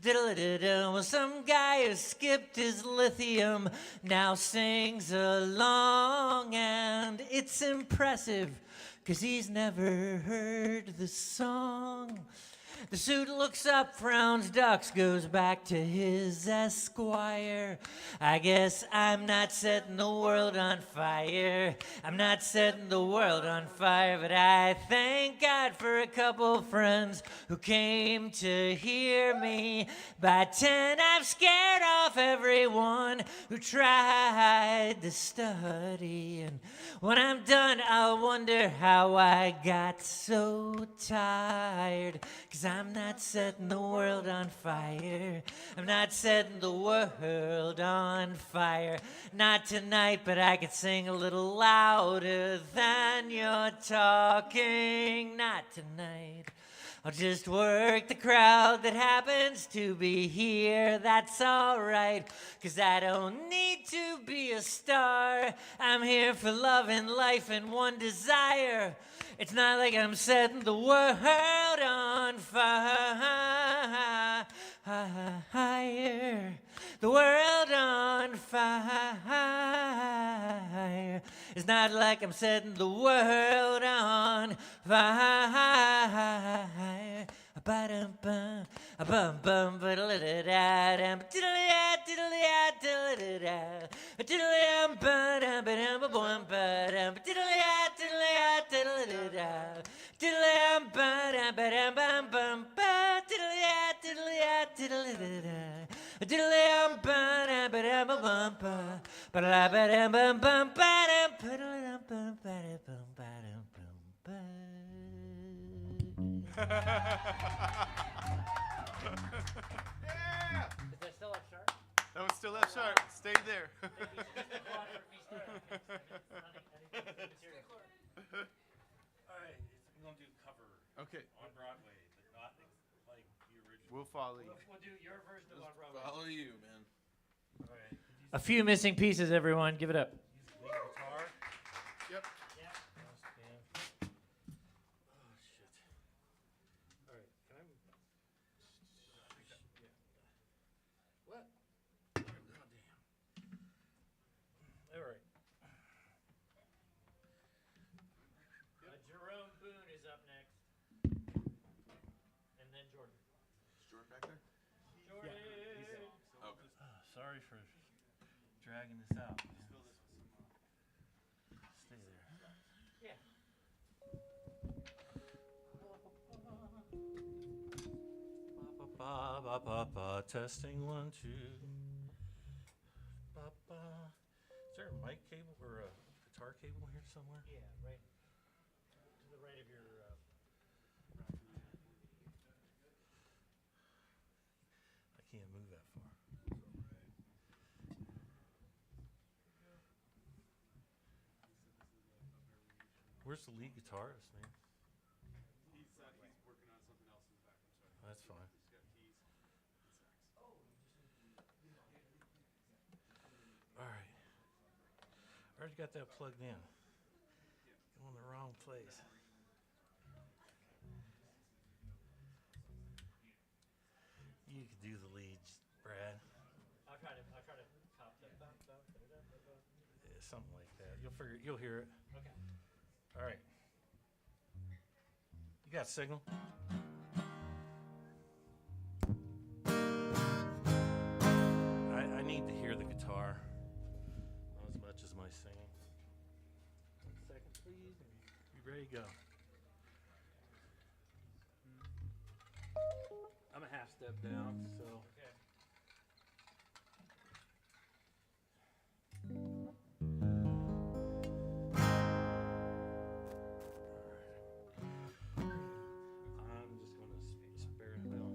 Da-da-da-da-da. Well, some guy who skipped his lithium now sings along, and it's impressive, 'cause he's never heard the song. The suit looks up, frowns, ducks, goes back to his esquire. I guess I'm not setting the world on fire. I'm not setting the world on fire, but I thank God for a couple friends who came to hear me. By 10, I've scared off everyone who tried to study. And when I'm done, I'll wonder how I got so tired. 'Cause I'm not setting the world on fire. I'm not setting the world on fire. Not tonight, but I could sing a little louder than you're talking. Not tonight. I'll just work the crowd that happens to be here. That's alright, 'cause I don't need to be a star. I'm here for love and life and one desire. It's not like I'm setting the world on fire. The world on fire. It's not like I'm setting the world on fire. Ba-dum-bum, a-bum-bum, ba-da-da-da-dum, diddle-ya, diddle-ya, diddle-da-da, diddle-yum, ba-dum, ba-dum, ba-dum, diddle-ya, diddle-ya, diddle-da-da, diddle-yum, ba-dum, ba-dum, bum, ba, diddle-ya, diddle-ya, diddle-da-da, diddle-yum, ba-dum, ba-dum, bum, ba, ba-da-ba-dum, bum, bum, ba-dum, ba-da-dum, bum, ba-da-bum, ba-dum, bum, ba. Yeah! Is that still up sharp? That was still F sharp. Stay there. All right, we're gonna do cover. Okay. On Broadway, but not We'll follow you. We'll do your version of On Broadway. Follow you, man. All right. A few missing pieces, everyone. Give it up. Guitar. Yep. Oh, shit. All right. Can I? What? Oh, damn. All right. Jerome Boone is up next. And then Jordan. Is Jordan back there? Jordan! Okay. Sorry for dragging this out. Stay there. Yeah. Ba ba ba ba, testing 1 2. Ba ba. Is there a mic cable or a guitar cable here somewhere? Yeah, right to the right of your. I can't move that far. Where's the lead guitarist, man? He's working on something else in the back. I'm sorry. That's fine. He's got keys and sax. All right. I already got that plugged in. Going in the wrong place. You could do the leads, Brad. I'll try to cop that. Yeah, something like that. You'll hear it. Okay. All right. You got signal? I need to hear the guitar. Not as much as my singing. 1 second, please. Be ready to go. I'm a half step down, so. Okay. I'm just going to spare it down.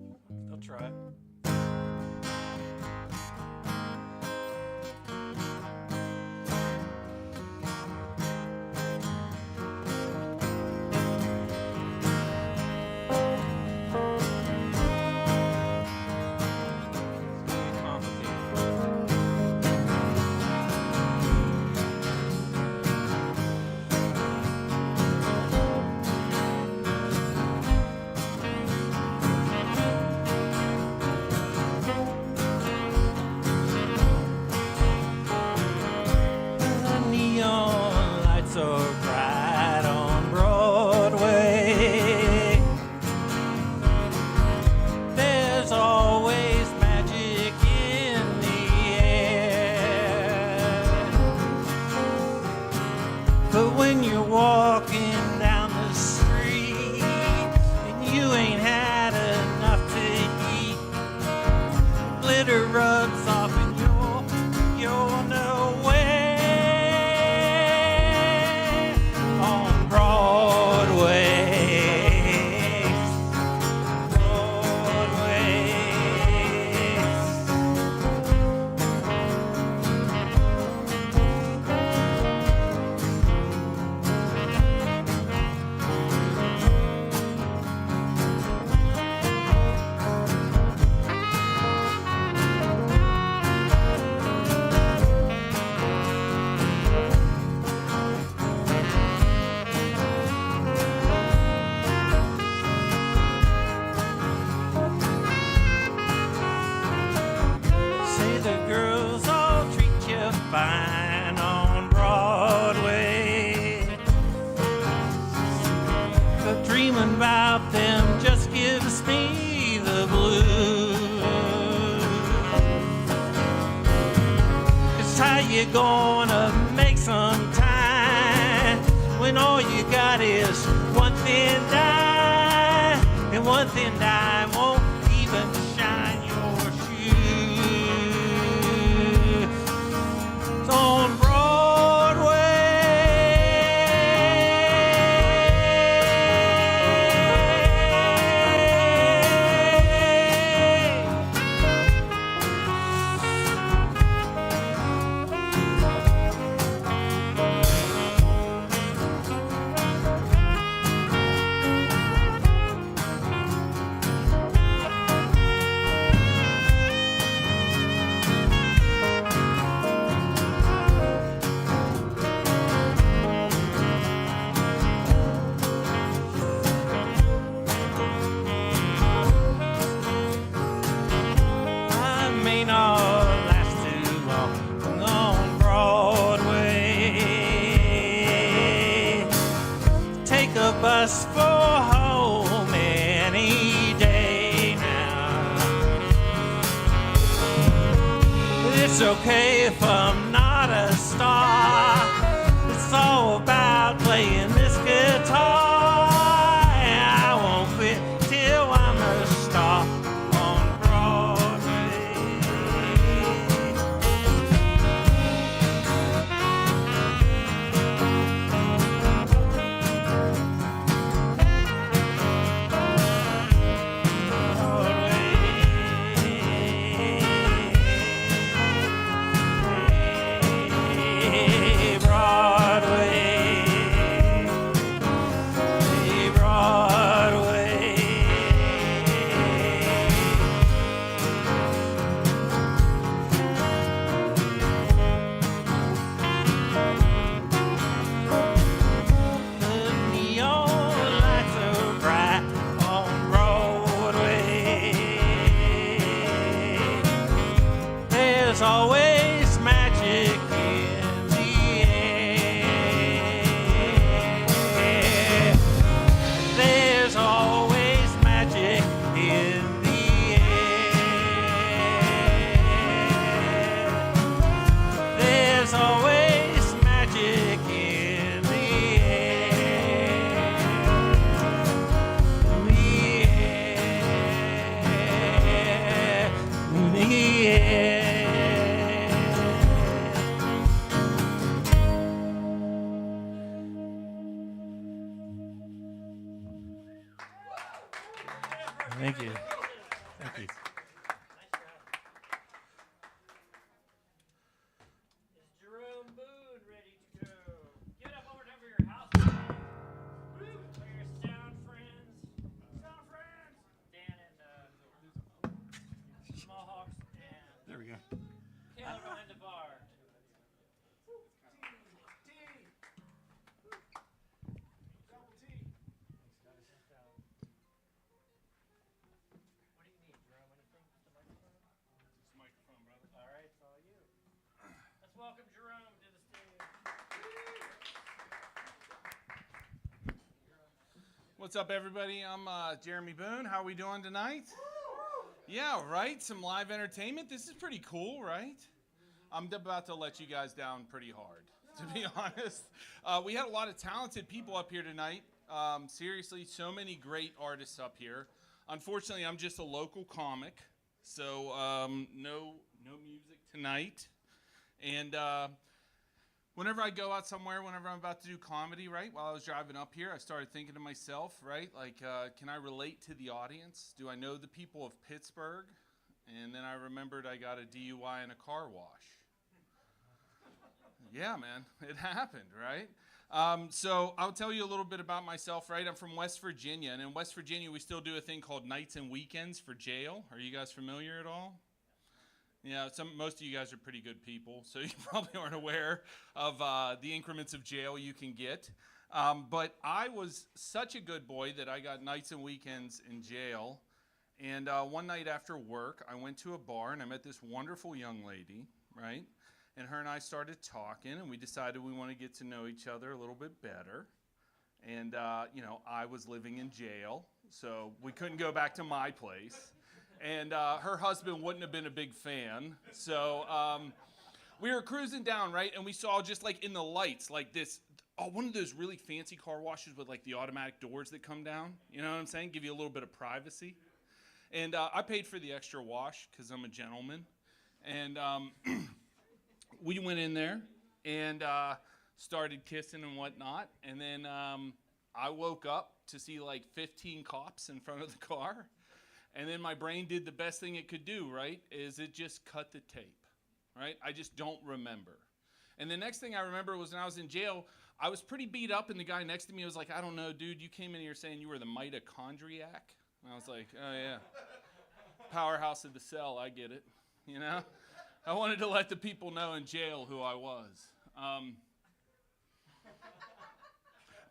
I'll try. us for home any day now. It's okay if I'm not a star. It's all about playing this guitar. I won't quit till I'm a star on Broadway. There's always magic in the air. There's always magic in the air. There's always magic in the air. In the air. Thank you. Thank you. Is Jerome Boone ready to go? Get up over to your house. Woo! For your sound friends. Sound friends! Dan and Smallhawks and There we go. Caleb behind the bar. Welcome Jerome to the stage. What's up, everybody? I'm Jeremy Boone. How are we doing tonight? Yeah, right? Some live entertainment. This is pretty cool, right? I'm about to let you guys down pretty hard, to be honest. We had a lot of talented people up here tonight. Seriously, so many great artists up here. Unfortunately, I'm just a local comic, so no music tonight. And whenever I go out somewhere, whenever I'm about to do comedy, right, while I was driving up here, I started thinking to myself, right, like, can I relate to the audience? Do I know the people of Pittsburgh? And then I remembered I got a DUI in a car wash. Yeah, man, it happened, right? So I'll tell you a little bit about myself, right? I'm from West Virginia, and in West Virginia, we still do a thing called nights and weekends for jail. Are you guys familiar at all? Yeah, most of you guys are pretty good people, so you probably aren't aware of the increments of jail you can get. But I was such a good boy that I got nights and weekends in jail. And one night after work, I went to a bar, and I met this wonderful young lady, right? And her and I started talking, and we decided we want to get to know each other a little bit better. And, you know, I was living in jail, so we couldn't go back to my place. And her husband wouldn't have been a big fan. So we were cruising down, right? And we saw just like in the lights, like this, one of those really fancy car washes with like the automatic doors that come down. You know what I'm saying? Give you a little bit of privacy. And I paid for the extra wash because I'm a gentleman. And we went in there and started kissing and whatnot. And then I woke up to see like 15 cops in front of the car. And then my brain did the best thing it could do, right? Is it just cut the tape, right? I just don't remember. And the next thing I remember was when I was in jail, I was pretty beat up, and the guy next to me was like, I don't know, dude, you came in here saying you were the mitochondriac? And I was like, oh, yeah. Powerhouse of the cell, I get it, you know? I wanted to let the people know in jail who I was.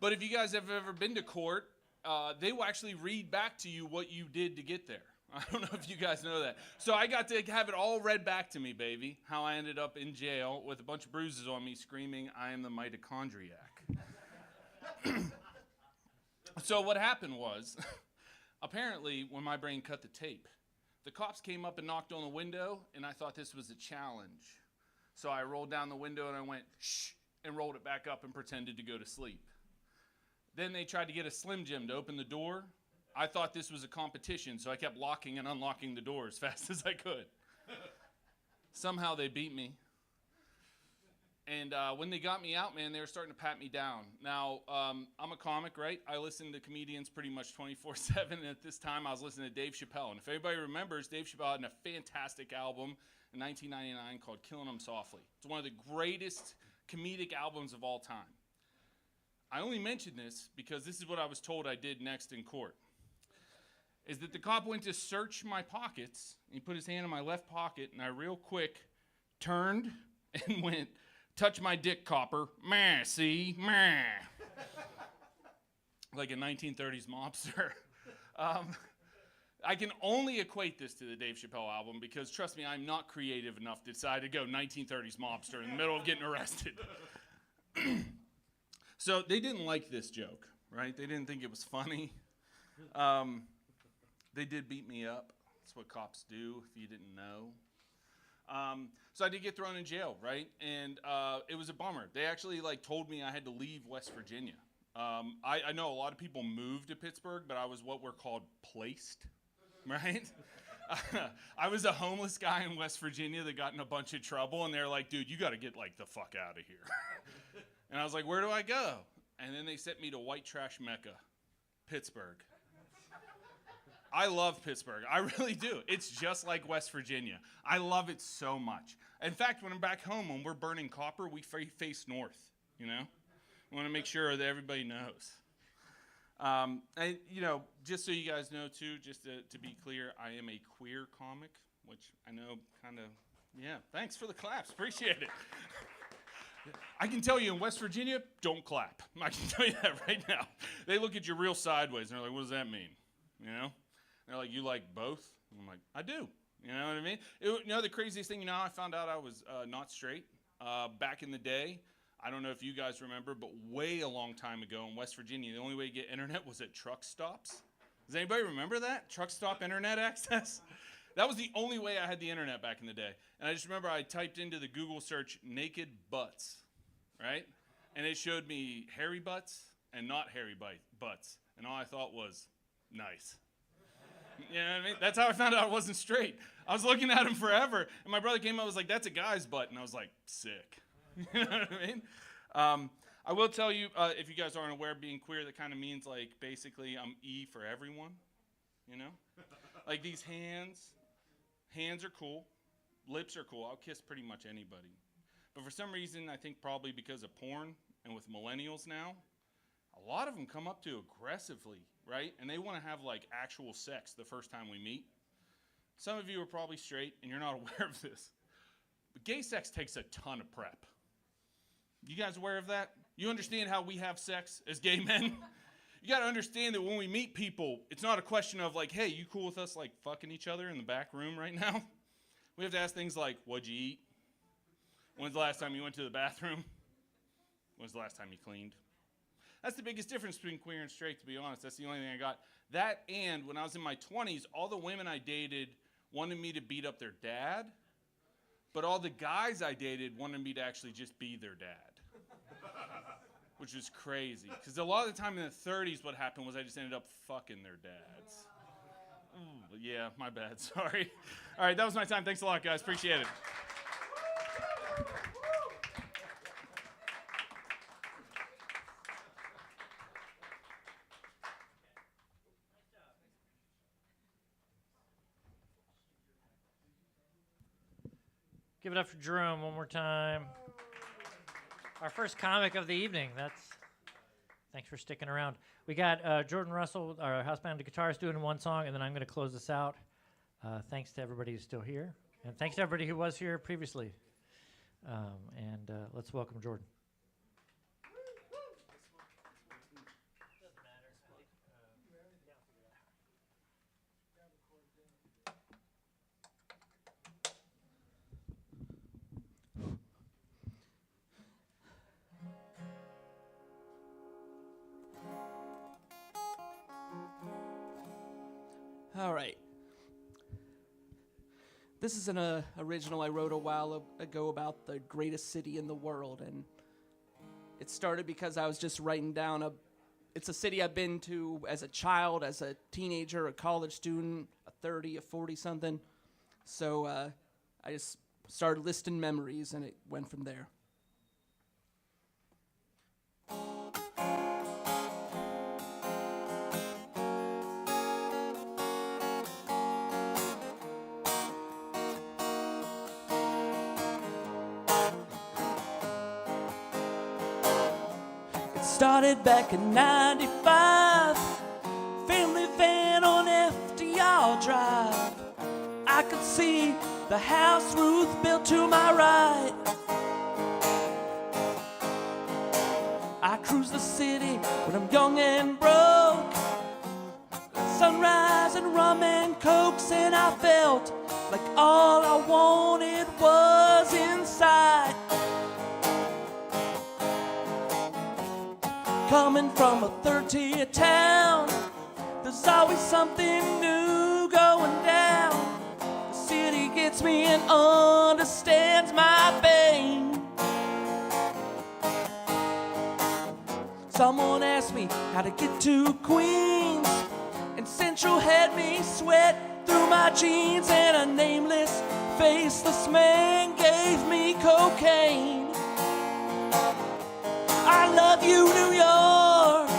But if you guys have ever been to court, they will actually read back to you what you did to get there. I don't know if you guys know that. So I got to have it all read back to me, baby, how I ended up in jail with a bunch of bruises on me screaming, I am the mitochondriac. So what happened was, apparently, when my brain cut the tape, the cops came up and knocked on the window, and I thought this was a challenge. So I rolled down the window and I went, shh, and rolled it back up and pretended to go to sleep. Then they tried to get a Slim Jim to open the door. I thought this was a competition, so I kept locking and unlocking the door as fast as I could. Somehow they beat me. And when they got me out, man, they were starting to pat me down. Now, I'm a comic, right? I listen to comedians pretty much 24/7, and at this time I was listening to Dave Chappelle. And if anybody remembers, Dave Chappelle had a fantastic album in 1999 called Killing 'Em Softly. It's one of the greatest comedic albums of all time. I only mention this because this is what I was told I did next in court. Is that the cop went to search my pockets, and he put his hand in my left pocket, and I real quick turned and went, touch my dick, copper. Meh, see? Meh. Like a 1930s mobster. I can only equate this to the Dave Chappelle album because, trust me, I'm not creative enough to decide to go 1930s mobster in the middle of getting arrested. So they didn't like this joke, right? They didn't think it was funny. They did beat me up. That's what cops do, if you didn't know. So I did get thrown in jail, right? And it was a bummer. They actually told me I had to leave West Virginia. I know a lot of people moved to Pittsburgh, but I was what were called placed, right? I was a homeless guy in West Virginia that got in a bunch of trouble, and they're like, dude, you got to get the fuck out of here. And I was like, where do I go? And then they sent me to white trash Mecca, Pittsburgh. I love Pittsburgh. I really do. It's just like West Virginia. I love it so much. In fact, when I'm back home, when we're burning copper, we face north, you know? I want to make sure that everybody knows. And, just so you guys know, too, just to be clear, I am a queer comic, which I know thanks for the claps. Appreciate it. I can tell you in West Virginia, don't clap. I can tell you that right now. They look at you real sideways, and they're like, what does that mean? You know? They're like, you like both? I'm like, I do. You know what I mean? The craziest thing, I found out I was not straight. Back in the day, I don't know if you guys remember, but way a long time ago in West Virginia, the only way to get internet was at truck stops. Does anybody remember that? Truck stop internet access? That was the only way I had the internet back in the day. And I just remember I typed into the Google search naked butts, right? And it showed me hairy butts and not hairy butts. And all I thought was, nice. You know what I mean? That's how I found out I wasn't straight. I was looking at him forever, and my brother came up and was like, that's a guy's butt. And I was like, sick. You know what I mean? I will tell you, if you guys aren't aware, being queer, that kind of means, basically I'm E for everyone, you know? Like these hands are cool, lips are cool. I'll kiss pretty much anybody. But for some reason, I think probably because of porn and with millennials now, a lot of them come up to aggressively, right? And they want to have actual sex the first time we meet. Some of you are probably straight and you're not aware of this. But gay sex takes a ton of prep. You guys aware of that? You understand how we have sex as gay men? You got to understand that when we meet people, it's not a question of hey, you cool with us fucking each other in the back room right now? We have to ask things like, what'd you eat? When's the last time you went to the bathroom? When's the last time you cleaned? That's the biggest difference between queer and straight, to be honest. That's the only thing I got. That, and when I was in my 20s, all the women I dated wanted me to beat up their dad, but all the guys I dated wanted me to actually just be their dad. Which was crazy. Because a lot of the time in the 30s, what happened was I just ended up fucking their dads. Ooh, yeah, my bad, sorry. All right, that was my time. Thanks a lot, guys. Appreciate it. Give it up for Jerome one more time. Our first comic of the evening. Thanks for sticking around. We got Jordan Russell, our house band guitarist, doing one song, and then I'm going to close this out. Thanks to everybody who's still here, and thanks to everybody who was here previously. Let's welcome Jordan. All right. This is an original I wrote a while ago about the greatest city in the world, and it started because I was just writing down it's a city I've been to as a child, as a teenager, a college student, a 30, a 40-something. So I just started listing memories, and it went from there. Started back in 95, family van on FDR Drive. I could see the house Ruth built to my right. I cruise the city when I'm young and broke. Sunrise and rum and cokes, and I felt like all I wanted was inside. Coming from a third-tier town, there's always something new going down. The city gets me and understands my pain. Someone asked me how to get to Queens, and Central had me sweat through my jeans, and a nameless, faceless man gave me cocaine. I love you, New York.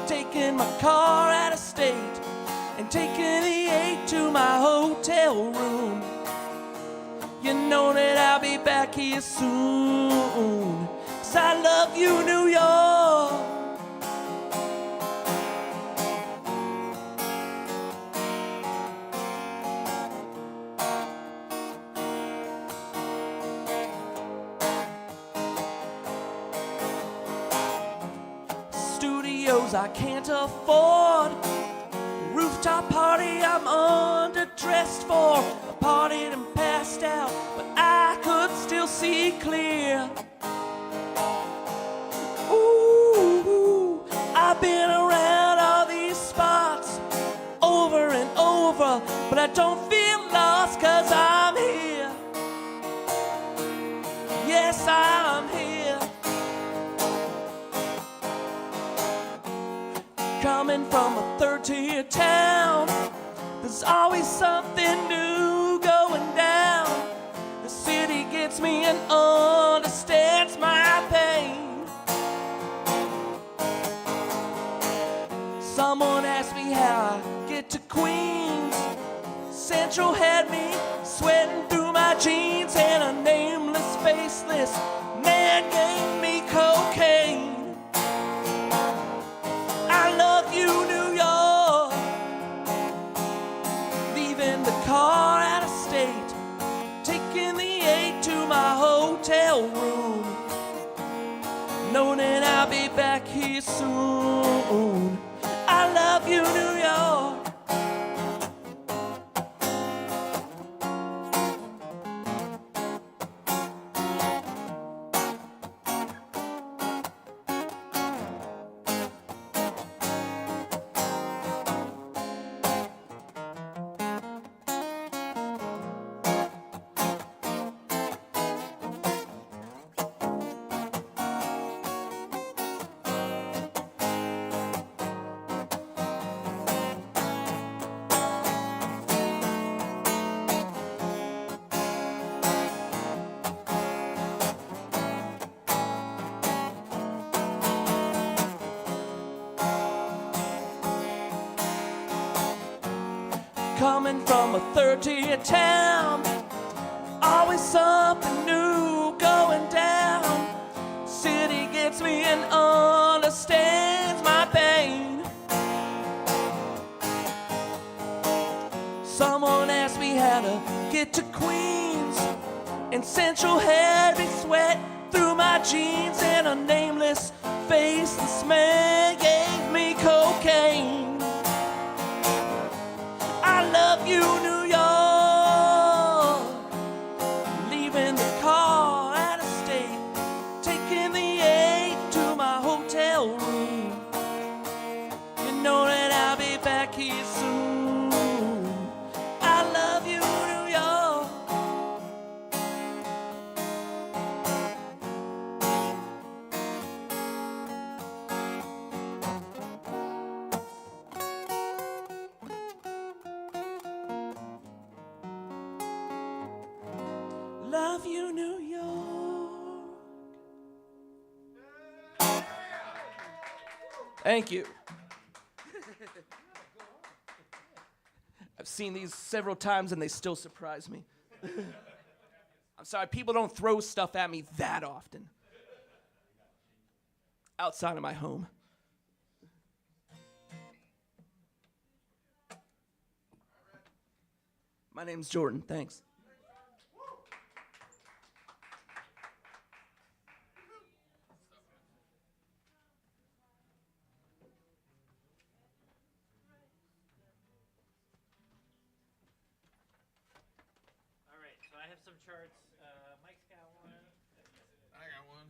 Taking my car out of state and taking the 8 to my hotel room. You know that I'll be back here soon, 'cause I love you, New York. I can't afford. Rooftop party I'm underdressed for. I partied and passed out, but I could still see clear. Ooh, I've been around all these spots over and over, but I don't feel lost 'cause I'm here. Yes, I'm here. Coming from a third-tier town, there's always something new going down. The city gets me and understands my pain. Someone asked me how I get to Queens. Central had me sweating through my jeans, and a nameless, faceless man gave me cocaine. I love you, New York. Leaving the car out of state, taking the 8 to my hotel room, knowing that I'll be back here soon. I love you, New York. Coming from a third-tier town, always something new going down. City gets me and understands my pain. Someone asked me how to get to Queens, and Central had me sweat through my jeans, and a nameless, faceless man gave me cocaine. I love you, New York. Leaving the car out of state, taking the 8 to my hotel room. You know that I'll be back here soon. I love you, New York. Love you, New York. Thank you. I've seen these several times and they still surprise me. I'm sorry, people don't throw stuff at me that often. Outside of my home. My name's Jordan, thanks. All right, so I have some charts. Mike's got one. I got one.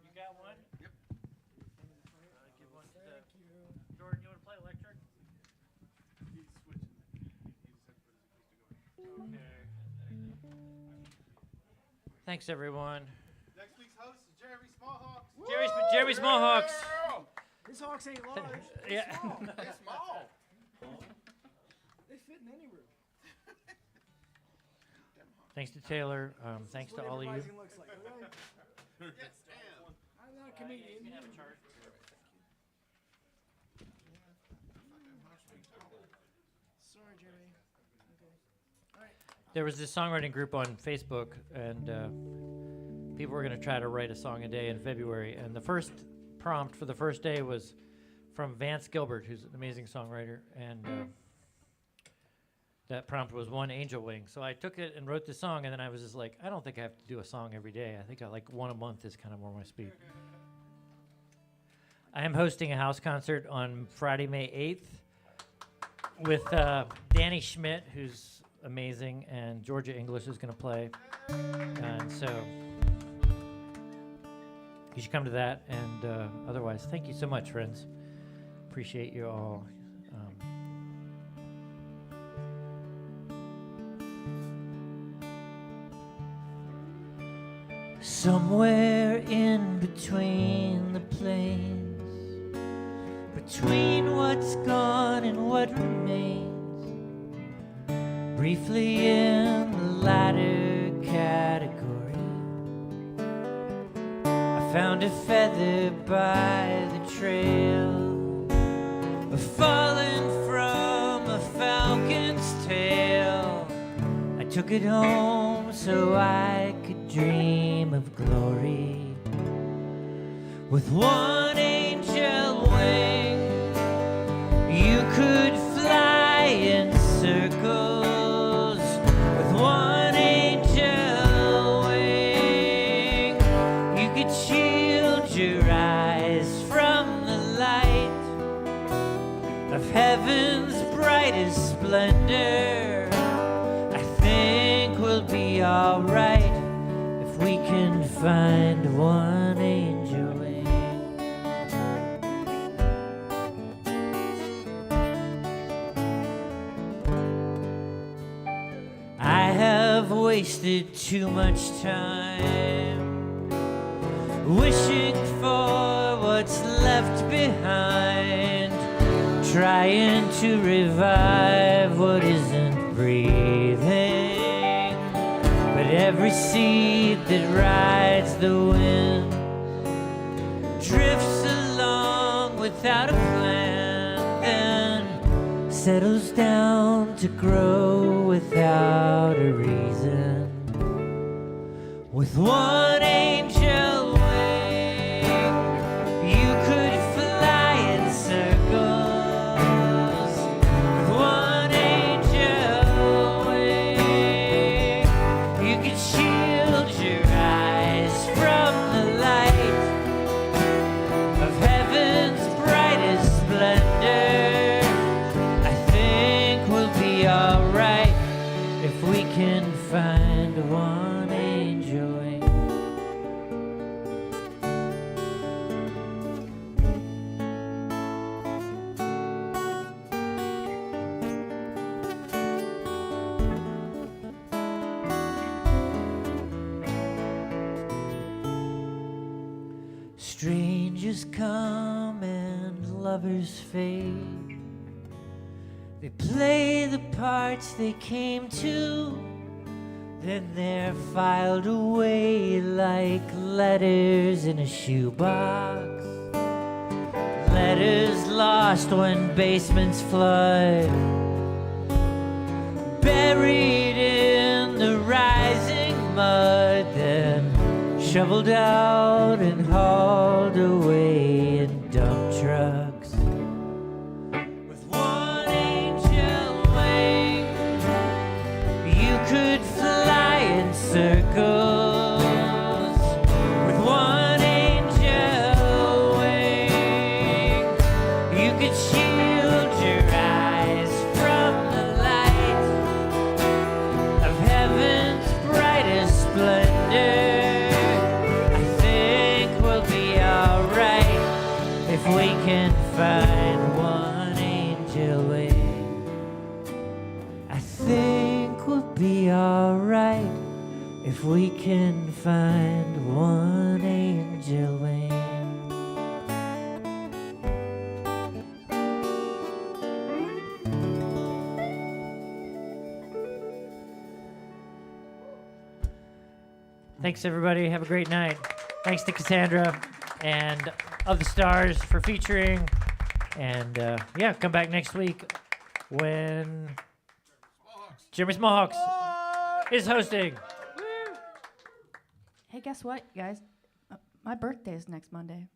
You got one? Yep. Give one to Jordan, you want to play electric? He's switching. He just had to put his acoustic on. Okay. Thanks, everyone. Next week's host is Jeremy Smallhawks. Jeremy Smallhawks. His hawks ain't large. Yeah. They're small. They fit in any room. Thanks to Taylor. Thanks to all of you. Improvising looks like, okay? Yes, damn. I'm not a comedian. You can have a chart. Sorry, Jeremy. Okay. All right. There was this songwriting group on Facebook, and people were going to try to write a song a day in February. And the first prompt for the first day was from Vance Gilbert, who's an amazing songwriter. And that prompt was One Angel Wing. So I took it and wrote the song, and then I was just like, I don't think I have to do a song every day. I think I like one a month is kind of more my speed. I am hosting a house concert on Friday, May 8th with Danny Schmidt, who's amazing, and Georgia English is going to play. And so you should come to that. And otherwise, thank you so much, friends. Appreciate you all. Somewhere in between the plains, between what's gone and what remains, briefly in the latter category, I found a feather by the trail, fallen from a falcon's tail. I took it home so I could dream of glory. With one angel wing, you could fly in circles. With one angel wing, you could shield your eyes from the light of heaven's brightest splendor. I think we'll be alright if we can find one angel wing. I have wasted too much time wishing for what's left behind, trying to revive what isn't breathing. But every seed that rides the wind drifts along without a plan, then settles down to grow without a reason. With one angel wing, you could fly in circles. With one angel wing, you could shield your eyes from the light of heaven's brightest splendor. I think we'll be alright if we can find one angel wing. Strangers come and lovers fade. They play the parts they came to, then they're filed away like letters in a shoebox. Letters lost when basements flood, buried in the rising mud, then shoveled out and hauled away in dump trucks. With one angel wing, you could fly in circles. With one angel wing, you could shield your eyes from the light of heaven's brightest splendor. If we can find one angel wing, I think we'll be alright. If we can find one angel wing. Thanks, everybody. Have a great night. Thanks to Cassandra and Of the Stars for featuring. And yeah, come back next week when Jeremy Smallhawks is hosting. Hey, guess what, guys? My birthday is next Monday.